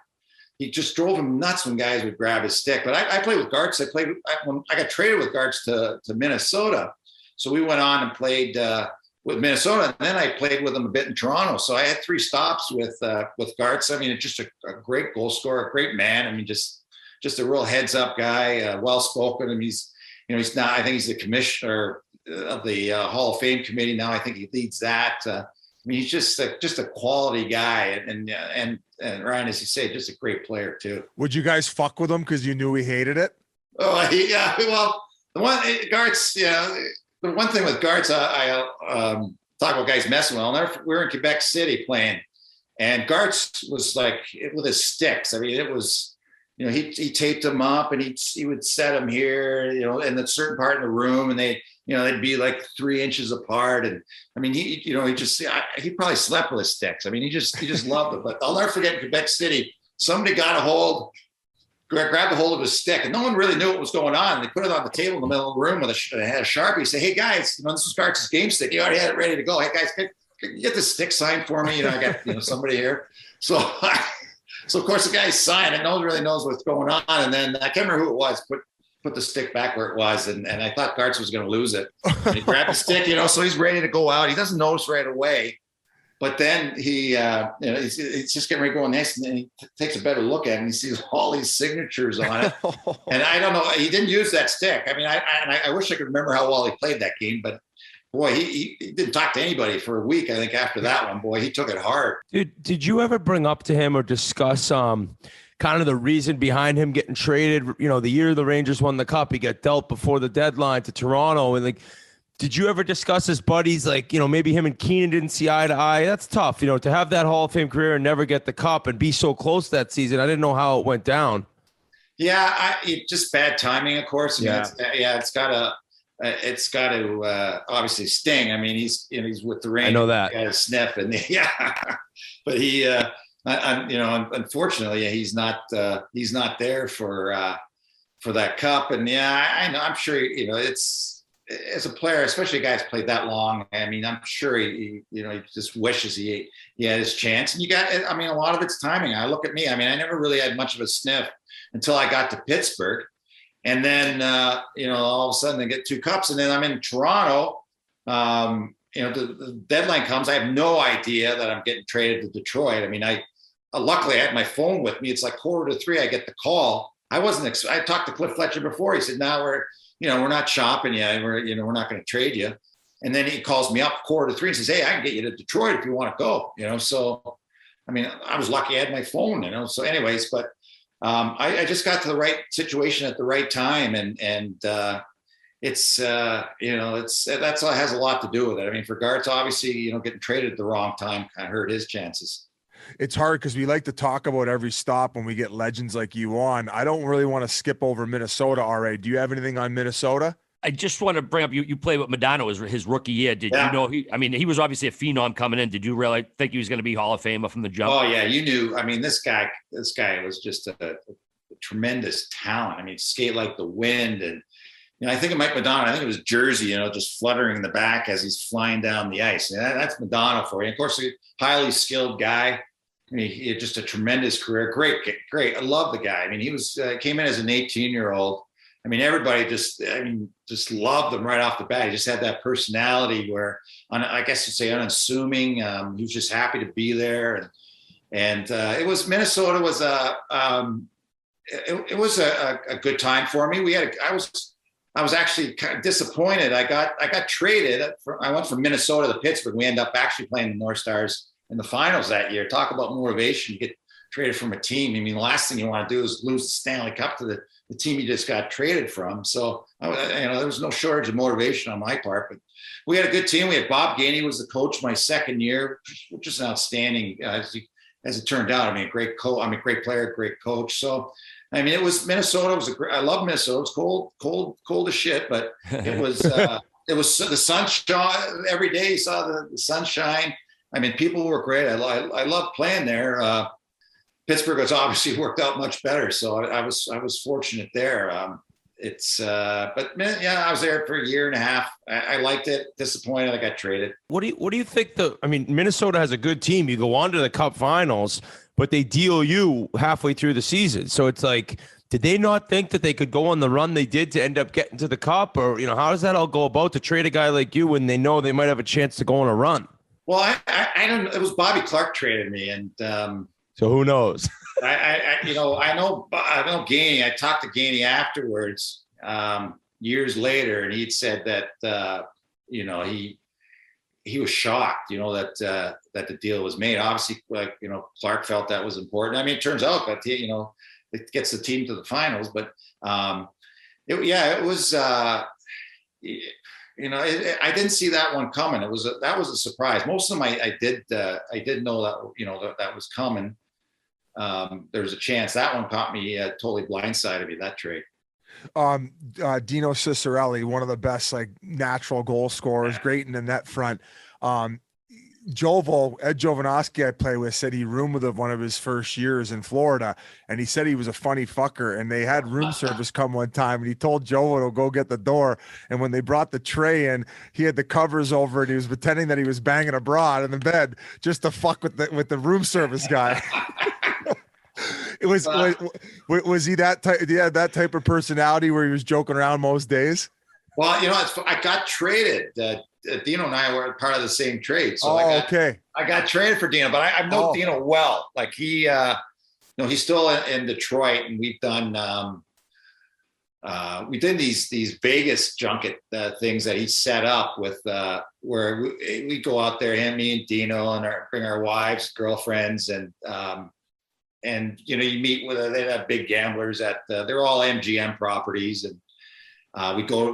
He just drove him nuts when guys would grab his stick. But I played with guards. When I got traded with guards to Minnesota. So we went on and played with Minnesota, and then I played with them a bit in Toronto. So I had 3 stops with Gartz. It's just a great goal scorer, a great man. Just a real heads up guy, well spoken. He's now, I think he's the commissioner of the Hall of Fame committee now. I think he leads that. He's just a quality guy, and Ryan, as you say, just a great player too. Would you guys fuck with him because you knew he hated it? Oh yeah, well, Gartz, the one thing with guards, I talk about guys messing with. We were in Quebec City playing, and Gartz was like with his sticks. It was, he taped them up, and he would set them here, in a certain part of the room, and they'd be like 3 inches apart. And he probably slept with his sticks. He just loved it. But I'll never forget in Quebec City, somebody grabbed a hold of his stick, and no one really knew what was going on. They put it on the table in the middle of the room had a Sharpie. Say, hey guys, this was Gartz's game stick. He already had it ready to go. Hey guys, can you get this stick signed for me? I got somebody here. So of course the guy signed it. No one really knows what's going on. And then I can't remember who it was. Put the stick back where it was, and I thought Gartz was going to lose it. And he grabbed the stick, so he's ready to go out. He doesn't notice right away. But then he's just getting ready to go next, and then he takes a better look at it, and he sees all these signatures on it. And I don't know, he didn't use that stick. I wish I could remember how well he played that game, but boy, he didn't talk to anybody for a week. I think after that one, boy, he took it hard. Dude, did you ever bring up to him or discuss kind of the reason behind him getting traded? The year the Rangers won the cup, he got dealt before the deadline to Toronto, and did you ever discuss his buddies, maybe him and Keenan didn't see eye to eye? That's tough, to have that Hall of Fame career and never get the cup and be so close that season. I didn't know how it went down. Yeah, just bad timing, of course. It's got to obviously sting. He's with the Rangers. I know that. Got a sniff, and but he, unfortunately, he's not there for that cup. And I know, I'm sure it's. As a player, especially a guy who's played that long, I'm sure he just wishes he had his chance. And you got, a lot of it's timing. I look at me. I never really had much of a sniff until I got to Pittsburgh, and then all of a sudden they get 2 cups, and then I'm in Toronto. The deadline comes. I have no idea that I'm getting traded to Detroit. Luckily I had my phone with me. It's like 2:45. I get the call. I talked to Cliff Fletcher before. He said, "Now we're not shopping yet. We're not going to trade you." And then he calls me up 2:45 and says, "Hey, I can get you to Detroit if you want to go." So, I was lucky I had my phone, So anyways, but I just got to the right situation at the right time. And it's, that's all has a lot to do with it. For Gartz, obviously, getting traded at the wrong time kind of hurt his chances. It's hard because we like to talk about every stop when we get legends like you on. I don't really want to skip over Minnesota. RA, do you have anything on Minnesota? I just want to bring up, you played with Modano his rookie year. Did you know he was obviously a phenom coming in. Did you really think he was going to be Hall of Famer from the jump? Oh yeah, you knew. This guy was just a tremendous talent. Skate like the wind. And I think of Mike Modano. I think it was Jersey, just fluttering in the back as he's flying down the ice. That's Modano for you. Of course, a highly skilled guy. mean, he had just a tremendous career. Great. I love the guy. I mean, he was came in as an 18-year-old. I mean, everybody just loved him right off the bat. He just had that personality where, I guess you'd say, unassuming. He was just happy to be there, and it was Minnesota was it was a good time for me. I was actually kind of disappointed. I got traded. I went from Minnesota to Pittsburgh. We ended up actually playing the North Stars in the finals that year. Talk about motivation. You get traded from a team. I mean, the last thing you want to do is lose the Stanley Cup to the team you just got traded from. So, there was no shortage of motivation on my part. But we had a good team. We had Bob Gainey was the coach my second year, which is outstanding as it turned out. I mean, a great coach. I'm a great player, great coach. So, I mean, it was Minnesota. I love Minnesota. It was cold as shit, but it was it was the sunshine every day. You saw the sunshine. I mean, people were great. I loved playing there. Pittsburgh has obviously worked out much better, so I was fortunate there. But man, I was there for a year and a half. I liked it. Disappointed I got traded. What do you think? Minnesota has a good team. You go on to the Cup Finals, but they deal you halfway through the season. So it's like, did they not think that they could go on the run they did to end up getting to the Cup, or how does that all go about to trade a guy like you when they know they might have a chance to go on a run? Well, I don't. It was Bobby Clark traded me, and so who knows? I know Gainey. I talked to Gainey afterwards, years later, and he'd said that he was shocked, that the deal was made. Obviously, Clark felt that was important. I mean, it turns out that it gets the team to the finals, but it was. I didn't see that one coming. That was a surprise. Most of them I did know that that was coming. There was a chance. That one caught me totally blindsided me, that trade. Dino Ciccarelli, one of the best natural goal scorers, great in the net front. Ed Jovanovski I play with said he roomed with him one of his first years in Florida, and he said he was a funny fucker, and they had room service come one time, and he told Jovo to go get the door, and when they brought the tray in, he had the covers over and he was pretending that he was banging a broad in the bed just to fuck with the room service guy. Was he that type? Did he have that type of personality where he was joking around most days? Well, I got traded. Dino and I were part of the same trade. So okay. I got traded for Dino, but I know Dino well. Like he's still in Detroit, and we did these Vegas junket things that he set up with where we go out there, me and Dino, and bring our wives, girlfriends, and you meet with they have big gamblers at they're all MGM properties, and we go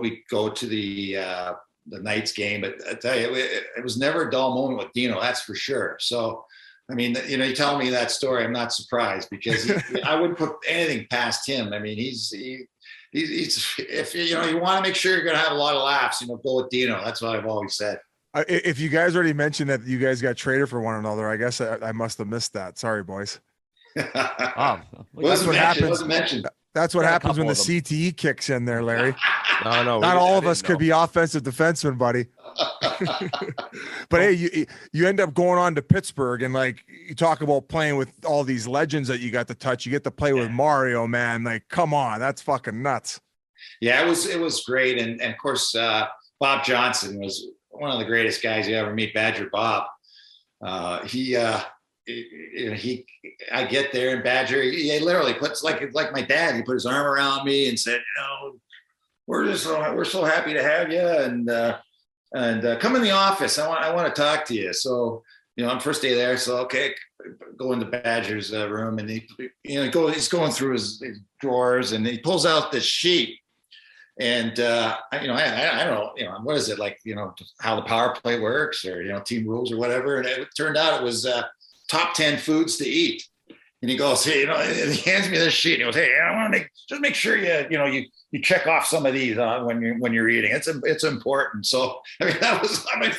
to the Knights game. But I tell you, it was never a dull moment with Dino, that's for sure. So, I mean, you tell me that story, I'm not surprised, because I wouldn't put anything past him. I mean, he's if you want to make sure you're going to have a lot of laughs, go with Dino. That's what I've always said. If you guys already mentioned that you guys got traded for one another, I guess I must have missed that. Sorry, boys. That's what happens. That's what happens when the CTE kicks in there, Larry. No, not all of us could be offensive defensemen, buddy. But hey, you end up going on to Pittsburgh, and you talk about playing with all these legends that you got to touch. You get to play with Mario, man. Come on, that's fucking nuts. Yeah, it was great, and of course Bob Johnson was one of the greatest guys you ever meet. Badger Bob. I get there, and Badger, he literally puts like my dad. He put his arm around me and said, we're so happy to have you, and come in the office. I want to talk to you. So on first day there, so okay, go into Badger's room, and he's going through his drawers, and he pulls out this sheet. And I don't know, what is it how the power play works, or team rules or whatever. And it turned out it was top 10 foods to eat. And he goes, hey, he hands me this sheet. And he goes, hey, I want to make sure you check off some of these when you're eating. It's important. So I mean, that was my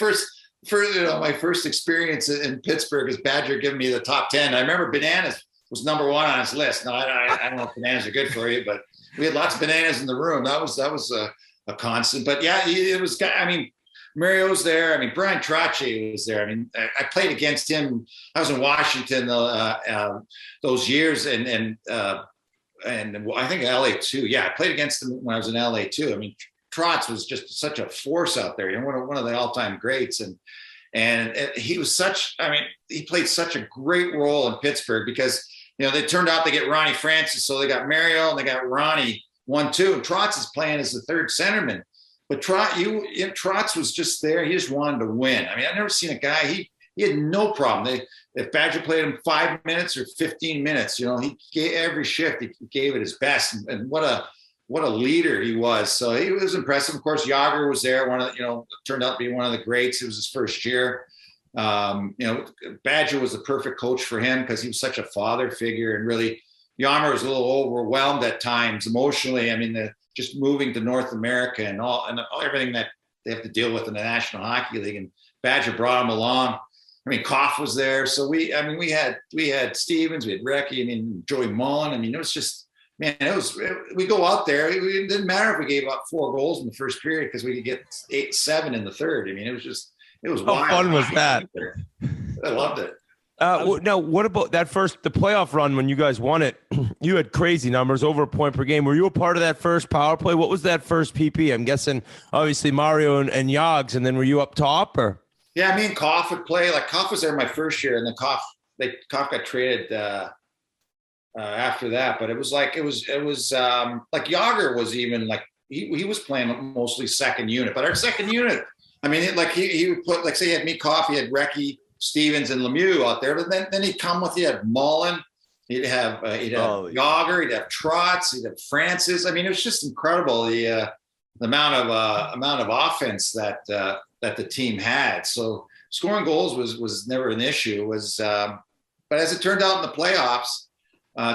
first experience in Pittsburgh, is Badger giving me the top 10. I remember bananas was number one on his list. Now I don't know if bananas are good for you, but we had lots of bananas in the room. That was a constant. But yeah, it was. I mean, Mario's there. I mean, Brian Trottier was there. I mean, I played against him. I was in Washington those years, and I think LA too. Yeah, I played against him when I was in LA too. I mean, Trotz was just such a force out there. One of the all-time greats, and he was such. I mean, he played such a great role in Pittsburgh because they turned out to get Ronnie Francis, so they got Mario and they got Ronnie 1-2. And Trotz is playing as the third centerman, but Trotz was just there. He just wanted to win. I mean, I've never seen a guy. He had no problem. If Badger played him 5 minutes or 15 minutes, he gave every shift. He gave it his best, and what a leader he was. So he was impressive. Of course, Yager was there. Turned out to be one of the greats. It was his first year. Badger was the perfect coach for him because he was such a father figure, and really, Yarmer was a little overwhelmed at times emotionally. I mean, just moving to North America and everything that they have to deal with in the National Hockey League, and Badger brought him along. I mean, Koff was there, so we had Stevens, we had Recchi, I mean, Joey Mullen. I mean, it was just. Man, we go out there. It didn't matter if we gave up 4 goals in the first period because we could get 8-7 in the third. I mean, it was How wild. fun was that? I loved it. Now, what about the playoff run when you guys won it? You had crazy numbers, over a point per game. Were you a part of that first power play? What was that first PP? I'm guessing, obviously, Mario and Yogs, and then were you up top? Or? Yeah, me and Koff would play. Like, Koff was there my first year, and then Koff got traded after that, but it was like Yager was even like he was playing mostly second unit, but our second unit, I mean, he would put, like, say he had me, Coffee, had Recchi, Stevens, and Lemieux out there, but then he'd come with, he had Mullen, he'd have Yager, he'd have Trotz, he'd have Francis. I mean, it was just incredible the amount of offense that the team had. So scoring goals was never an issue. But as it turned out in the playoffs.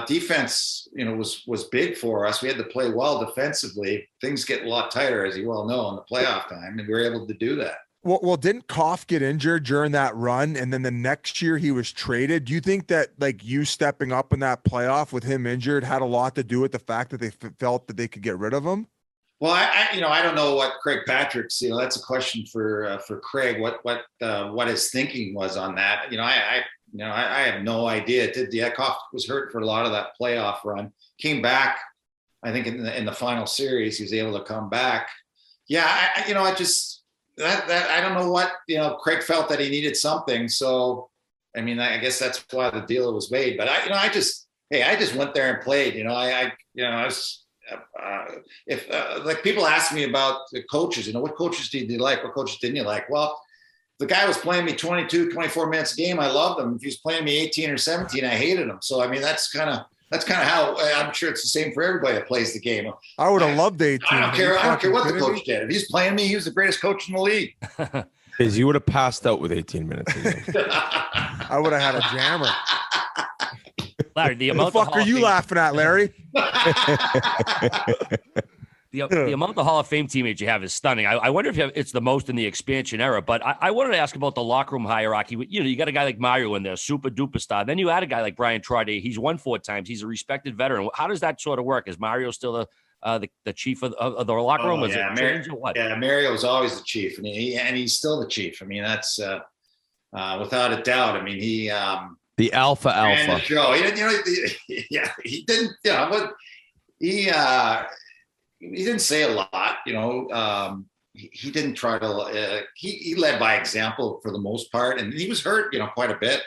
Defense, was big for us. We had to play well defensively. Things get a lot tighter, as you well know, in the playoff time, and we were able to do that. Well, didn't Koff get injured during that run, and then the next year he was traded? Do you think that, like, you stepping up in that playoff with him injured had a lot to do with the fact that they felt that they could get rid of him? Well, I don't know what Craig Patrick's. That's a question for Craig. What his thinking was on that. I have no idea. Koff was hurt for a lot of that playoff run. Came back, I think in the final series, he was able to come back. Yeah, I don't know what Craig felt that he needed something. So, I mean, I guess that's why the deal was made. But I just went there and played. Like, people ask me about the coaches. What coaches did you like? What coaches didn't you like? Well, the guy was playing me 22, 24 minutes a game. I loved him. If he was playing me 18 or 17, I hated him. So, I mean, that's kind of how, I'm sure it's the same for everybody that plays the game. I would have loved 18. I don't care what the coach did. If he's playing me, he was the greatest coach in the league. You would have passed out with 18 minutes. I would have had a jammer. Larry, the fuck are you laughing at, Larry? The amount of Hall of Fame teammates you have is stunning. I wonder if it's the most in the expansion era. But I wanted to ask about the locker room hierarchy. You got a guy like Mario in there, super duper star. Then you add a guy like Brian Trottier. He's won 4 times. He's a respected veteran. How does that sort of work? Is Mario still the chief of the locker room? Is it changed or what? Yeah, Mario was always the chief, and he's still the chief. I mean, that's without a doubt. I mean, he the alpha. The show. He didn't. He didn't. But he didn't say a lot, he didn't try to, he led by example for the most part. And he was hurt, quite a bit.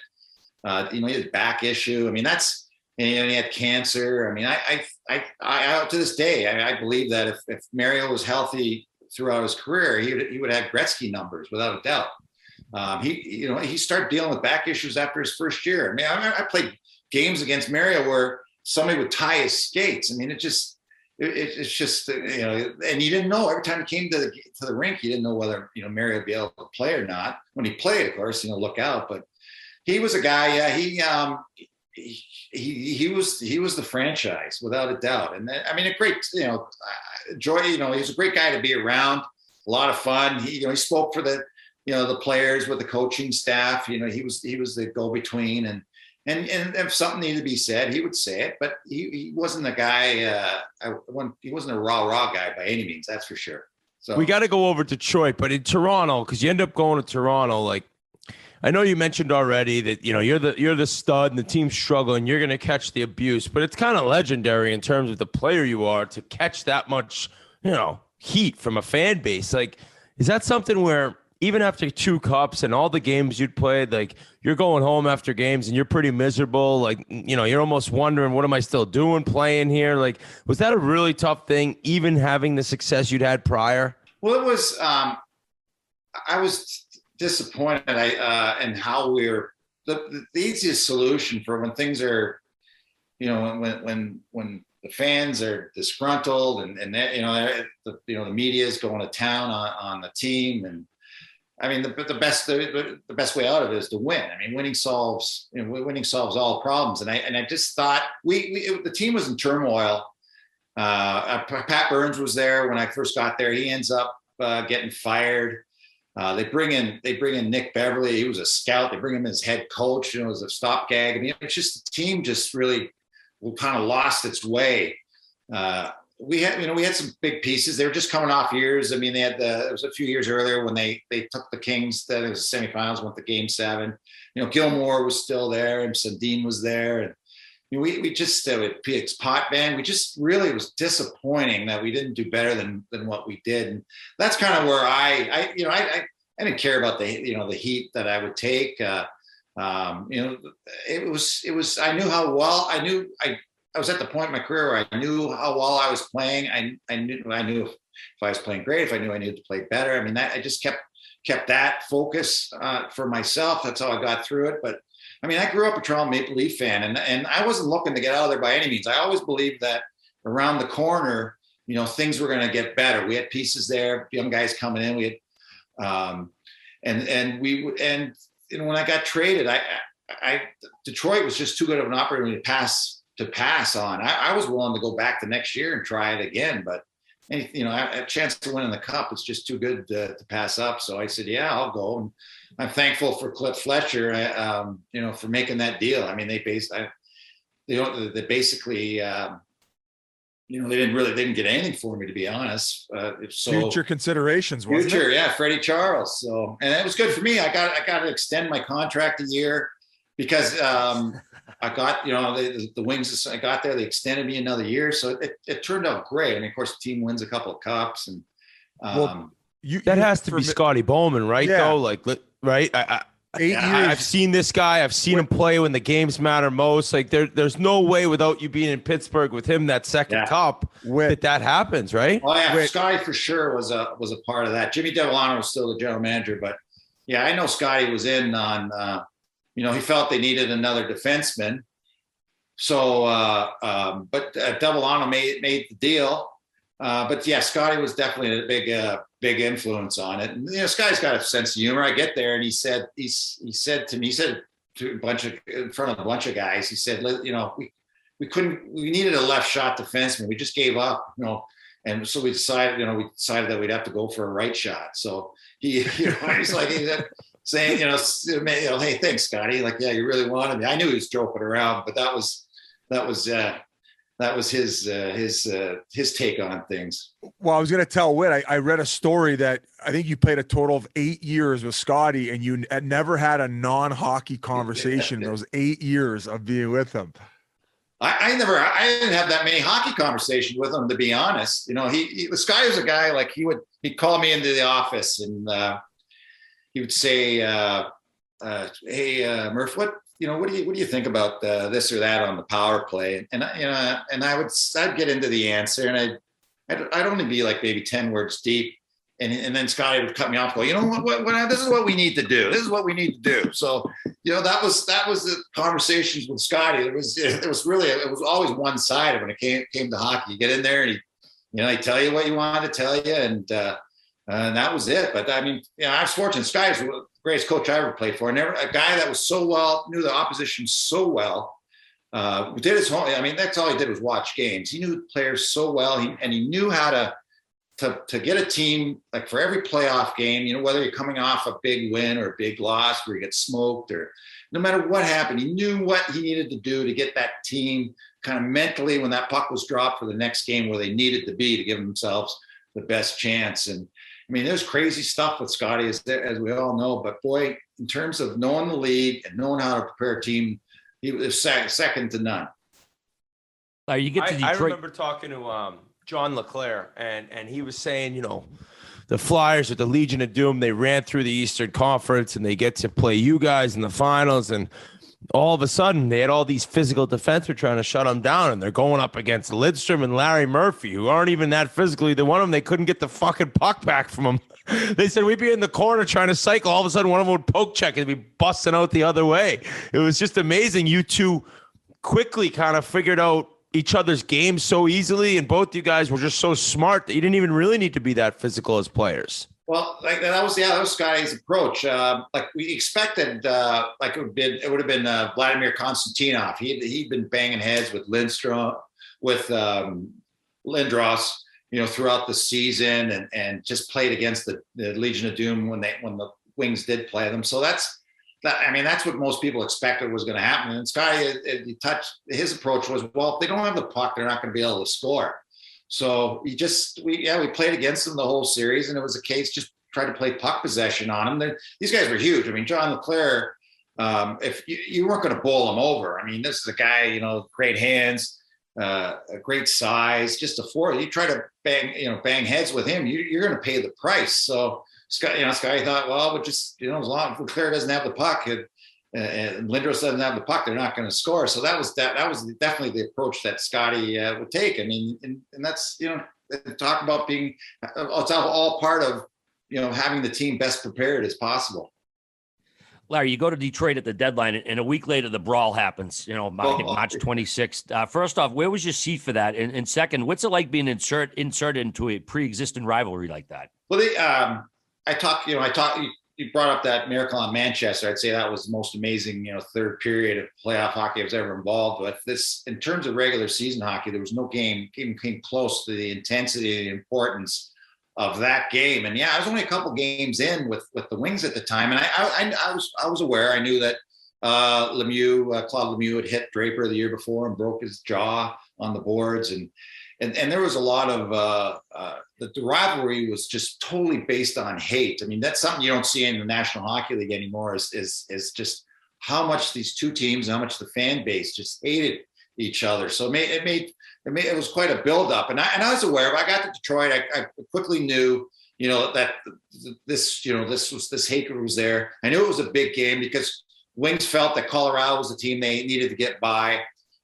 He had a back issue. I mean, he had cancer. I mean, I to this day, I believe that if Mario was healthy throughout his career, he would have Gretzky numbers without a doubt. He started dealing with back issues after his first year. I mean, I played games against Mario where somebody would tie his skates. I mean, it's just, and you didn't know every time he came to the rink, you didn't know whether, Mario would be able to play or not. When he played, of course, look out. But he was a guy, he was the franchise without a doubt. And then, I mean, a great, joy, he was a great guy to be around, a lot of fun. He spoke for the players with the coaching staff. He was the go-between, and if something needed to be said, he would say it. But he wasn't a guy. He wasn't a rah guy by any means. That's for sure. So we got to go over Detroit, but in Toronto, because you end up going to Toronto, like I know you mentioned already that you're the stud and the team's struggling, you're going to catch the abuse, but it's kind of legendary in terms of the player you are to catch that much, heat from a fan base. Like, is that something where even after 2 cups and all the games you'd played, like you're going home after games and you're pretty miserable, like you're almost wondering, what am I still doing playing here? Like, was that a really tough thing, even having the success you'd had prior? Well, it was. I was disappointed in how we're the easiest solution for when things are, when the fans are disgruntled and the media is going to town on the team, and I mean the best way out of it is to win. I mean, winning solves all problems, and I just thought the team was in turmoil. Pat Burns was there when I first got there. He ends up getting fired. They bring in Nick Beverly. He was a scout. They bring him as head coach, as a stopgag. I mean, it's just the team just really kind of lost its way. We had some big pieces. They were just coming off years. I mean, it was a few years earlier when they took the Kings. That it was the semifinals, went to Game 7. Gilmore was still there, and Sundin was there, and we just with PX Potvin, we just really, was disappointing that we didn't do better than what we did. And that's kind of where I didn't care about the heat that I would take. It was I knew how well I was at the point in my career where I knew how well I was playing. I knew if I was playing great, if I knew I needed to play better. I mean, I just kept that focus for myself. That's how I got through it. But I mean, I grew up a Toronto Maple Leaf fan, and I wasn't looking to get out of there by any means. I always believed that around the corner, things were going to get better. We had pieces there, young guys coming in. We had, when I got traded, Detroit was just too good of an opportunity to pass on. I was willing to go back the next year and try it again, but a chance to win in the cup, it's just too good to pass up. So I said, yeah, I'll go. And I'm thankful for Cliff Fletcher, for making that deal. I mean, they basically, they didn't get anything for me, to be honest. So future considerations, wasn't it? Yeah, Freddie Charles. So, and it was good for me. I got to extend my contract a year because I got, the Wings, I got there, they extended me another year. So it turned out great. And of course, the team wins a couple of cups, and that has to be Scotty Bowman, right? Yeah. Though, like, right? 8 years. I've seen this guy. I've seen him play when the games matter most. Like, there's no way without you being in Pittsburgh with him that second cup that happens, right? Oh yeah, Scotty for sure was a part of that. Jimmy Devellano was still the general manager, but yeah, I know Scotty was in on. He felt they needed another defenseman. So, but Devellano made the deal. But yeah, Scotty was definitely a big influence on it. And Scotty's got a sense of humor. I get there, and he said to in front of a bunch of guys, he said, we needed a left shot defenseman. We just gave up, and so we decided that we'd have to go for a right shot. So he's like saying, hey, thanks, Scotty. Like, yeah, you really wanted me. I knew he was joking around, but that was his take on things. Well, I was going to tell Whit, I read a story that I think you played a total of 8 years with Scotty, and you never had a non-hockey conversation those 8 years of being with him. I didn't have that many hockey conversations with him, to be honest. Scotty was a guy, like, he'd call me into the office, and he would say, hey, Murph, what do you think about this or that on the power play? And I'd get into the answer, and I'd only be like maybe 10 words deep. And then Scotty would cut me off, go, what, this is what we need to do. This is what we need to do. So, that was the conversations with Scotty. It was always one-sided when it came to hockey. You get in there, and he tell you what you wanted to tell you. And that was it. But I mean, I was fortunate. Scotty was the greatest coach I ever played for. A guy that was so well, knew the opposition so well, did his home. I mean, that's all he did was watch games. He knew players so well, and he knew how to get a team, like, for every playoff game, whether you're coming off a big win or a big loss where you get smoked, or no matter what happened, he knew what he needed to do to get that team kind of mentally, when that puck was dropped, for the next game where they needed to be to give themselves the best chance. And I mean, there's crazy stuff with Scotty, as we all know. But boy, in terms of knowing the league and knowing how to prepare a team, he was second to none. You get to Detroit. I remember talking to John LeClaire, and he was saying, you know, the Flyers with the Legion of Doom, they ran through the Eastern Conference and they get to play you guys in the finals. And all of a sudden, they had all these physical defensemen trying to shut them down, and they're going up against Lidstrom and Larry Murphy, who aren't even that physically. The one of them, they couldn't get the fucking puck back from them. They said we'd be in the corner trying to cycle. All of a sudden, one of them would poke check and be busting out the other way. It was just amazing. You two quickly kind of figured out each other's games so easily, and both you guys were just so smart that you didn't even really need to be that physical as players. Well, like that was Scotty's approach. Like we expected, like it would have been Vladimir Konstantinov. He'd been banging heads with Lindstrom, with Lindros, you know, throughout the season, and just played against the Legion of Doom when the Wings did play them. So that's what most people expected was going to happen. And Scotty, his approach was, well, if they don't have the puck, they're not going to be able to score. So we played against them the whole series, and it was a case just try to play puck possession on them. These guys were huge. I mean, John LeClaire, if you weren't going to bowl him over. I mean, this is a guy, you know, great hands, a great size, just a forward. You try to bang heads with him, you're going to pay the price. So Scotty thought, well, but just, you know, as long as LeClaire doesn't have the puck and Lindros doesn't have the puck, they're not going to score. So that was definitely the approach that Scotty would take. I mean, and that's, you know, talk about being, it's all part of, you know, having the team best prepared as possible. Larry, you go to Detroit at the deadline, and a week later the brawl happens. You know, March 26th. First off, where was your seat for that? And second, what's it like being inserted into a pre-existing rivalry like that? Well, you brought up that miracle on Manchester. I'd say that was the most amazing, you know, third period of playoff hockey I was ever involved with. This, in terms of regular season hockey, there was no game even came close to the intensity and the importance of that game. And yeah, I was only a couple games in with the Wings at the time, and I was aware. I knew that Claude Lemieux had hit Draper the year before and broke his jaw on the boards, and there was a lot of the rivalry was just totally based on hate. I mean, that's something you don't see in the National Hockey League anymore, is just how much these two teams, how much the fan base just hated each other. So it was quite a buildup. And I was aware of it. I got to Detroit. I quickly knew, you know, that this hatred was there. I knew it was a big game because Wings felt that Colorado was the team they needed to get by.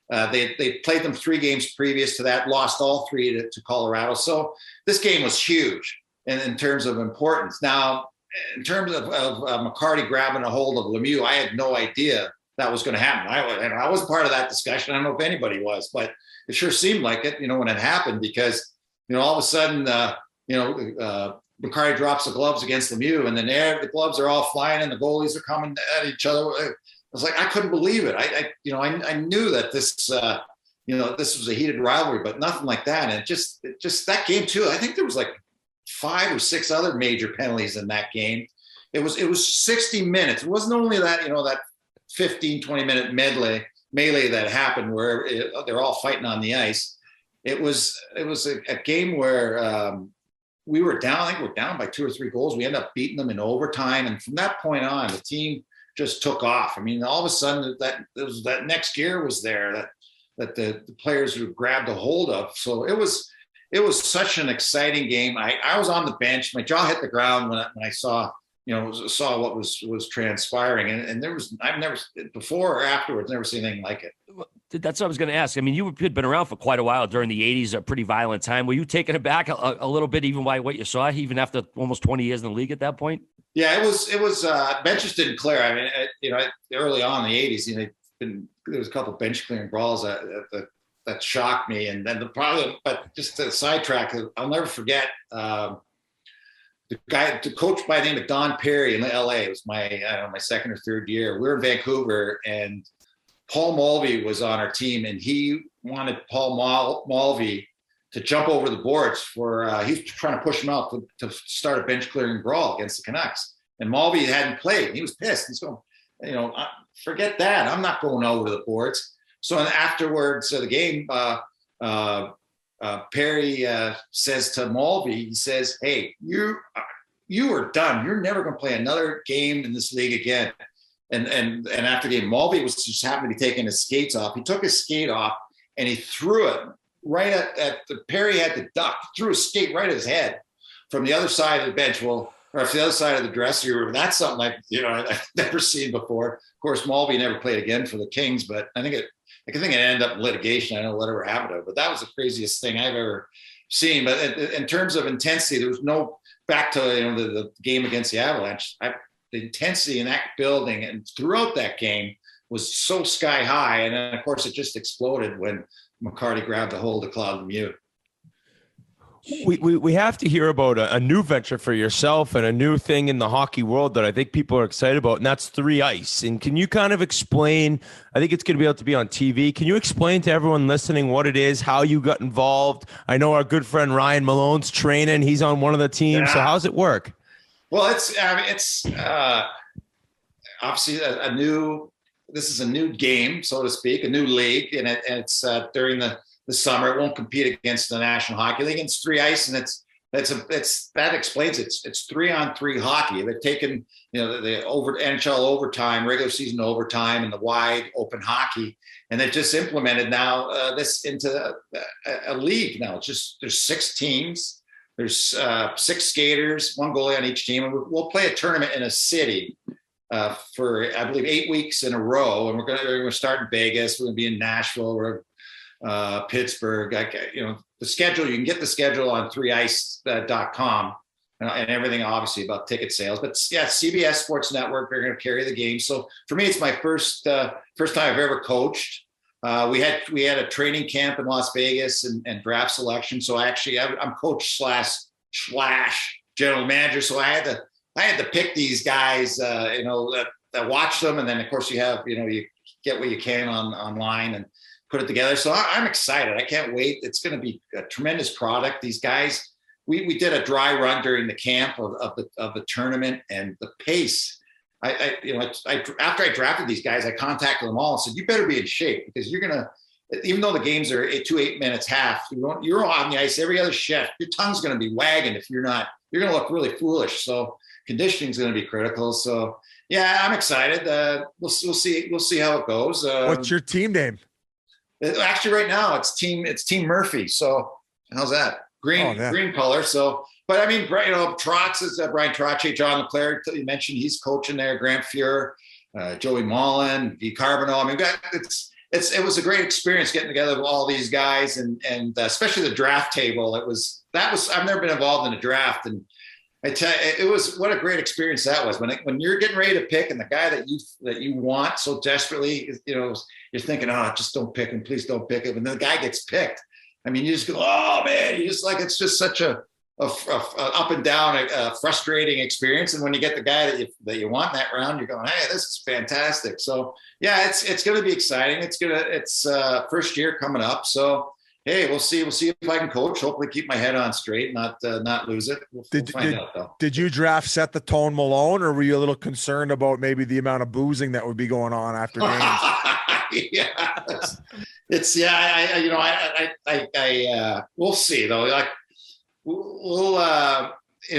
They played them 3 games previous to that, lost all 3 to Colorado. So this game was huge in terms of importance. Now, in terms of McCarty grabbing a hold of Lemieux, I had no idea that was going to happen. I wasn't part of that discussion. I don't know if anybody was, but it sure seemed like it, you know, when it happened, because, you know, all of a sudden, McCarty drops the gloves against Lemieux, and then the gloves are all flying and the goalies are coming at each other. I was like, I couldn't believe it. I knew that this was a heated rivalry, but nothing like that. And it just that game too. I think there was like 5 or 6 other major penalties in that game. It was 60 minutes. It wasn't only that, you know, that 15, 20-minute melee that happened where they're all fighting on the ice. It was a game where we were down. I think we're down by 2 or 3 goals. We ended up beating them in overtime, and from that point on, the team just took off. I mean, all of a sudden that next gear was there that the players would grabbed a hold of. So it was such an exciting game. I was on the bench. My jaw hit the ground when I saw what was transpiring. And I've never, before or afterwards, never seen anything like it. That's what I was going to ask. I mean, you had been around for quite a while during the 80s, a pretty violent time. Were you taken aback a little bit even by what you saw, even after almost 20 years in the league at that point? Yeah, it was benches didn't clear. I mean, early on in the 80s, you know, there was a couple of bench clearing brawls that shocked me. And then but just to sidetrack, I'll never forget, the coach by the name of Don Perry in LA. It was my second or third year. We were in Vancouver, and Paul Mulvey was on our team, and he wanted Paul Mulvey to jump over the boards he's trying to push him out to start a bench clearing brawl against the Canucks. And Mulvey hadn't played. He was pissed. He's going, forget that. I'm not going over the boards. So afterwards of the game, Perry says to Mulvey, he says, "Hey, you are done. You're never going to play another game in this league again." And after the game, Mulvey was just happened to be taking his skates off. He took his skate off and he threw it right at the Perry had to duck, threw his skate right at his head from the other side of the bench. Well, or from the other side of the dressing room. That's something I've never seen before. Of course, Mulvey never played again for the Kings, but I think it ended up in litigation. I don't know whatever happened to it, but that was the craziest thing I've ever seen. But in terms of intensity, there was no back to the game against the Avalanche. The intensity in that building and throughout that game was so sky high, and then of course it just exploded when McCarty grabbed a hold of Claude Lemieux. We have to hear about a new venture for yourself and a new thing in the hockey world that I think people are excited about, and that's 3-Ice. And can you kind of explain, I think it's going to be able to be on TV. Can you explain to everyone listening what it is, how you got involved? I know our good friend Ryan Malone's training. He's on one of the teams. Yeah. So how's it work? Well, it's obviously this is a new game, so to speak, a new league, and it's during the summer. It won't compete against the National Hockey League. It's 3-Ice, and that explains it. It's 3-on-3 hockey. They've taken the NHL overtime, regular season overtime, and the wide open hockey, and they've just implemented now this into a league. Now there's 6 teams. There's 6 skaters, 1 goalie on each team, and we'll play a tournament in a city for I believe 8 weeks in a row. And we're going to start in Vegas. We're going to be in Nashville. We're Pittsburgh. The schedule, you can get the schedule on 3ice.com and everything obviously about ticket sales. But yeah, CBS Sports Network, they're going to carry the game. So for me, it's my first time I've ever coached. We had a training camp in Las Vegas and draft selection. So I'm coach slash general manager. So I had to pick these guys, that watch them. And then of course you get what you can on-online and put it together. So I'm excited. I can't wait. It's going to be a tremendous product. These guys, we did a dry run during the camp of the tournament, and the pace. After I drafted these guys, I contacted them all and said, "You better be in shape because you're gonna, even though the games are 8 minutes half, you're on the ice every other shift. Your tongue's gonna be wagging if you're not. You're gonna look really foolish. So conditioning is gonna be critical. So yeah, I'm excited. We'll see how it goes. What's your team name? Actually, right now it's Team Murphy. So how's that? Green color. So, but I mean, Trotz is Brian Trottier, John Leclerc. You mentioned he's coaching there. Grant Fuhr, Joey Mullen, V. Carbonell. I mean, it was a great experience getting together with all these guys, and especially the draft table. I've never been involved in a draft, and I tell you, it was what a great experience that was. When you're getting ready to pick, and the guy that you want so desperately, you're thinking, "Oh, just don't pick him, please don't pick him," and then the guy gets picked. I mean, you just go, "Oh man!" You just it's just such a up and down, frustrating experience. And when you get the guy that you want in that round, you're going, "Hey, this is fantastic." So yeah, it's going to be exciting. It's first year coming up. So hey, we'll see if I can coach. Hopefully, keep my head on straight, not lose it. We'll find out though. Did you draft set the tone Malone, or were you a little concerned about maybe the amount of boozing that would be going on after games? Yeah, we'll see though. Like we'll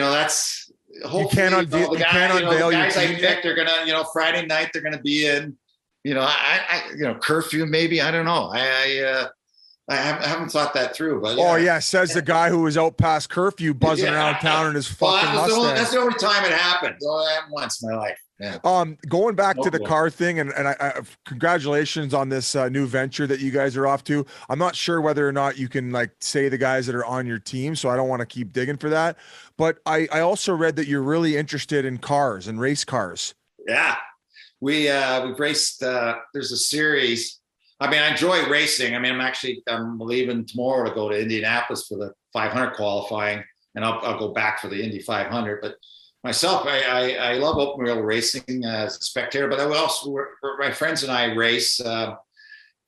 that's hopefully you can't unveil the guys I picked are gonna Friday night they're gonna be in curfew maybe. I don't know. I haven't thought that through, but says the guy who was out past curfew buzzing around town in his fucking Mustang. That's the only time it happened. It happened once in my life. Yeah. Going back to the car thing, and I congratulations on this new venture that you guys are off to. I'm not sure whether or not you can say the guys that are on your team, so I don't want to keep digging for that. But I also read that you're really interested in cars and race cars. Yeah, we've raced. There's a series. I mean, I enjoy racing. I mean, I'm leaving tomorrow to go to Indianapolis for the 500 qualifying, and I'll go back for the Indy 500. But myself, I love open wheel racing as a spectator, but my friends and I race.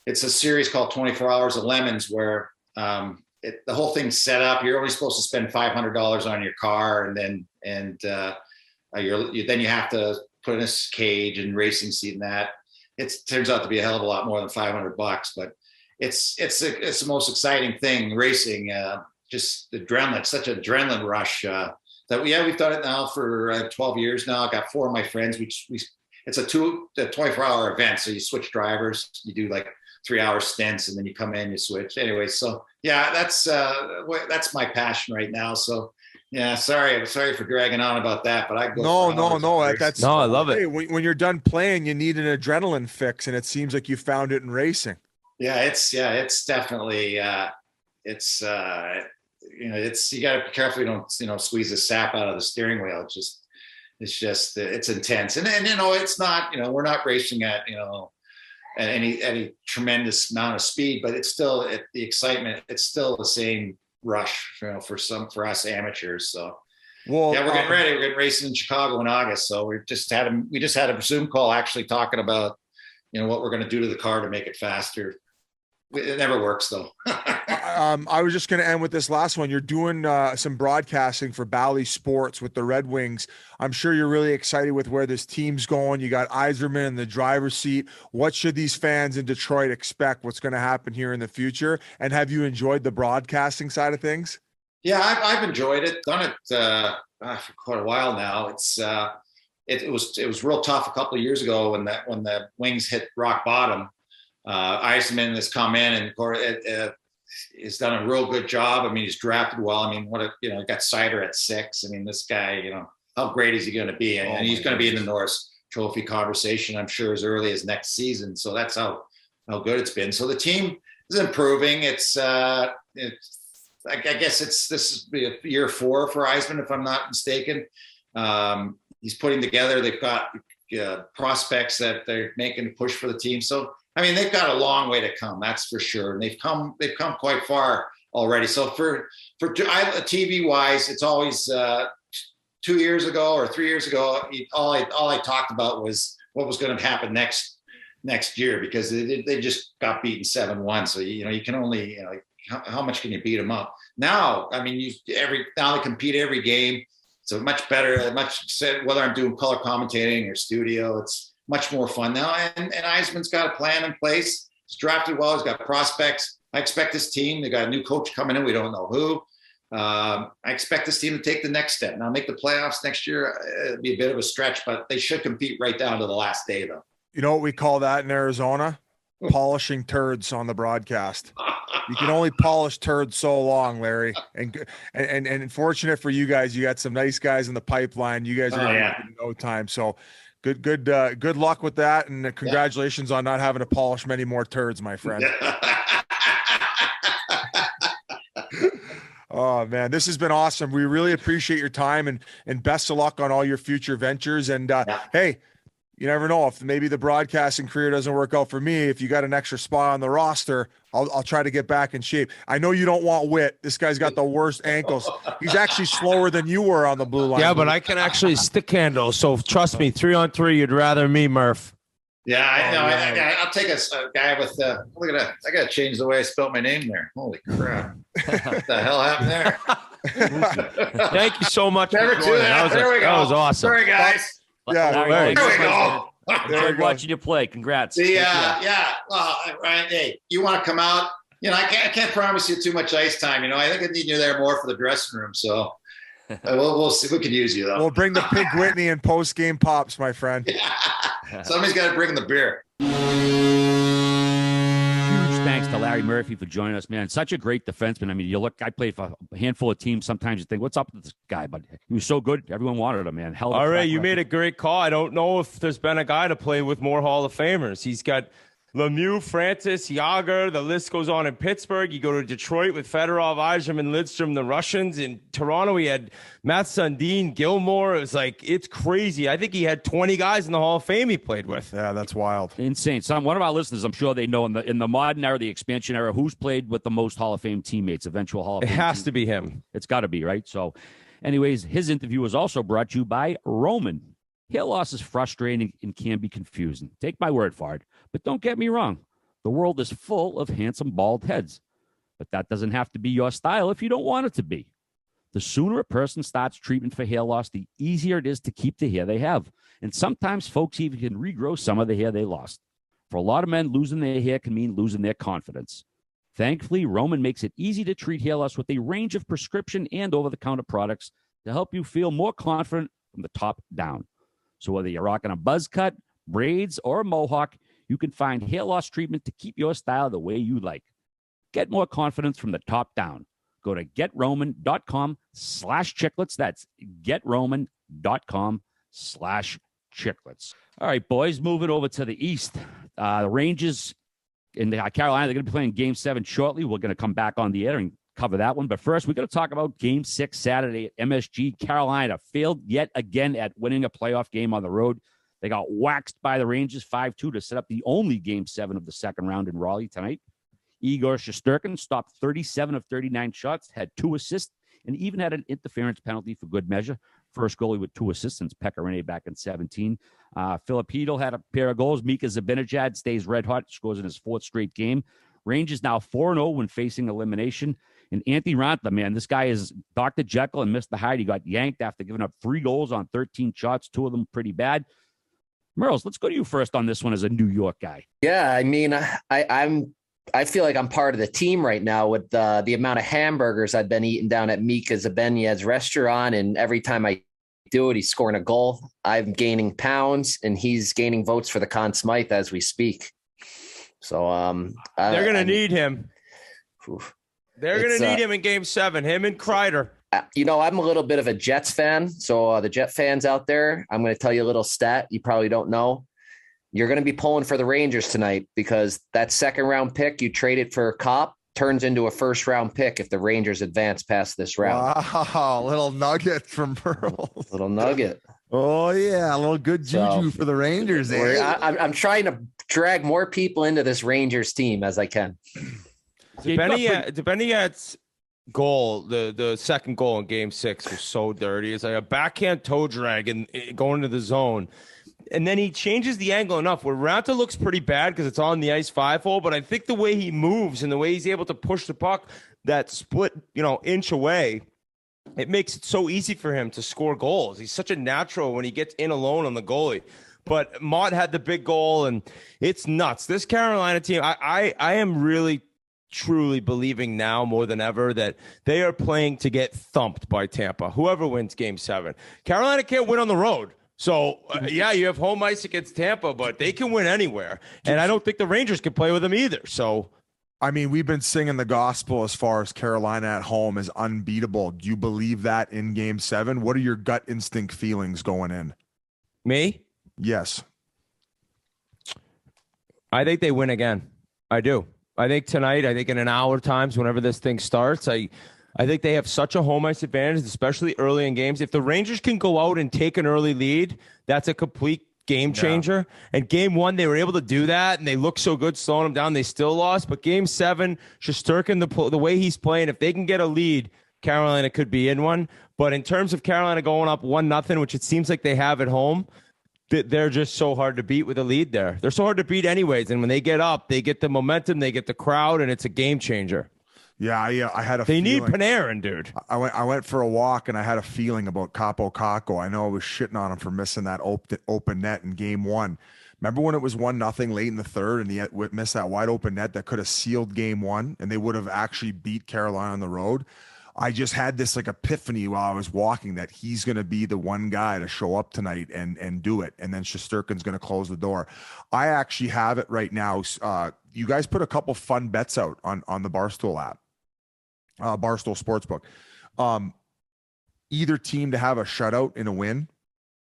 It's a series called 24 Hours of Lemons, where the whole thing's set up. You're only supposed to spend $500 on your car, and then you have to put in a cage and racing seat and that. It turns out to be a hell of a lot more than $500, but it's the most exciting thing, racing. Just adrenaline, such an adrenaline rush. We've done it now for 12 years now. I got 4 of my friends. It's a 24-hour event. So you switch drivers, you do like 3-hour stints, and then you come in, you switch. Anyway, so yeah, that's my passion right now. So yeah, sorry for dragging on about that, but I go. No, that's no, I love it. Hey, when you're done playing, you need an adrenaline fix, and it seems like you found it in racing. Yeah, it's definitely you got to be careful you don't squeeze the sap out of the steering wheel. It's intense, and it's not for not racing at at any tremendous amount of speed, but it's still the excitement. It's still the same rush for us amateurs. So we're getting ready. We're getting racing in Chicago in August. So we just had a Zoom call actually talking about what we're going to do to the car to make it faster. It never works though. I was just going to end with this last one. You're doing some broadcasting for Bally Sports with the Red Wings. I'm sure you're really excited with where this team's going. You got Yzerman in the driver's seat. What should these fans in Detroit expect? What's going to happen here in the future? And have you enjoyed the broadcasting side of things? Yeah, I've enjoyed it. Done it for quite a while now. It was real tough a couple of years ago when the Wings hit rock bottom. Yzerman has come in and he's done a real good job. I mean, he's drafted well. I mean, he got Sider at 6. I mean, this guy, how great is he going to be? And he's going to be in the Norris Trophy conversation, I'm sure, as early as next season. So that's how good it's been. So the team is improving. I guess this is year 4 for Yzerman, if I'm not mistaken. He's putting together. They've got prospects that they're making a push for the team. So I mean, they've got a long way to come, that's for sure. And they've come quite far already. So for TV wise, it's always 2 years ago or 3 years ago. All I talked about was what was going to happen next year, because they just got beaten 7-1. So you can only how much can you beat them up? Now, I mean, now they compete every game. So much better. Whether I'm doing color commentating or studio, it's much more fun now. And Yzerman's got a plan in place. He's drafted well. He's got prospects. I expect this team, they got a new coach coming in. We don't know who. I expect this team to take the next step. Now, make the playoffs next year. It'll be a bit of a stretch, but they should compete right down to the last day, though. You know what we call that in Arizona? Polishing turds on the broadcast. You can only polish turds so long, Larry. And fortunate for you guys, you got some nice guys in the pipeline. You guys are in no time. So good luck with that, and congratulations on not having to polish many more turds, my friend. Oh man, this has been awesome. We really appreciate your time, and best of luck on all your future ventures. And hey, you never know, if maybe the broadcasting career doesn't work out for me. If you got an extra spot on the roster, I'll try to get back in shape. I know you don't want Whit. This guy's got the worst ankles. He's actually slower than you were on the blue line. Yeah, but I can actually stick handle. So trust me, 3-on-3, you'd rather me, Murph. Yeah, I know. I'll take a guy with look at that. I got to change the way I spelled my name there. Holy crap. What the hell happened there? Thank you so much. Never do that. There we go. That was awesome. Sorry, guys. Yeah, Larry, there we go. Enjoyed watching you play. Congrats. Yeah. Well, Ryan, hey, you want to come out? I can't promise you too much ice time. I think I need you there more for the dressing room. So we'll see. We could use you though. We'll bring the Pig Whitney and post-game pops, my friend. Somebody's got to bring the beer. Huge thanks to Larry Murphy for joining us, man. Such a great defenseman. I mean, I played for a handful of teams. Sometimes you think, what's up with this guy? But he was so good. Everyone wanted him, man. All right, you made a great call. I don't know if there's been a guy to play with more Hall of Famers. He's got Lemieux, Francis, Yager. The list goes on in Pittsburgh. You go to Detroit with Fedorov, Yzerman, Lidstrom, the Russians. In Toronto, he had Matt Sundin, Gilmore. It was it's crazy. I think he had 20 guys in the Hall of Fame he played with. Yeah, that's wild. Insane. One of our listeners, I'm sure they know in the modern era, the expansion era, who's played with the most Hall of Fame teammates, eventual Hall of Fame. It has to be him. It's got to be, right? So anyways, his interview was also brought to you by Roman. Hair loss is frustrating and can be confusing. Take my word for it. But don't get me wrong. The world is full of handsome bald heads. But that doesn't have to be your style if you don't want it to be. The sooner a person starts treatment for hair loss, the easier it is to keep the hair they have. And sometimes folks even can regrow some of the hair they lost. For a lot of men, losing their hair can mean losing their confidence. Thankfully, Roman makes it easy to treat hair loss with a range of prescription and over-the-counter products to help you feel more confident from the top down. So whether you're rocking a buzz cut, braids, or a mohawk, you can find hair loss treatment to keep your style the way you like. Get more confidence from the top down. Go to getroman.com/chiclets. That's getroman.com/chiclets. All right, boys, moving over to the East. The Rangers in Carolina, they're going to be playing Game 7 shortly. We're going to come back on the air and cover that one. But first, we're going to talk about Game 6 Saturday at MSG. Carolina failed yet again at winning a playoff game on the road. They got waxed by the Rangers 5-2 to set up the only Game 7 of the second round in Raleigh tonight. Igor Shesterkin stopped 37 of 39 shots, had 2 assists, and even had an interference penalty for good measure. First goalie with 2 assists since Pekka Rinne back in 17. Filipino had a pair of goals. Mika Zibanejad stays red hot, scores in his 4th straight game. Rangers now 4-0 when facing elimination. And Anthony Ranta, man, this guy is Dr. Jekyll and Mr. Hyde. He got yanked after giving up 3 goals on 13 shots, 2 of them pretty bad. Merles, let's go to you first on this one as a New York guy. Yeah, I mean, I feel like I'm part of the team right now with the amount of hamburgers I've been eating down at Mika Zibanejad's restaurant. And every time I do it, he's scoring a goal. I'm gaining pounds and he's gaining votes for the Conn Smythe as we speak. So they're going to need him. Oof. They're going to need him in Game 7, him and Kreider. I'm a little bit of a Jets fan. So the Jet fans out there, I'm going to tell you a little stat you probably don't know. You're going to be pulling for the Rangers tonight because that second round pick you traded for Kopp turns into a first round pick if the Rangers advance past this round. Wow, little nugget from Pearl. Little nugget. Oh yeah, a little good juju for the Rangers. I'm trying to drag more people into this Rangers team as I can. Zibanejad's goal, the second goal in Game 6 was so dirty. It's like a backhand toe drag and going into the zone. And then he changes the angle enough where Ranta looks pretty bad because it's on the ice 5-hole. But I think the way he moves and the way he's able to push the puck that split, inch away, it makes it so easy for him to score goals. He's such a natural when he gets in alone on the goalie. But Mott had the big goal, and it's nuts. This Carolina team, I am really, truly believing now more than ever that they are playing to get thumped by Tampa, whoever wins Game 7. Carolina can't win on the road. So, you have home ice against Tampa, but they can win anywhere. And I don't think the Rangers can play with them either. So, I mean, we've been singing the gospel as far as Carolina at home is unbeatable. Do you believe that in Game 7? What are your gut instinct feelings going in? Me? Yes. I think they win again. I do. I think tonight, in an hour times, whenever this thing starts, I think they have such a home ice advantage, especially early in games. If the Rangers can go out and take an early lead, that's a complete game changer. Yeah. And Game 1, they were able to do that, and they looked so good slowing them down. They still lost. But Game 7, Shesterkin, the way he's playing, if they can get a lead, Carolina could be in one. But in terms of Carolina going up 1-0, which it seems like they have at home, they're just so hard to beat with a lead there. They're so hard to beat anyways. And when they get up, they get the momentum, they get the crowd, and it's a game changer. Yeah, I had a They feeling. need Panarin, dude. I went for a walk, and I had a feeling about Capo Caco. I know I was shitting on him for missing that open net in Game 1. Remember when it was 1-0 late in the third, and he missed that wide open net that could have sealed Game 1, and they would have actually beat Carolina on the road? I just had this epiphany while I was walking that he's going to be the one guy to show up tonight and do it. And then Shesterkin's going to close the door. I actually have it right now. You guys put a couple fun bets out on the Barstool app. Barstool Sportsbook. Either team to have a shutout in a win.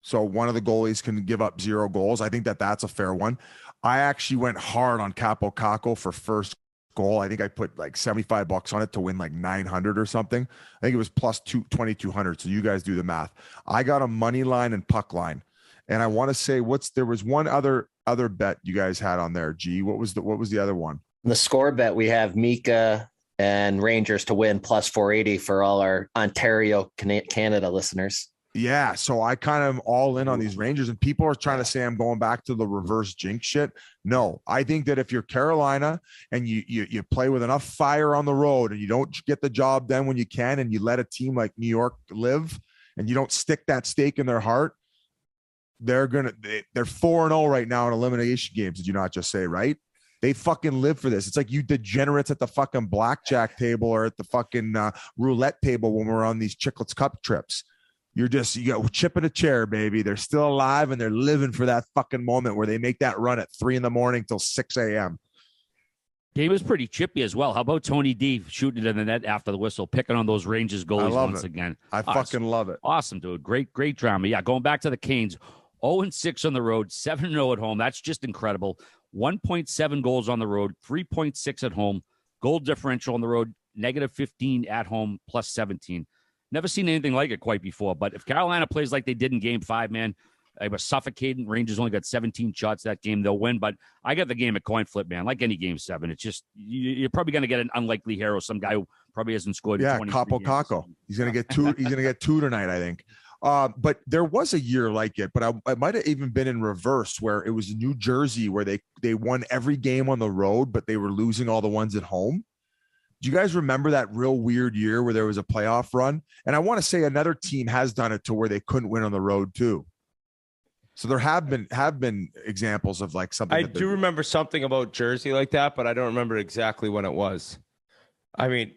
So one of the goalies can give up 0 goals. I think that's a fair one. I actually went hard on Capo Caco for first goal. I think I put $75 on it to win 900 or something. I think it was plus 2,200. So you guys do the math. I got a money line and puck line. And I want to say there was one other bet you guys had on there. G, what was the other one? The score bet, we have Mika and Rangers to win plus 480 for all our Ontario, Canada listeners. Yeah, so I kind of all in on these Rangers, and people are trying to say I'm going back to the reverse jinx shit. No, I think that if you're Carolina and you play with enough fire on the road and you don't get the job done when you can, and you let a team like New York live, and you don't stick that stake in their heart, they're 4-0 right now in elimination games. Did you not just say right? They fucking live for this. It's like you degenerates at the fucking blackjack table or at the fucking roulette table when we're on these Chiclets Cup trips. You got chip in a chair, baby. They're still alive and they're living for that fucking moment where they make that run at 3 a.m. till 6 a.m. Game was pretty chippy as well. How about Tony D shooting it in the net after the whistle, picking on those Rangers goalies once again? I fucking love it. Awesome, dude. Great drama. Yeah, going back to the Canes, 0-6 on the road, 7-0 at home. That's just incredible. 1.7 goals on the road, 3.6 at home. Goal differential on the road, -15 at home, +17. Never seen anything like it quite before. But if Carolina plays like they did in Game 5, man, they were suffocating. Rangers only got 17 shots that game. They'll win. But I got the game at coin flip, man. Like any Game 7, it's just you're probably going to get an unlikely hero, some guy who probably hasn't scored. Yeah, Capo Caco. He's going to get 2. He's going to get 2 tonight, I think. But there was a year like it, but I might have even been in reverse where it was New Jersey where they won every game on the road, but they were losing all the ones at home. Do you guys remember that real weird year where there was a playoff run? And I want to say another team has done it to where they couldn't win on the road too. So there have been examples of like something. I do remember something about Jersey like that, but I don't remember exactly when it was. I mean,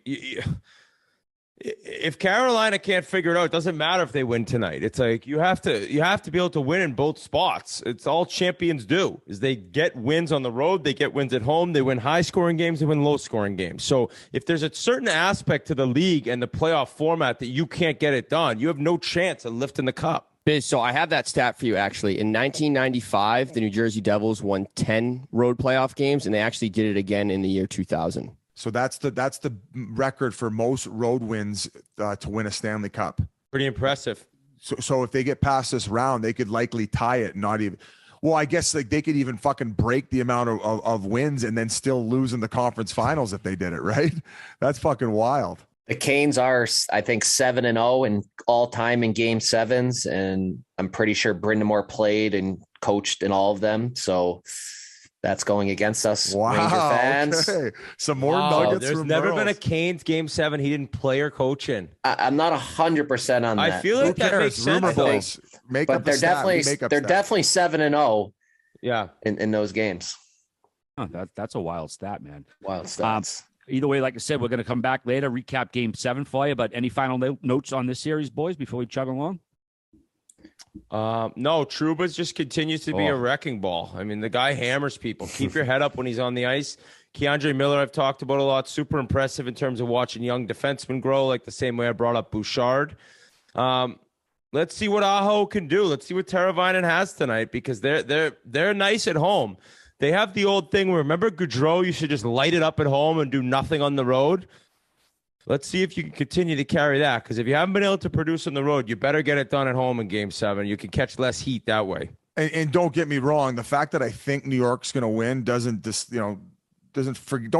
if Carolina can't figure it out, it doesn't matter if they win tonight. It's like you have to be able to win in both spots. It's all champions do is they get wins on the road, they get wins at home, they win high scoring games, they win low scoring games. So if there's a certain aspect to the league and the playoff format that you can't get it done, you have no chance of lifting the cup. Biz, so I have that stat for you actually. In 1995, the New Jersey Devils won 10 road playoff games, and they actually did it again in the year 2000. So that's the record for most road wins to win a Stanley Cup. Pretty impressive. So if they get past this round, they could likely tie it. Not even. Well, I guess like they could even fucking break the amount of wins and then still lose in the conference finals if they did it right. That's fucking wild. The Canes are, I think, 7-0 in all time in Game 7s, and I'm pretty sure Brindamore played and coached in all of them. So. That's going against us, Ranger fans. Okay. Some more nuggets. There's never been a Canes Game 7 he didn't play or coach in. I'm not 100% on that. I feel like that makes sense. But they're definitely 7-0. Yeah, in those games. Oh, that's a wild stat, man. Wild stats. Either way, like I said, we're going to come back later, recap Game 7 for you. But any final notes on this series, boys, before we chug along? No, Trouba's just continues to be a wrecking ball. I mean, the guy hammers people. Keep your head up when he's on the ice. Keandre Miller, I've talked about a lot. Super impressive in terms of watching young defensemen grow, like the same way I brought up Bouchard. Let's see what Aho can do. Let's see what Teravainen has tonight because they're nice at home. They have the old thing where remember Gaudreau, you should just light it up at home and do nothing on the road. Let's see if you can continue to carry that because if you haven't been able to produce on the road, you better get it done at home in Game 7. You can catch less heat that way. And don't get me wrong, the fact that I think New York's going to win don't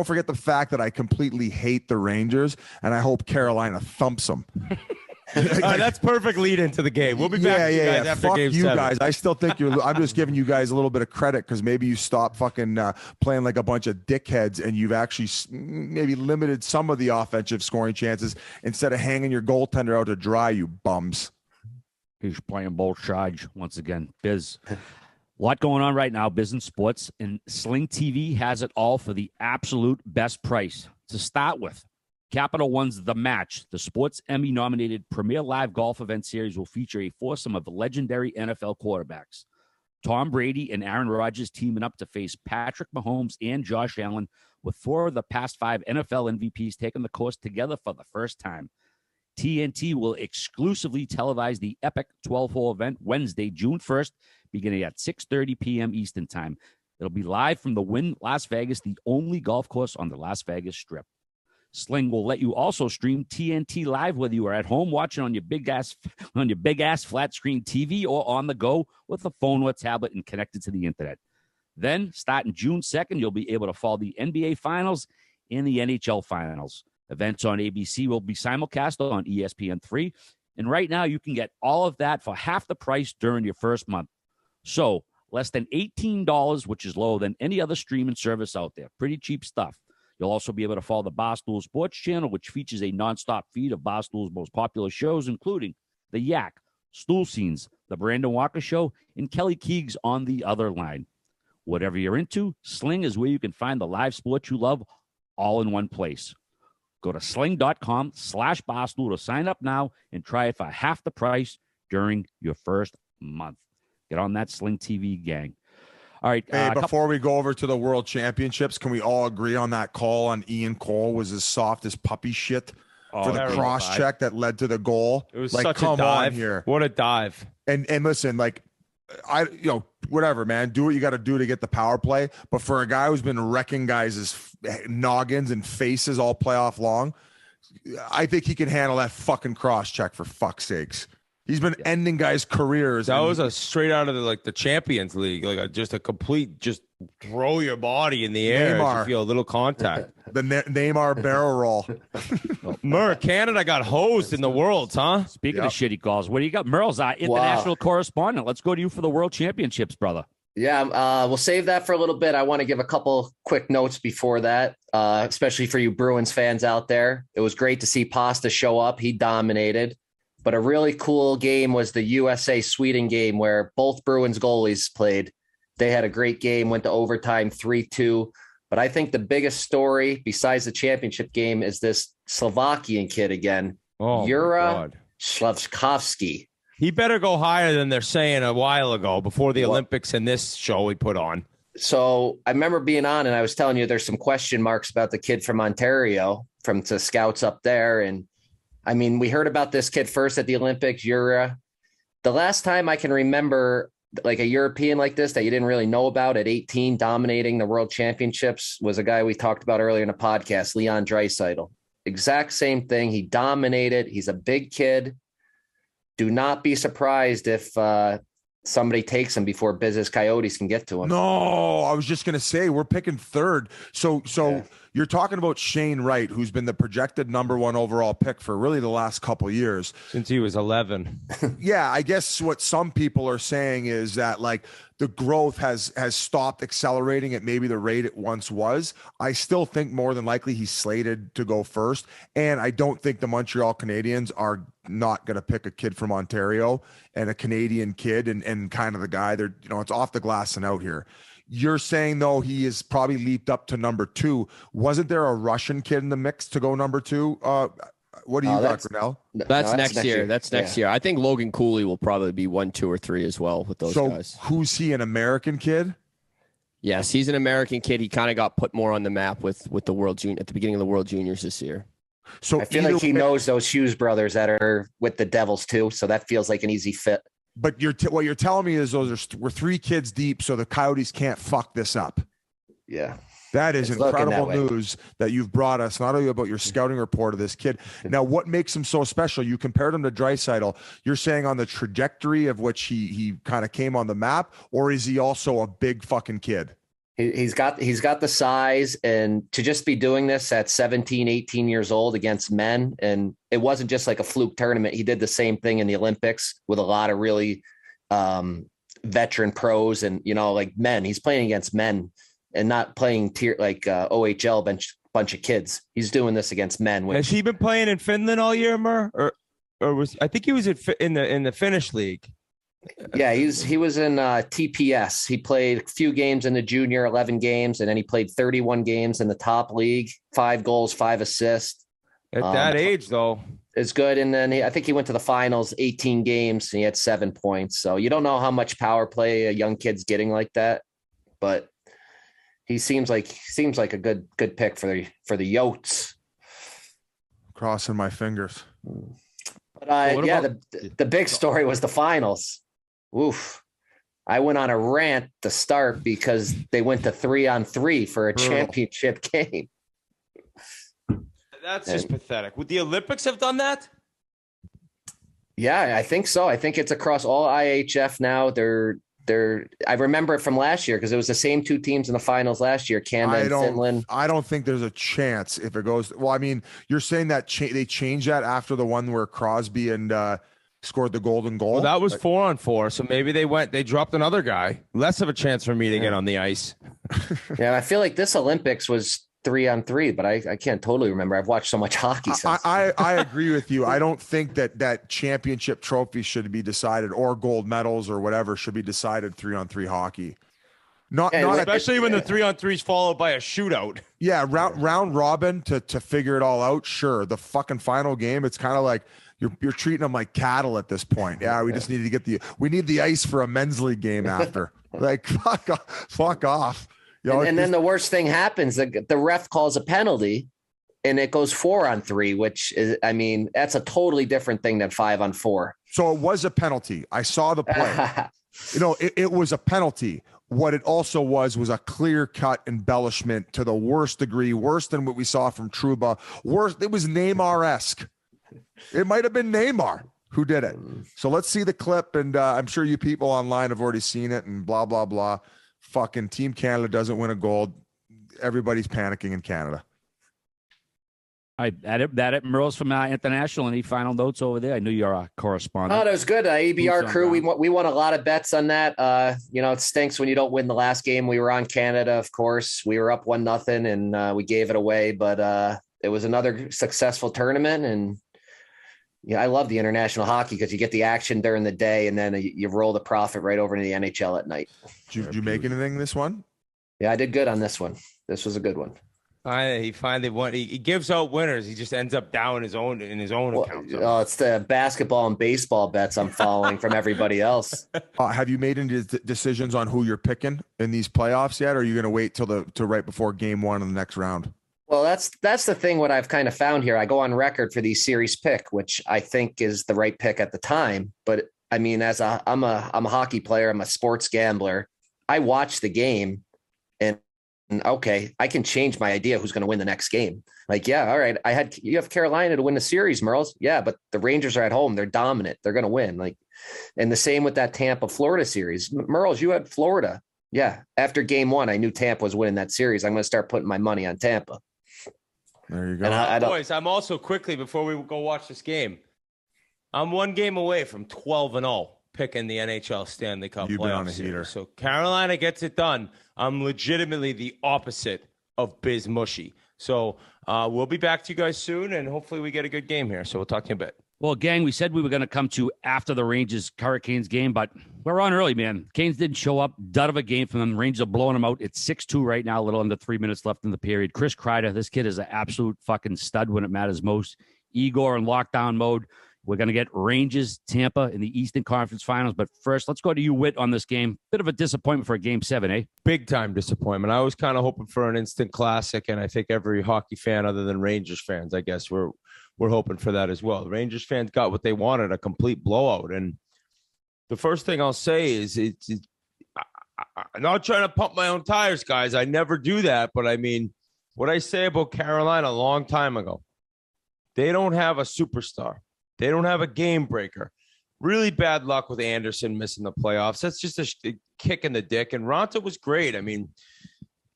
forget the fact that I completely hate the Rangers and I hope Carolina thumps them. That's perfect lead into the game. We'll be back to you guys after Fuck Game you 7. guys. I still think I'm just giving you guys a little bit of credit because maybe you stop fucking playing like a bunch of dickheads and you've actually maybe limited some of the offensive scoring chances instead of hanging your goaltender out to dry, you bums. He's playing both sides once again. Biz. A lot going on right now, business, sports, and Sling TV has it all for the absolute best price. To start with, Capital One's The Match, the Sports Emmy-nominated premier live golf event series, will feature a foursome of legendary NFL quarterbacks. Tom Brady and Aaron Rodgers teaming up to face Patrick Mahomes and Josh Allen, with 4 of the past 5 NFL MVPs taking the course together for the first time. TNT will exclusively televise the epic 12-hole event Wednesday, June 1st, beginning at 6:30 p.m. Eastern Time. It'll be live from the Wynn Las Vegas, the only golf course on the Las Vegas Strip. Sling will let you also stream TNT live whether you are at home watching on your big ass flat screen TV or on the go with a phone or tablet and connected to the internet. Then, starting June 2nd, you'll be able to follow the NBA Finals and the NHL Finals. Events on ABC will be simulcast on ESPN3, and right now you can get all of that for half the price during your first month. So, less than $18, which is lower than any other streaming service out there. Pretty cheap stuff. You'll also be able to follow the Barstool Sports channel, which features a nonstop feed of Barstool's most popular shows, including The Yak, Stool Scenes, The Brandon Walker Show, and Kelly Keegs on the Other Line. Whatever you're into, Sling is where you can find the live sports you love all in one place. Go to sling.com/Barstool to sign up now and try it for half the price during your first month. Get on that Sling TV, gang. All right. Hey, before we go over to the World Championships, can we all agree on that call on Ian Cole was as soft as puppy shit for the cross check that led to the goal? It was like, such come a dive. on here. What a dive. And listen, like, whatever, man, do what you got to do to get the power play. But for a guy who's been wrecking guys' noggins and faces all playoff long, I think he can handle that fucking cross check, for fuck's sakes. He's been ending guys' careers. That was a straight out of the Champions League, like just a complete, just throw your body in the air as you feel a little contact. The Neymar barrel roll. Canada got hosed in the Worlds, huh? Speaking of shitty calls, what do you got? Merle's our international correspondent. Let's go to you for the World Championships, brother. Yeah, we'll save that for a little bit. I want to give a couple quick notes before that, especially for you Bruins fans out there. It was great to see Pasta show up. He dominated. But a really cool game was the USA-Sweden game where both Bruins goalies played. They had a great game, went to overtime 3-2. But I think the biggest story besides the championship game is this Slovakian kid again, Jura Slavkovsky. He better go higher than they're saying a while ago before the Olympics and this show we put on. So I remember being on and I was telling you there's some question marks about the kid from Ontario, from the scouts up there. And I mean, we heard about this kid first at the Olympics, Jura. The last time I can remember like a European like this that you didn't really know about at 18 dominating the World Championships was a guy we talked about earlier in the podcast, Leon Draisaitl. Exact same thing. He dominated. He's a big kid. Do not be surprised if somebody takes him before Business Coyotes can get to him. No, I was just going to say we're picking third. So you're talking about Shane Wright, who's been the projected #1 overall pick for really the last couple of years. Since he was 11. Yeah, I guess what some people are saying is that like the growth has stopped accelerating at maybe the rate it once was. I still think more than likely he's slated to go first. And I don't think the Montreal Canadiens are not going to pick a kid from Ontario and a Canadian kid and kind of the guy they're, it's off the glass and out here. You're saying, though, he is probably leaped up to #2. Wasn't there a Russian kid in the mix to go #2? What do you got, Grinnell? That's next year. That's next year. I think Logan Cooley will probably be 1, 2, or 3 as well with those guys. So who's he, an American kid? Yes, he's an American kid. He kind of got put more on the map with the World Junior at the beginning of the World Juniors this year. So I feel like he knows those Hughes brothers that are with the Devils too. So that feels like an easy fit. But what you're telling me is we're 3 kids deep, so the Coyotes can't fuck this up. Yeah. That is incredible news that you've brought us, not only about your scouting report of this kid. Now, what makes him so special? You compared him to Draisaitl. You're saying on the trajectory of which he kind of came on the map, or is he also a big fucking kid? He's got the size, and to just be doing this at 17, 18 years old against men. And it wasn't just like a fluke tournament. He did the same thing in the Olympics with a lot of really veteran pros and, like men. He's playing against men and not playing OHL bunch of kids. He's doing this against men. Has he been playing in Finland all year, Mur? Or was I think he was in the Finnish league? Yeah, he was in TPS. He played a few games in the junior, 11 games, and then he played 31 games in the top league, 5 goals, 5 assists. At that age, though. It's good. And then I think he went to the finals, 18 games, and he had 7 points. So you don't know how much power play a young kid's getting like that, but he seems like a good pick for the Yotes. Crossing my fingers. But the big story was the finals. Oof. I went on a rant to start because they went to 3-on-3 for a championship game. That's just pathetic. Would the Olympics have done that? Yeah, I think so. I think it's across all IHF now. I remember it from last year because it was the same 2 teams in the finals last year, Canada and Finland. I don't think there's a chance if it goes. Well, I mean, you're saying that they changed that after the one where Crosby and scored the golden goal. Well, that was 4-on-4, so maybe they dropped another guy. Less of a chance for me to get on the ice. Yeah, I feel like this Olympics was 3-on-3, but I can't totally remember. I've watched so much hockey since. I agree with you. I don't think that championship trophies should be decided or gold medals or whatever should be decided 3-on-3 hockey. Not especially when the 3-on-3 is followed by a shootout. Yeah, round robin to figure it all out. Sure, the fucking final game, it's kind of like you're treating them like cattle at this point. Yeah, we just need to get we need the ice for a men's league game after. Like fuck off. You know, and then the worst thing happens: the ref calls a penalty, and it goes 4-on-3, which is, I mean, that's a totally different thing than 5-on-4. So it was a penalty. I saw the play. It was a penalty. What it also was a clear-cut embellishment to the worst degree, worse than what we saw from Trouba. Worse, it was Neymar-esque. It might have been Neymar who did it. So let's see the clip, and I'm sure you people online have already seen it, and blah, blah, blah. Fucking Team Canada doesn't win a gold. Everybody's panicking in Canada. That Merle's from International. Any final notes over there? I knew you're a correspondent. Oh, that was good. ABR crew, we won a lot of bets on that. It stinks when you don't win the last game. We were on Canada, of course. We were up 1-0, and we gave it away. But it was another successful tournament, and I love the international hockey because you get the action during the day, and then you roll the profit right over to the NHL at night. Did you make anything this one? Yeah, I did good on this one. This was a good one. He finally won. He gives out winners. He just ends up down in his own account. It's the basketball and baseball bets I'm following from everybody else. Have you made any decisions on who you're picking in these playoffs yet? Or are you going to wait till right before game one of the next round? Well, that's the thing. What I've kind of found here, I go on record for the series pick, which I think is the right pick at the time. But I mean, I'm a hockey player. I'm a sports gambler. I watch the game, and okay, I can change my idea who's going to win the next game. Like, yeah, all right. You have Carolina to win the series, Merles. Yeah, but the Rangers are at home. They're dominant. They're going to win. Like, and the same with that Tampa Florida series. Merles, you had Florida. Yeah. After game one, I knew Tampa was winning that series. I'm going to start putting my money on Tampa. There you go. And boys, I'm also quickly before we go watch this game, I'm one game away from 12-0 picking the NHL Stanley Cup. You've been on a series. heater. So Carolina gets it done. I'm legitimately the opposite of Biz Mushy. So we'll be back to you guys soon, and hopefully we get a good game here. So we'll talk to you in a bit. Well, gang, we said we were going to come to after the Rangers Hurricanes game, but we're on early, man. Canes didn't show up. Dud of a game from them. Rangers are blowing them out. It's 6-2 right now, a little under 3 minutes left in the period. Chris Kreider, this kid is an absolute fucking stud when it matters most. Igor in lockdown mode. We're going to get Rangers, Tampa in the Eastern Conference Finals. But first, let's go to you, Whit, on this game. Bit of a disappointment for a Game 7, eh? Big time disappointment. I was kind of hoping for an instant classic, and I think every hockey fan other than Rangers fans, I guess, we're hoping for that as well. The Rangers fans got what they wanted, a complete blowout. And the first thing I'll say is I'm not trying to pump my own tires, guys. I never do that. But I mean, what I say about Carolina a long time ago, they don't have a superstar. They don't have a game breaker. Really bad luck with Anderson missing the playoffs. That's just a kick in the dick. And Ronta was great. I mean,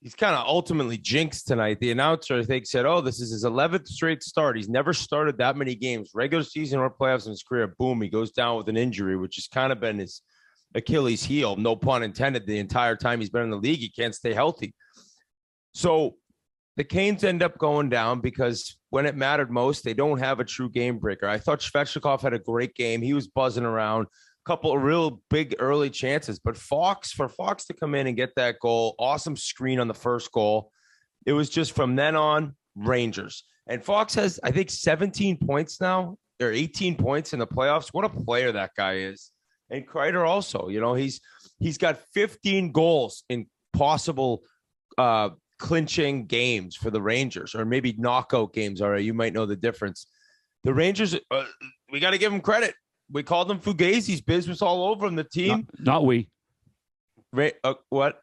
he's kind of ultimately jinxed tonight. The announcer, I think, said, this is his 11th straight start. He's never started that many games, regular season or playoffs in his career. Boom, he goes down with an injury, which has kind of been his Achilles heel, no pun intended. The entire time he's been in the league, he can't stay healthy. So the Canes end up going down because when it mattered most, they don't have a true game breaker. I thought Svechnikov had a great game. He was buzzing around. Couple of real big early chances, but Fox to come in and get that goal, awesome screen on the first goal. It was just from then on Rangers. And Fox has, I think, 17 points now, or 18 points in the playoffs. What a player that guy is. And Kreider also, he's got 15 goals in possible clinching games for the Rangers, or maybe knockout games. All right, you might know the difference. The Rangers, we got to give them credit. We called them Fugazis. Biz was all over them. The team. Not we. What?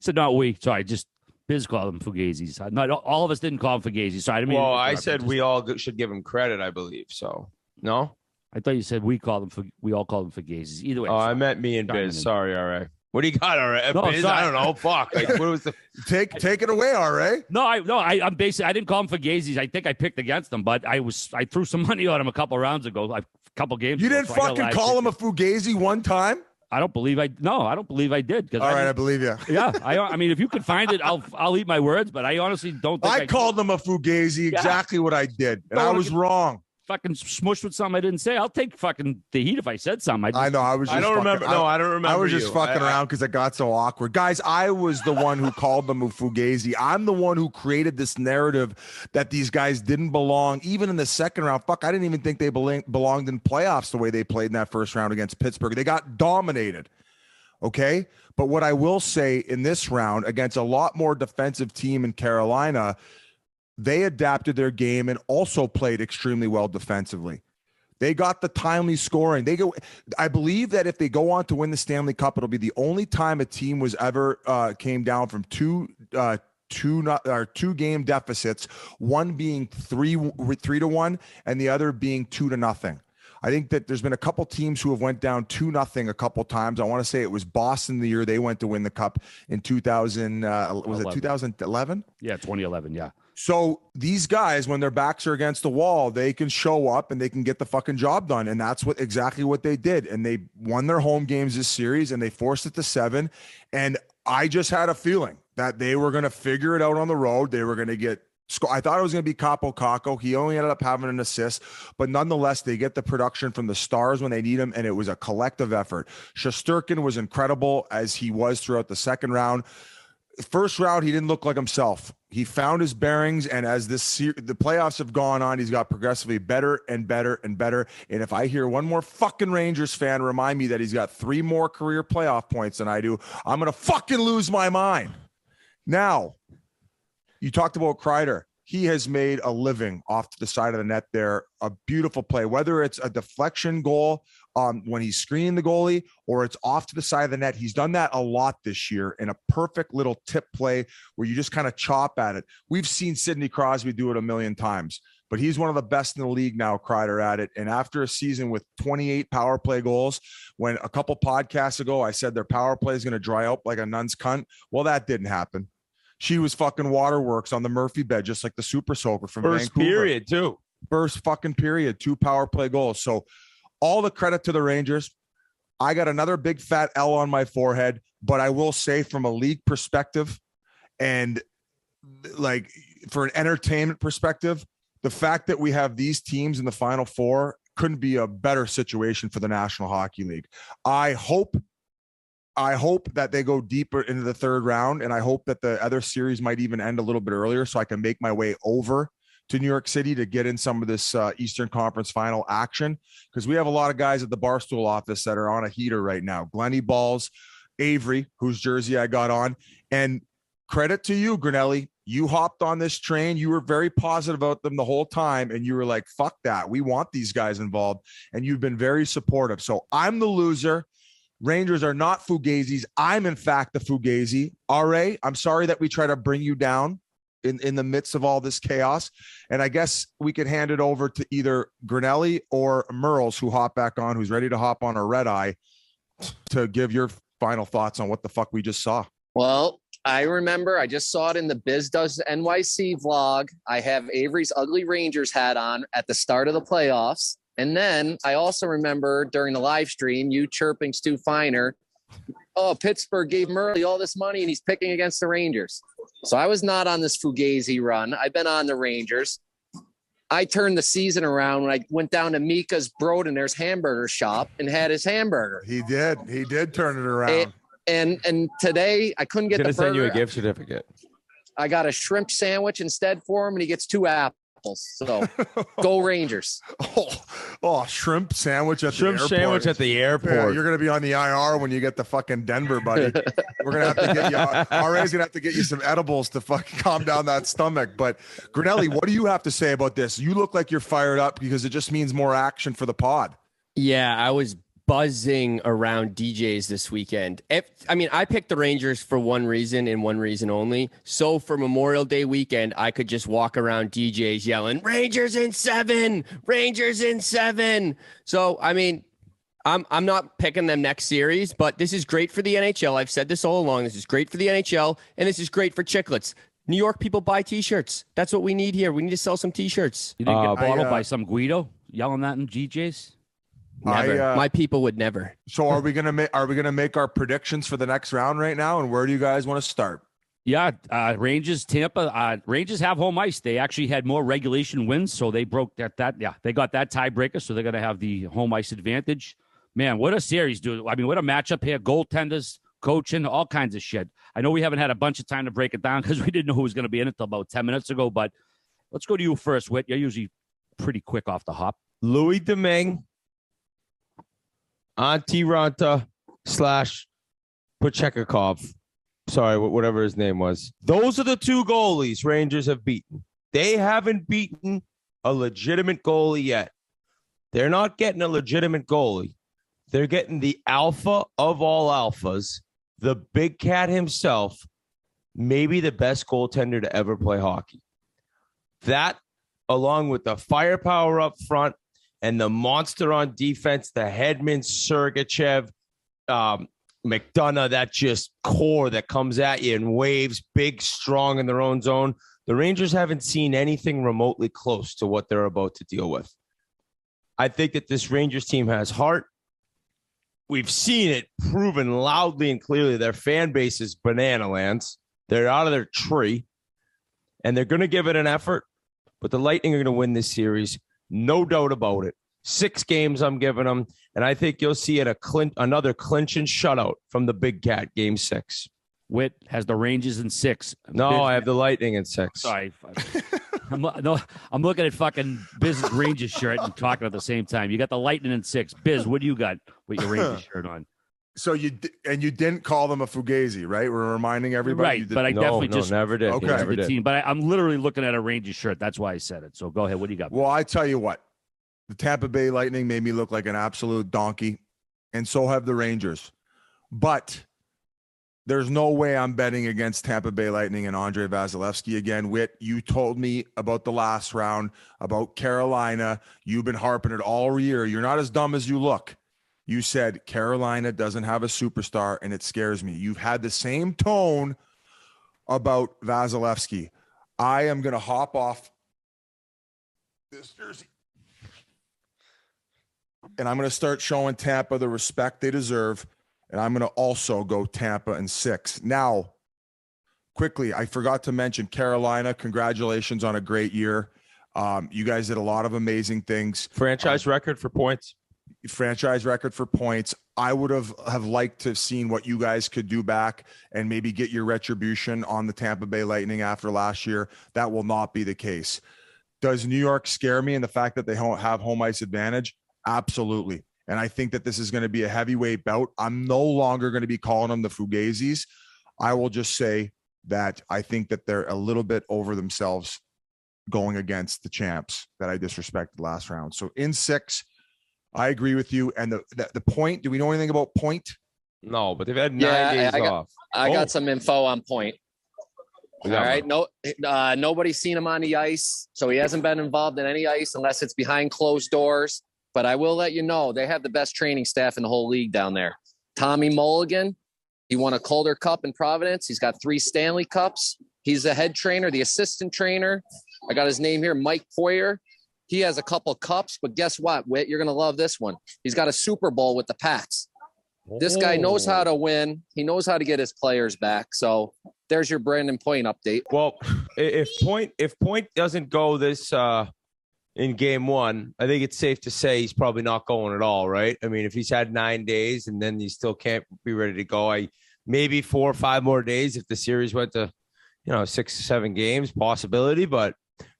So not we. Sorry, just Biz called them Fugazis. Not all of us didn't call them Fugazis. Sorry, I didn't mean. Well, I said we all should give them credit. I believe so. No, I thought you said we called them. We all called them Fugazis. Either way. Oh, I meant me and Biz. Sorry. All right. What do you got, RA? No, Biz? I don't know. Fuck. Like, what was the take it away, RA? I'm basically. I didn't call them Fugazis. I think I picked against them, but I threw some money on them a couple rounds ago. Couple games. You didn't fucking call him a Fugazi one time? I don't believe I did. All right, I believe you. Yeah, I mean, if you could find it, I'll eat my words. But I honestly don't think I called him a Fugazi. Exactly what I did, and I was wrong. fucking smushed with something I didn't say. I'll take fucking the heat if I said something. I know. I was. Just I don't fucking, remember. No, I don't remember. I was just fucking around because it got so awkward. Guys, I was the one who called them a fugazi. I'm the one who created this narrative that these guys didn't belong, even in the second round. Fuck, I didn't even think they belonged in playoffs the way they played in that first round against Pittsburgh. They got dominated. Okay. But what I will say in this round against a lot more defensive team in Carolina, they adapted their game and also played extremely well defensively. They got the timely scoring. I believe that if they go on to win the Stanley Cup, it'll be the only time a team was ever came down from two game deficits, one being 3-1 and the other being 2-0. I think that there's been a couple teams who have went down 2-0 a couple times. I want to say it was Boston the year they went to win the cup in 2000. Was it 2011? Yeah, 2011. Yeah. So these guys, when their backs are against the wall, they can show up and they can get the fucking job done. And that's exactly what they did. And they won their home games this series and they forced it to 7. And I just had a feeling that they were going to figure it out on the road. They were going to get I thought it was going to be Capo Caco. He only ended up having an assist, but nonetheless, they get the production from the stars when they need him, and it was a collective effort. Shesterkin was incredible as he was throughout the second round. First round, he didn't look like himself. He found his bearings, and as the playoffs have gone on, he's got progressively better and better and better. And if I hear one more fucking Rangers fan remind me that he's got 3 more career playoff points than I do, I'm going to fucking lose my mind. Now, you talked about Kreider. He has made a living off to the side of the net there. A beautiful play, whether it's a deflection goal when he's screening the goalie or it's off to the side of the net. He's done that a lot this year in a perfect little tip play where you just kind of chop at it. We've seen Sidney Crosby do it a million times, but he's one of the best in the league now, Kreider, at it. And after a season with 28 power play goals, when a couple podcasts ago I said their power play is going to dry up like a nun's cunt, well, that didn't happen. She was fucking waterworks on the Murphy bed, just like the Super Soaker from first Vancouver. Period, too. First fucking period, 2 power play goals. So all the credit to the Rangers. I got another big fat L on my forehead, but I will say from a league perspective and like for an entertainment perspective, the fact that we have these teams in the Final Four couldn't be a better situation for the National Hockey League. I hope that they go deeper into the third round, and I hope that the other series might even end a little bit earlier so I can make my way over to New York City to get in some of this Eastern Conference final action, because we have a lot of guys at the Barstool office that are on a heater right now. Glenny Balls, Avery, whose jersey I got on, and credit to you, Grinelli. You hopped on this train. You were very positive about them the whole time, and you were like, fuck that. We want these guys involved, and you've been very supportive. So I'm the loser. Rangers are not fugazis. I'm, in fact, the fugazi. RA, I'm sorry that we try to bring you down in the midst of all this chaos. And I guess we could hand it over to either Grinelli or Merles, who hop back on, who's ready to hop on a red eye to give your final thoughts on what the fuck we just saw. Well, I remember I just saw it in the Biz Does NYC vlog. I have Avery's ugly Rangers hat on at the start of the playoffs. And then I also remember during the live stream, you chirping Stu Feiner, oh, Pittsburgh gave Murley all this money and he's picking against the Rangers. So I was not on this Fugazi run. I've been on the Rangers. I turned the season around when I went down to Mika's Brodener's hamburger shop and had his hamburger. He did turn it around. And today I couldn't get the burger. Send you a gift certificate. I got a shrimp sandwich instead for him, and he gets 2 apples. So go Rangers. Oh, shrimp sandwich at the airport. Sandwich at the airport. Yeah, you're going to be on the IR when you get to fucking Denver, buddy. We're going to have to get you, RA's going to have to get you some edibles to fucking calm down that stomach. But Grinelli, what do you have to say about this? You look like you're fired up because it just means more action for the pod. Yeah, I was buzzing around DJs this weekend. I picked the Rangers for one reason and one reason only. So for Memorial Day weekend, I could just walk around DJs yelling, Rangers in 7, Rangers in 7. So, I'm not picking them next series, but this is great for the NHL. I've said this all along. This is great for the NHL, and this is great for Chiclets. New York people buy T-shirts. That's what we need here. We need to sell some T-shirts. You didn't get bottled by some Guido yelling that in GJ's? Never. My people would never. So are we gonna make our predictions for the next round right now? And where do you guys want to start? Yeah, Rangers, Tampa. Rangers have home ice. They actually had more regulation wins, so they broke that. Yeah, they got that tiebreaker, so they're going to have the home ice advantage. Man, what a series, dude. I mean, what a matchup here. Goaltenders, coaching, all kinds of shit. I know we haven't had a bunch of time to break it down because we didn't know who was going to be in it until about 10 minutes ago, but let's go to you first, Whit. You're usually pretty quick off the hop. Louis Domingue, Antti Ranta / Pochekakov. Sorry, whatever his name was. Those are the two goalies Rangers have beaten. They haven't beaten a legitimate goalie yet. They're not getting a legitimate goalie. They're getting the alpha of all alphas, the big cat himself, maybe the best goaltender to ever play hockey. That, along with the firepower up front and the monster on defense, the Hedman, Sergachev, McDonough, that just core that comes at you in waves, big, strong in their own zone. The Rangers haven't seen anything remotely close to what they're about to deal with. I think that this Rangers team has heart. We've seen it proven loudly and clearly. Their fan base is banana lands. They're out of their tree, and they're going to give it an effort, but the Lightning are going to win this series. No doubt about it. 6 games I'm giving them, and I think you'll see another clinching shutout from the Big Cat, Game 6. Whit has the Rangers in 6. No, I have the Lightning in 6. Sorry. I'm looking at fucking Biz's Rangers shirt and talking at the same time. You got the Lightning in 6. Biz, what do you got with your Rangers shirt on? So you didn't call them a fugazi, right? We're reminding everybody. Right, but I definitely just never did. Okay. Never did. team. But I'm literally looking at a Rangers shirt. That's why I said it. So go ahead. What do you got? Well, I tell you what, the Tampa Bay Lightning made me look like an absolute donkey, and so have the Rangers. But there's no way I'm betting against Tampa Bay Lightning and Andre Vasilevsky again. Whit, you told me about the last round, about Carolina. You've been harping it all year. You're not as dumb as you look. You said Carolina doesn't have a superstar, and it scares me. You've had the same tone about Vasilevsky. I am going to hop off this jersey, and I'm going to start showing Tampa the respect they deserve, and I'm going to also go Tampa in 6. Now, quickly, I forgot to mention Carolina. Congratulations on a great year. You guys did a lot of amazing things. Franchise record for points. Franchise record for points. I would have liked to have seen what you guys could do back and maybe get your retribution on the Tampa Bay Lightning after last year. That will not be the case. Does New York scare me in the fact that they have home ice advantage? Absolutely. And I think that this is going to be a heavyweight bout. I'm no longer going to be calling them the Fugazis. I will just say that I think that they're a little bit over themselves going against the champs that I disrespected last round. So in 6, I agree with you. And the point, do we know anything about point? No, but they've had 9 days off. I got some info on point. All right. One. No, nobody's seen him on the ice. So he hasn't been involved in any ice unless it's behind closed doors. But I will let you know, they have the best training staff in the whole league down there. Tommy Mulligan, he won a Calder Cup in Providence. He's got 3 Stanley Cups. He's the head trainer, the assistant trainer. I got his name here, Mike Poyer. He has a couple cups, but guess what, Whit? You're going to love this one. He's got a Super Bowl with the Pats. This guy knows how to win. He knows how to get his players back. So there's your Brandon Point update. Well, if Point doesn't go this in game 1, I think it's safe to say he's probably not going at all, right? I mean, if he's had 9 days and then he still can't be ready to go, maybe 4 or 5 more days if the series went to, 6 or 7 games, possibility, but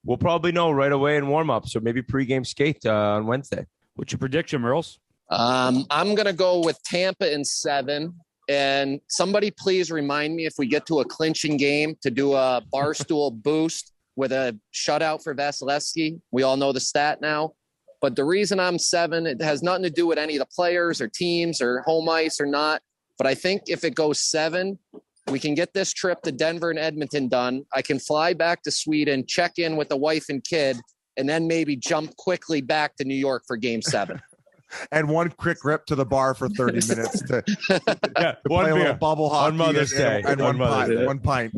we'll probably know right away in warm-ups or maybe pregame skate on Wednesday. What's your prediction, Merles? I'm going to go with Tampa in 7. And somebody please remind me if we get to a clinching game to do a Barstool boost with a shutout for Vasilevsky. We all know the stat now. But the reason I'm 7, it has nothing to do with any of the players or teams or home ice or not. But I think if it goes 7, we can get this trip to Denver and Edmonton done. I can fly back to Sweden, check in with the wife and kid, and then maybe jump quickly back to New York for game 7. And one quick rip to the bar for 30 minutes to play a little bubble hockey on Mother's Day. And one pint.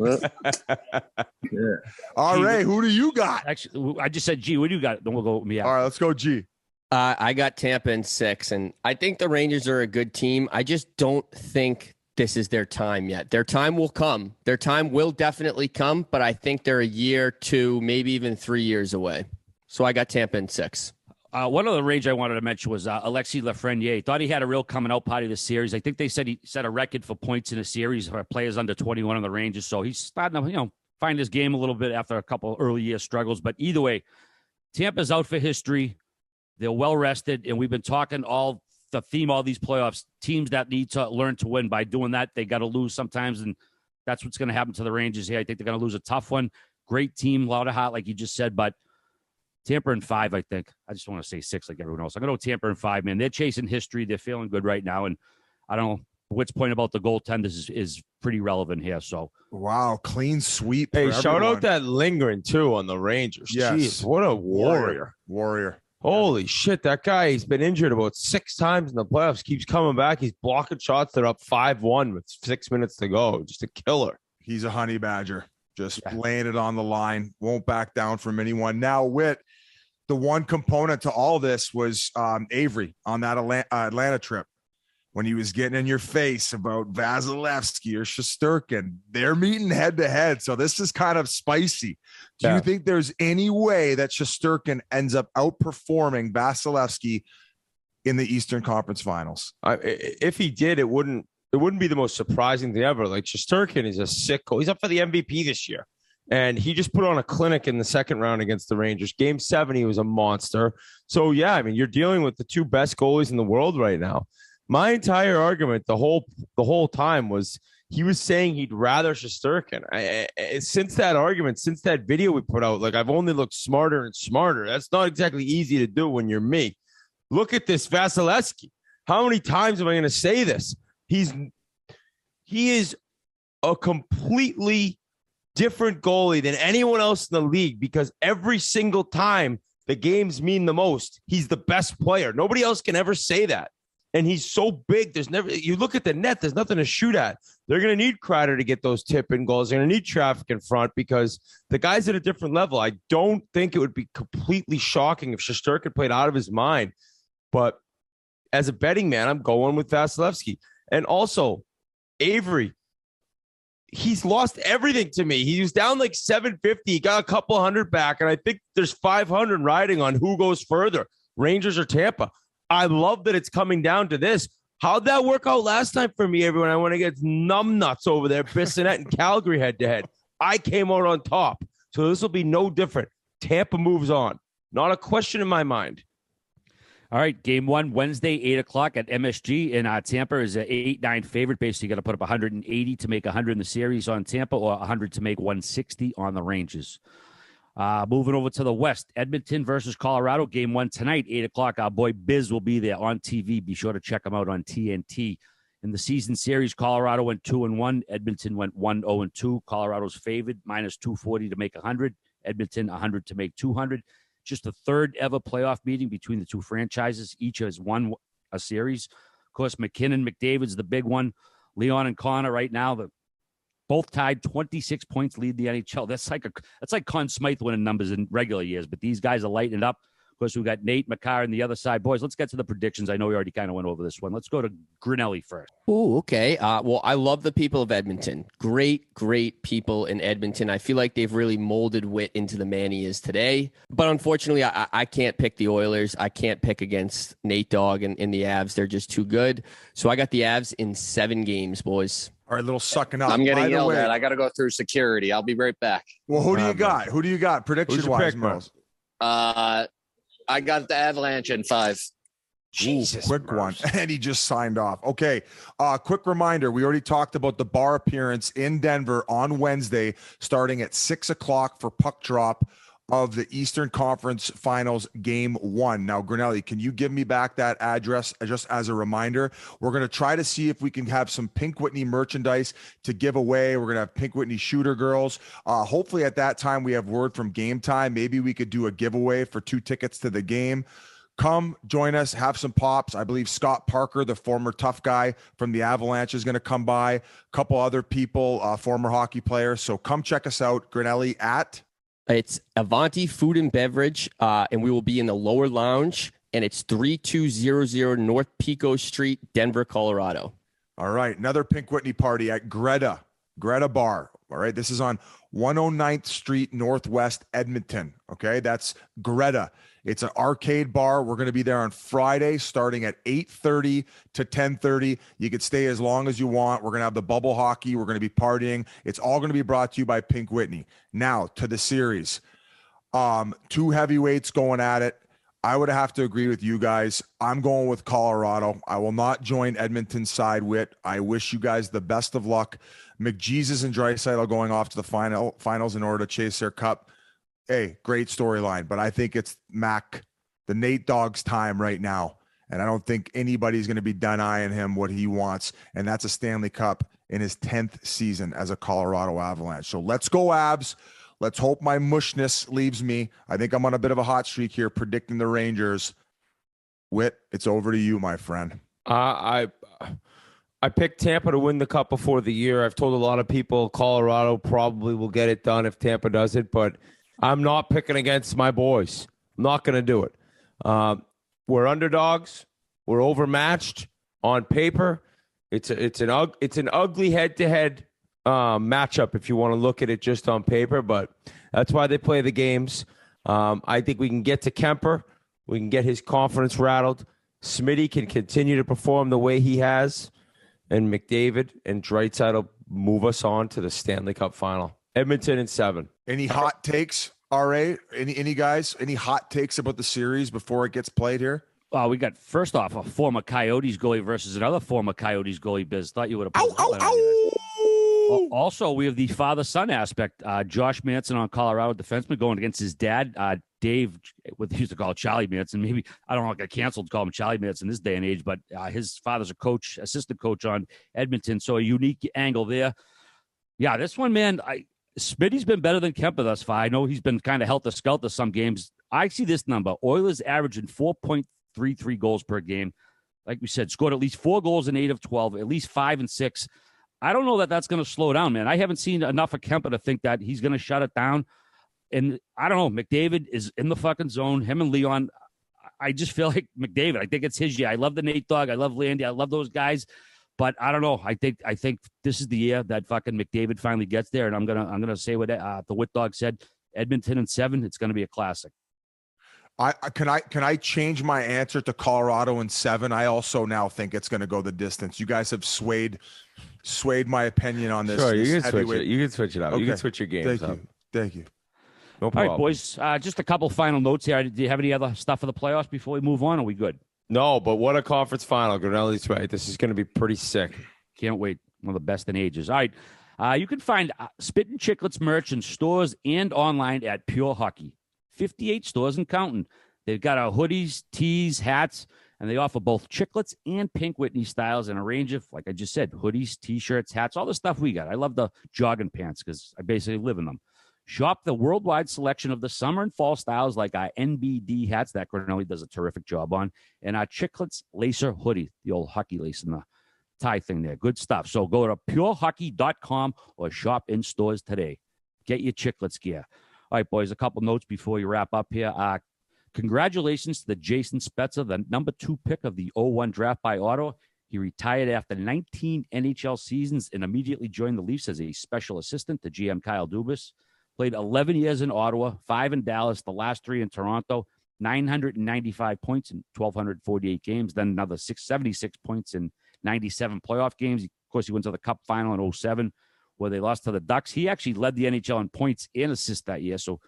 All right, who do you got? Actually, I just said G. What do you got? Then we'll go with me. All right, let's go G. I got Tampa in 6, and I think the Rangers are a good team. I just don't think this is their time yet. Their time will come. Their time will definitely come, but I think they're a year, 2, maybe even 3 years away. So I got Tampa in 6. One of the range I wanted to mention was Alexis Lafreniere. Thought he had a real coming out party this series. I think they said he set a record for points in a series for players under 21 on the Rangers. So he's starting to, find his game a little bit after a couple early year struggles. But either way, Tampa's out for history. They're well rested, and we've been talking all these playoffs. Teams that need to learn to win. By doing that, they got to lose sometimes, and that's what's going to happen to the Rangers here. I think they're going to lose a tough one. Great team, a lot of heart, like you just said, but Tampa in 5, I think. I just want to say 6 like everyone else. I'm going to go Tampa in 5, man. They're chasing history. They're feeling good right now. And I don't know, Whit's point about the goaltenders is pretty relevant here. So, wow, clean sweep. Hey, shout out that lingering, too, on the Rangers. Yes. Jeez, what a warrior. Holy shit, that guy, he's been injured about 6 times in the playoffs. Keeps coming back. He's blocking shots. They're up 5-1 with 6 minutes to go. Just a killer. He's a honey badger. Just laying it on the line. Won't back down from anyone. Now, Whit, the one component to all this was Avery on that Atlanta trip when he was getting in your face about Vasilevsky or Shesterkin. They're meeting head to head. So this is kind of spicy. Do you think there's any way that Shesterkin ends up outperforming Vasilevsky in the Eastern Conference Finals? If he did, it wouldn't be the most surprising thing ever. Like, Shesterkin is a sicko. He's up for the MVP this year. And he just put on a clinic in the second round against the Rangers. Game 7, he was a monster. So, yeah, I mean, you're dealing with the 2 best goalies in the world right now. My entire argument the whole time was he was saying he'd rather Shesterkin. Since that argument, since that video we put out, like, I've only looked smarter and smarter. That's not exactly easy to do when you're me. Look at this Vasilevsky. How many times am I going to say this? He is a completely different goalie than anyone else in the league, because every single time the games mean the most, he's the best player. Nobody else can ever say that. And he's so big. You look at the net, there's nothing to shoot at. They're going to need Kreider to get those tip-in goals. They're going to need traffic in front because the guy's at a different level. I don't think it would be completely shocking if Shesterkin played out of his mind. But as a betting man, I'm going with Vasilevsky. And also, Avery, he's lost everything to me. He was down like 750. He got a couple hundred back, and I think there's 500 riding on who goes further, Rangers or Tampa. I love that it's coming down to this. How'd that work out last time for me, everyone? I went against numbnuts over there, Bissonnette and Calgary head-to-head. I came out on top. So this will be no different. Tampa moves on. Not a question in my mind. All right, game 1, Wednesday, 8 o'clock at MSG. And Tampa is an 8-9 favorite. Basically, you got to put up 180 to make 100 in the series on Tampa, or 100 to make 160 on the Rangers. Moving over to the West, Edmonton versus Colorado. Game 1 tonight, 8 o'clock. Our boy Biz will be there on TV. Be sure to check him out on TNT. In the season series, Colorado went 2-1. Edmonton went 1-0-2. Colorado's favored, minus 240 to make 100. Edmonton, 100 to make 200. Just the third ever playoff meeting between the two franchises. Each has won a series. Of course, McKinnon, McDavid's the big one. Leon and Connor right now, both tied 26 points lead the NHL. That's like Conn Smythe winning numbers in regular years, but these guys are lighting it up. Of course, we've got Nate McCarr on the other side. Boys, let's get to the predictions. I know we already kind of went over this one. Let's go to Grinelli first. Oh, okay. Well, I love the people of Edmonton. Great people in Edmonton. I feel like they've really molded Whit into the man he is today. But unfortunately, I can't pick the Oilers. I can't pick against Nate Dogg and the Avs. They're just too good. So I got the Avs in 7 games, boys. All right, little sucking up. I'm getting yelled at. I got to go through security. I'll be right back. Well, who do you got? Who do you got? Prediction-wise, Mills? I got the Avalanche in 5. Jesus, quick one. And he just signed off. Okay. Quick reminder. We already talked about the bar appearance in Denver on Wednesday, starting at 6 o'clock for puck drop of the Eastern Conference Finals Game 1. Now, Grinelli, can you give me back that address just as a reminder? We're going to try to see if we can have some Pink Whitney merchandise to give away. We're going to have Pink Whitney shooter girls. Hopefully at that time we have word from Game Time. Maybe we could do a giveaway for 2 tickets to the game. Come join us, have some pops. I believe Scott Parker, the former tough guy from the Avalanche, is going to come by. A couple other people, former hockey players. So come check us out, Grinelli, at... It's Avanti Food and Beverage, and we will be in the lower lounge, and it's 3200 North Pico Street, Denver, Colorado. All right. Another Pink Whitney party at Greta Bar. All right. This is on 109th Street, Northwest Edmonton. Okay. That's Greta. It's an arcade bar. We're going to be there on Friday starting at 8:30 to 10:30. You could stay as long as you want. We're going to have the bubble hockey. We're going to be partying. It's all going to be brought to you by Pink Whitney. Now to the series. Two heavyweights going at it. I would have to agree with you guys. I'm going with Colorado. I will not join Edmonton's side with. I wish you guys the best of luck. McJesus and Draisaitl going off to the finals in order to chase their cup. Hey, great storyline, but I think it's Mac, the Nate Dogg's time right now. And I don't think anybody's going to be denying him what he wants. And that's a Stanley Cup in his 10th season as a Colorado Avalanche. So let's go Avs. Let's hope my mushness leaves me. I think I'm on a bit of a hot streak here predicting the Rangers. Whit, it's over to you, my friend. I picked Tampa to win the cup before the year. I've told a lot of people Colorado probably will get it done if Tampa does it, but I'm not picking against my boys. I'm not going to do it. We're underdogs. We're overmatched on paper. It's an ugly head-to-head matchup if you want to look at it just on paper, but that's why they play the games. I think we can get to Kemper. We can get his confidence rattled. Smitty can continue to perform the way he has, and McDavid and Draisaitl move us on to the Stanley Cup final. Edmonton in 7. Any hot takes, RA? Any guys? Any hot takes about the series before it gets played here? We got, first off, a former Coyotes goalie versus another former Coyotes goalie. Biz, thought you would have. Also, we have the father-son aspect. Josh Manson on Colorado defenseman going against his dad, Dave, what he used to call Charlie Manson. Maybe, I don't know, got canceled to call him Charlie Manson this day and age, but his father's a coach, assistant coach on Edmonton, so a unique angle there. Yeah, this one, man, Smitty's been better than Kemper thus far. I know he's been kind of helter-skelter some games. I see this number. Oilers averaging 4.33 goals per game. Like we said, scored at least 4 goals in 8 of 12, at least 5 and 6. I don't know that that's going to slow down, man. I haven't seen enough of Kemper to think that he's going to shut it down. And I don't know. McDavid is in the fucking zone. Him and Leon. I just feel like McDavid. I think it's his year. I love the Nate Dogg. I love Landy. I love those guys. But I don't know. I think this is the year that fucking McDavid finally gets there. And I'm gonna say what the Whit Dog said. Edmonton in 7. It's going to be a classic. Can I change my answer to Colorado in 7? I also now think it's going to go the distance. You guys have swayed my opinion on this. Sure, you this can switch it. You can switch it up. Okay. You can switch your games up. Thank you. No problem. All right, boys. Just a couple final notes here. Do you have any other stuff for the playoffs before we move on? Are we good? No, but what a conference final. Grinelli's right. This is going to be pretty sick. Can't wait. One of the best in ages. All right. You can find Spittin Chiclets merch in stores and online at Pure Hockey. 58 stores and counting. They've got hoodies, tees, hats, and they offer both Chiclets and Pink Whitney styles and a range of, like I just said, hoodies, T-shirts, hats, all the stuff we got. I love the jogging pants because I basically live in them. Shop the worldwide selection of the summer and fall styles like our NBD hats that Cornelli does a terrific job on, and our Chiclets Lacer hoodie, the old hockey lace and the tie thing there. Good stuff. So go to purehockey.com or shop in stores today. Get your Chiclets gear. All right, boys, a couple notes before you wrap up here. Congratulations to the Jason Spezza, the number 2 pick of the 01 draft by Ottawa. He retired after 19 NHL seasons and immediately joined the Leafs as a special assistant to GM Kyle Dubas. Played 11 years in Ottawa, 5 in Dallas, the last 3 in Toronto, 995 points in 1,248 games, then another 676 points in 97 playoff games. Of course, he went to the Cup final in 07 where they lost to the Ducks. He actually led the NHL in points and assists that year, so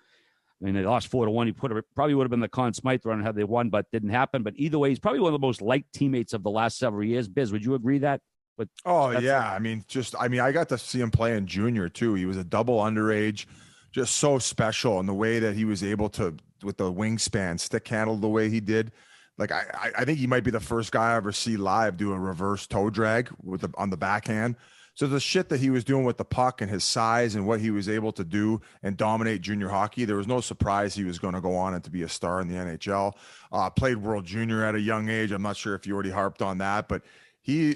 I mean, they lost 4-1. He probably would have been the Conn Smythe run had they won, but didn't happen. But either way, he's probably one of the most liked teammates of the last several years. Biz, would you agree that? But yeah. I got to see him play in junior too. He was a double underage, just so special. And the way that he was able to, with the wingspan, stick handle the way he did. Like, I think he might be the first guy I ever see live do a reverse toe drag on the backhand. So the shit that he was doing with the puck and his size and what he was able to do and dominate junior hockey, there was no surprise he was going to go on and to be a star in the NHL. Played World Junior at a young age. I'm not sure if you already harped on that, but he,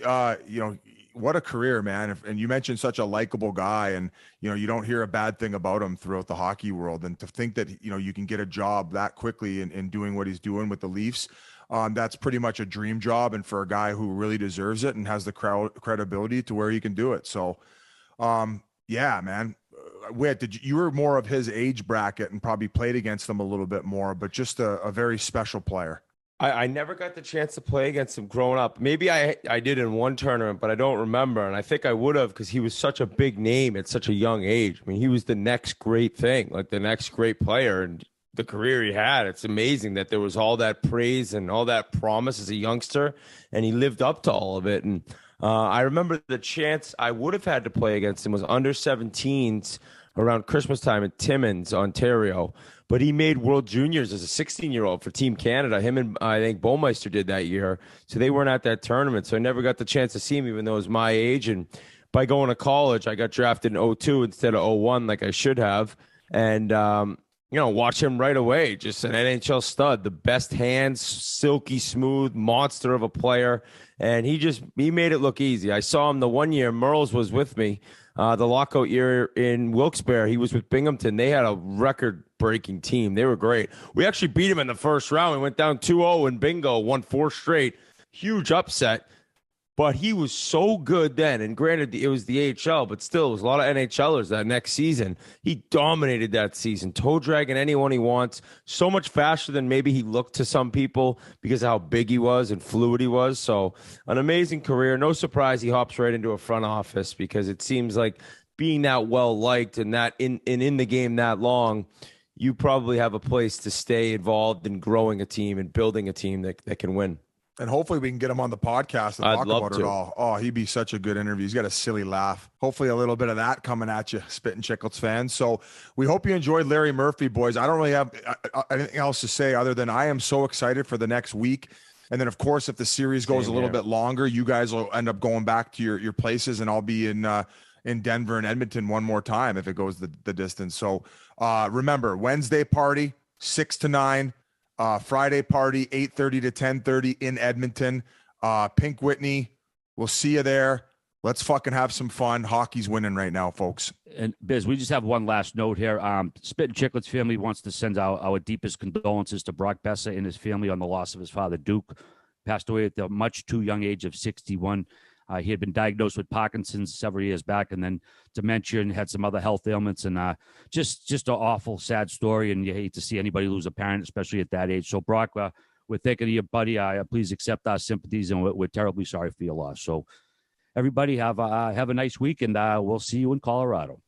what a career, man. And you mentioned such a likable guy, and, you don't hear a bad thing about him throughout the hockey world. And to think that, you can get a job that quickly in doing what he's doing with the Leafs, that's pretty much a dream job, and for a guy who really deserves it and has the credibility to where he can do it. So, yeah, man. Whit, you were more of his age bracket and probably played against him a little bit more, but just a very special player. I never got the chance to play against him growing up. Maybe I did in one tournament, but I don't remember. And I think I would have, because he was such a big name at such a young age. I mean, he was the next great thing, like the next great player, and the career he had. It's amazing that there was all that praise and all that promise as a youngster, and he lived up to all of it. And I remember the chance I would have had to play against him was under 17s around Christmas time in Timmins, Ontario. But he made World Juniors as a 16-year-old for Team Canada. Him and I think Baumeister did that year. So they weren't at that tournament. So I never got the chance to see him, even though it was my age. And by going to college, I got drafted in 02 instead of 01 like I should have. And, watch him right away. Just an NHL stud. The best hands, silky smooth, monster of a player. And he made it look easy. I saw him the one year Merles was with me. The lockout year in Wilkes-Barre, he was with Binghamton. They had a record-breaking team. They were great. We actually beat him in the first round. We went down 2-0 and bingo, won 4 straight. Huge upset. But he was so good then. And granted, it was the AHL, but still, it was a lot of NHLers that next season. He dominated that season, toe dragging anyone he wants. So much faster than maybe he looked to some people because of how big he was and fluid he was. So an amazing career. No surprise he hops right into a front office, because it seems like being that well-liked and that in the game that long, you probably have a place to stay involved in growing a team and building a team that can win. And hopefully we can get him on the podcast and talk about it all. Oh, he'd be such a good interview. He's got a silly laugh. Hopefully a little bit of that coming at you, Spittin Chiclets fans. So we hope you enjoyed Larry Murphy, boys. I don't really have anything else to say other than I am so excited for the next week. And then, of course, if the series goes a little bit longer, you guys will end up going back to your places, and I'll be in Denver and Edmonton one more time if it goes the distance. So remember, Wednesday party, 6 to 9. Friday party, 8:30 to 10:30 in Edmonton. Pink Whitney, we'll see you there. Let's fucking have some fun. Hockey's winning right now, folks. And Biz, we just have one last note here. Spittin Chiclets family wants to send our deepest condolences to Brock Besser and his family on the loss of his father, Duke. Passed away at the much too young age of 61. He had been diagnosed with Parkinson's several years back, and then dementia, and had some other health ailments, and just an awful, sad story. And you hate to see anybody lose a parent, especially at that age. So, Brock, we're thinking of you, buddy. Please accept our sympathies, and we're terribly sorry for your loss. So, everybody have a nice week, and we'll see you in Colorado.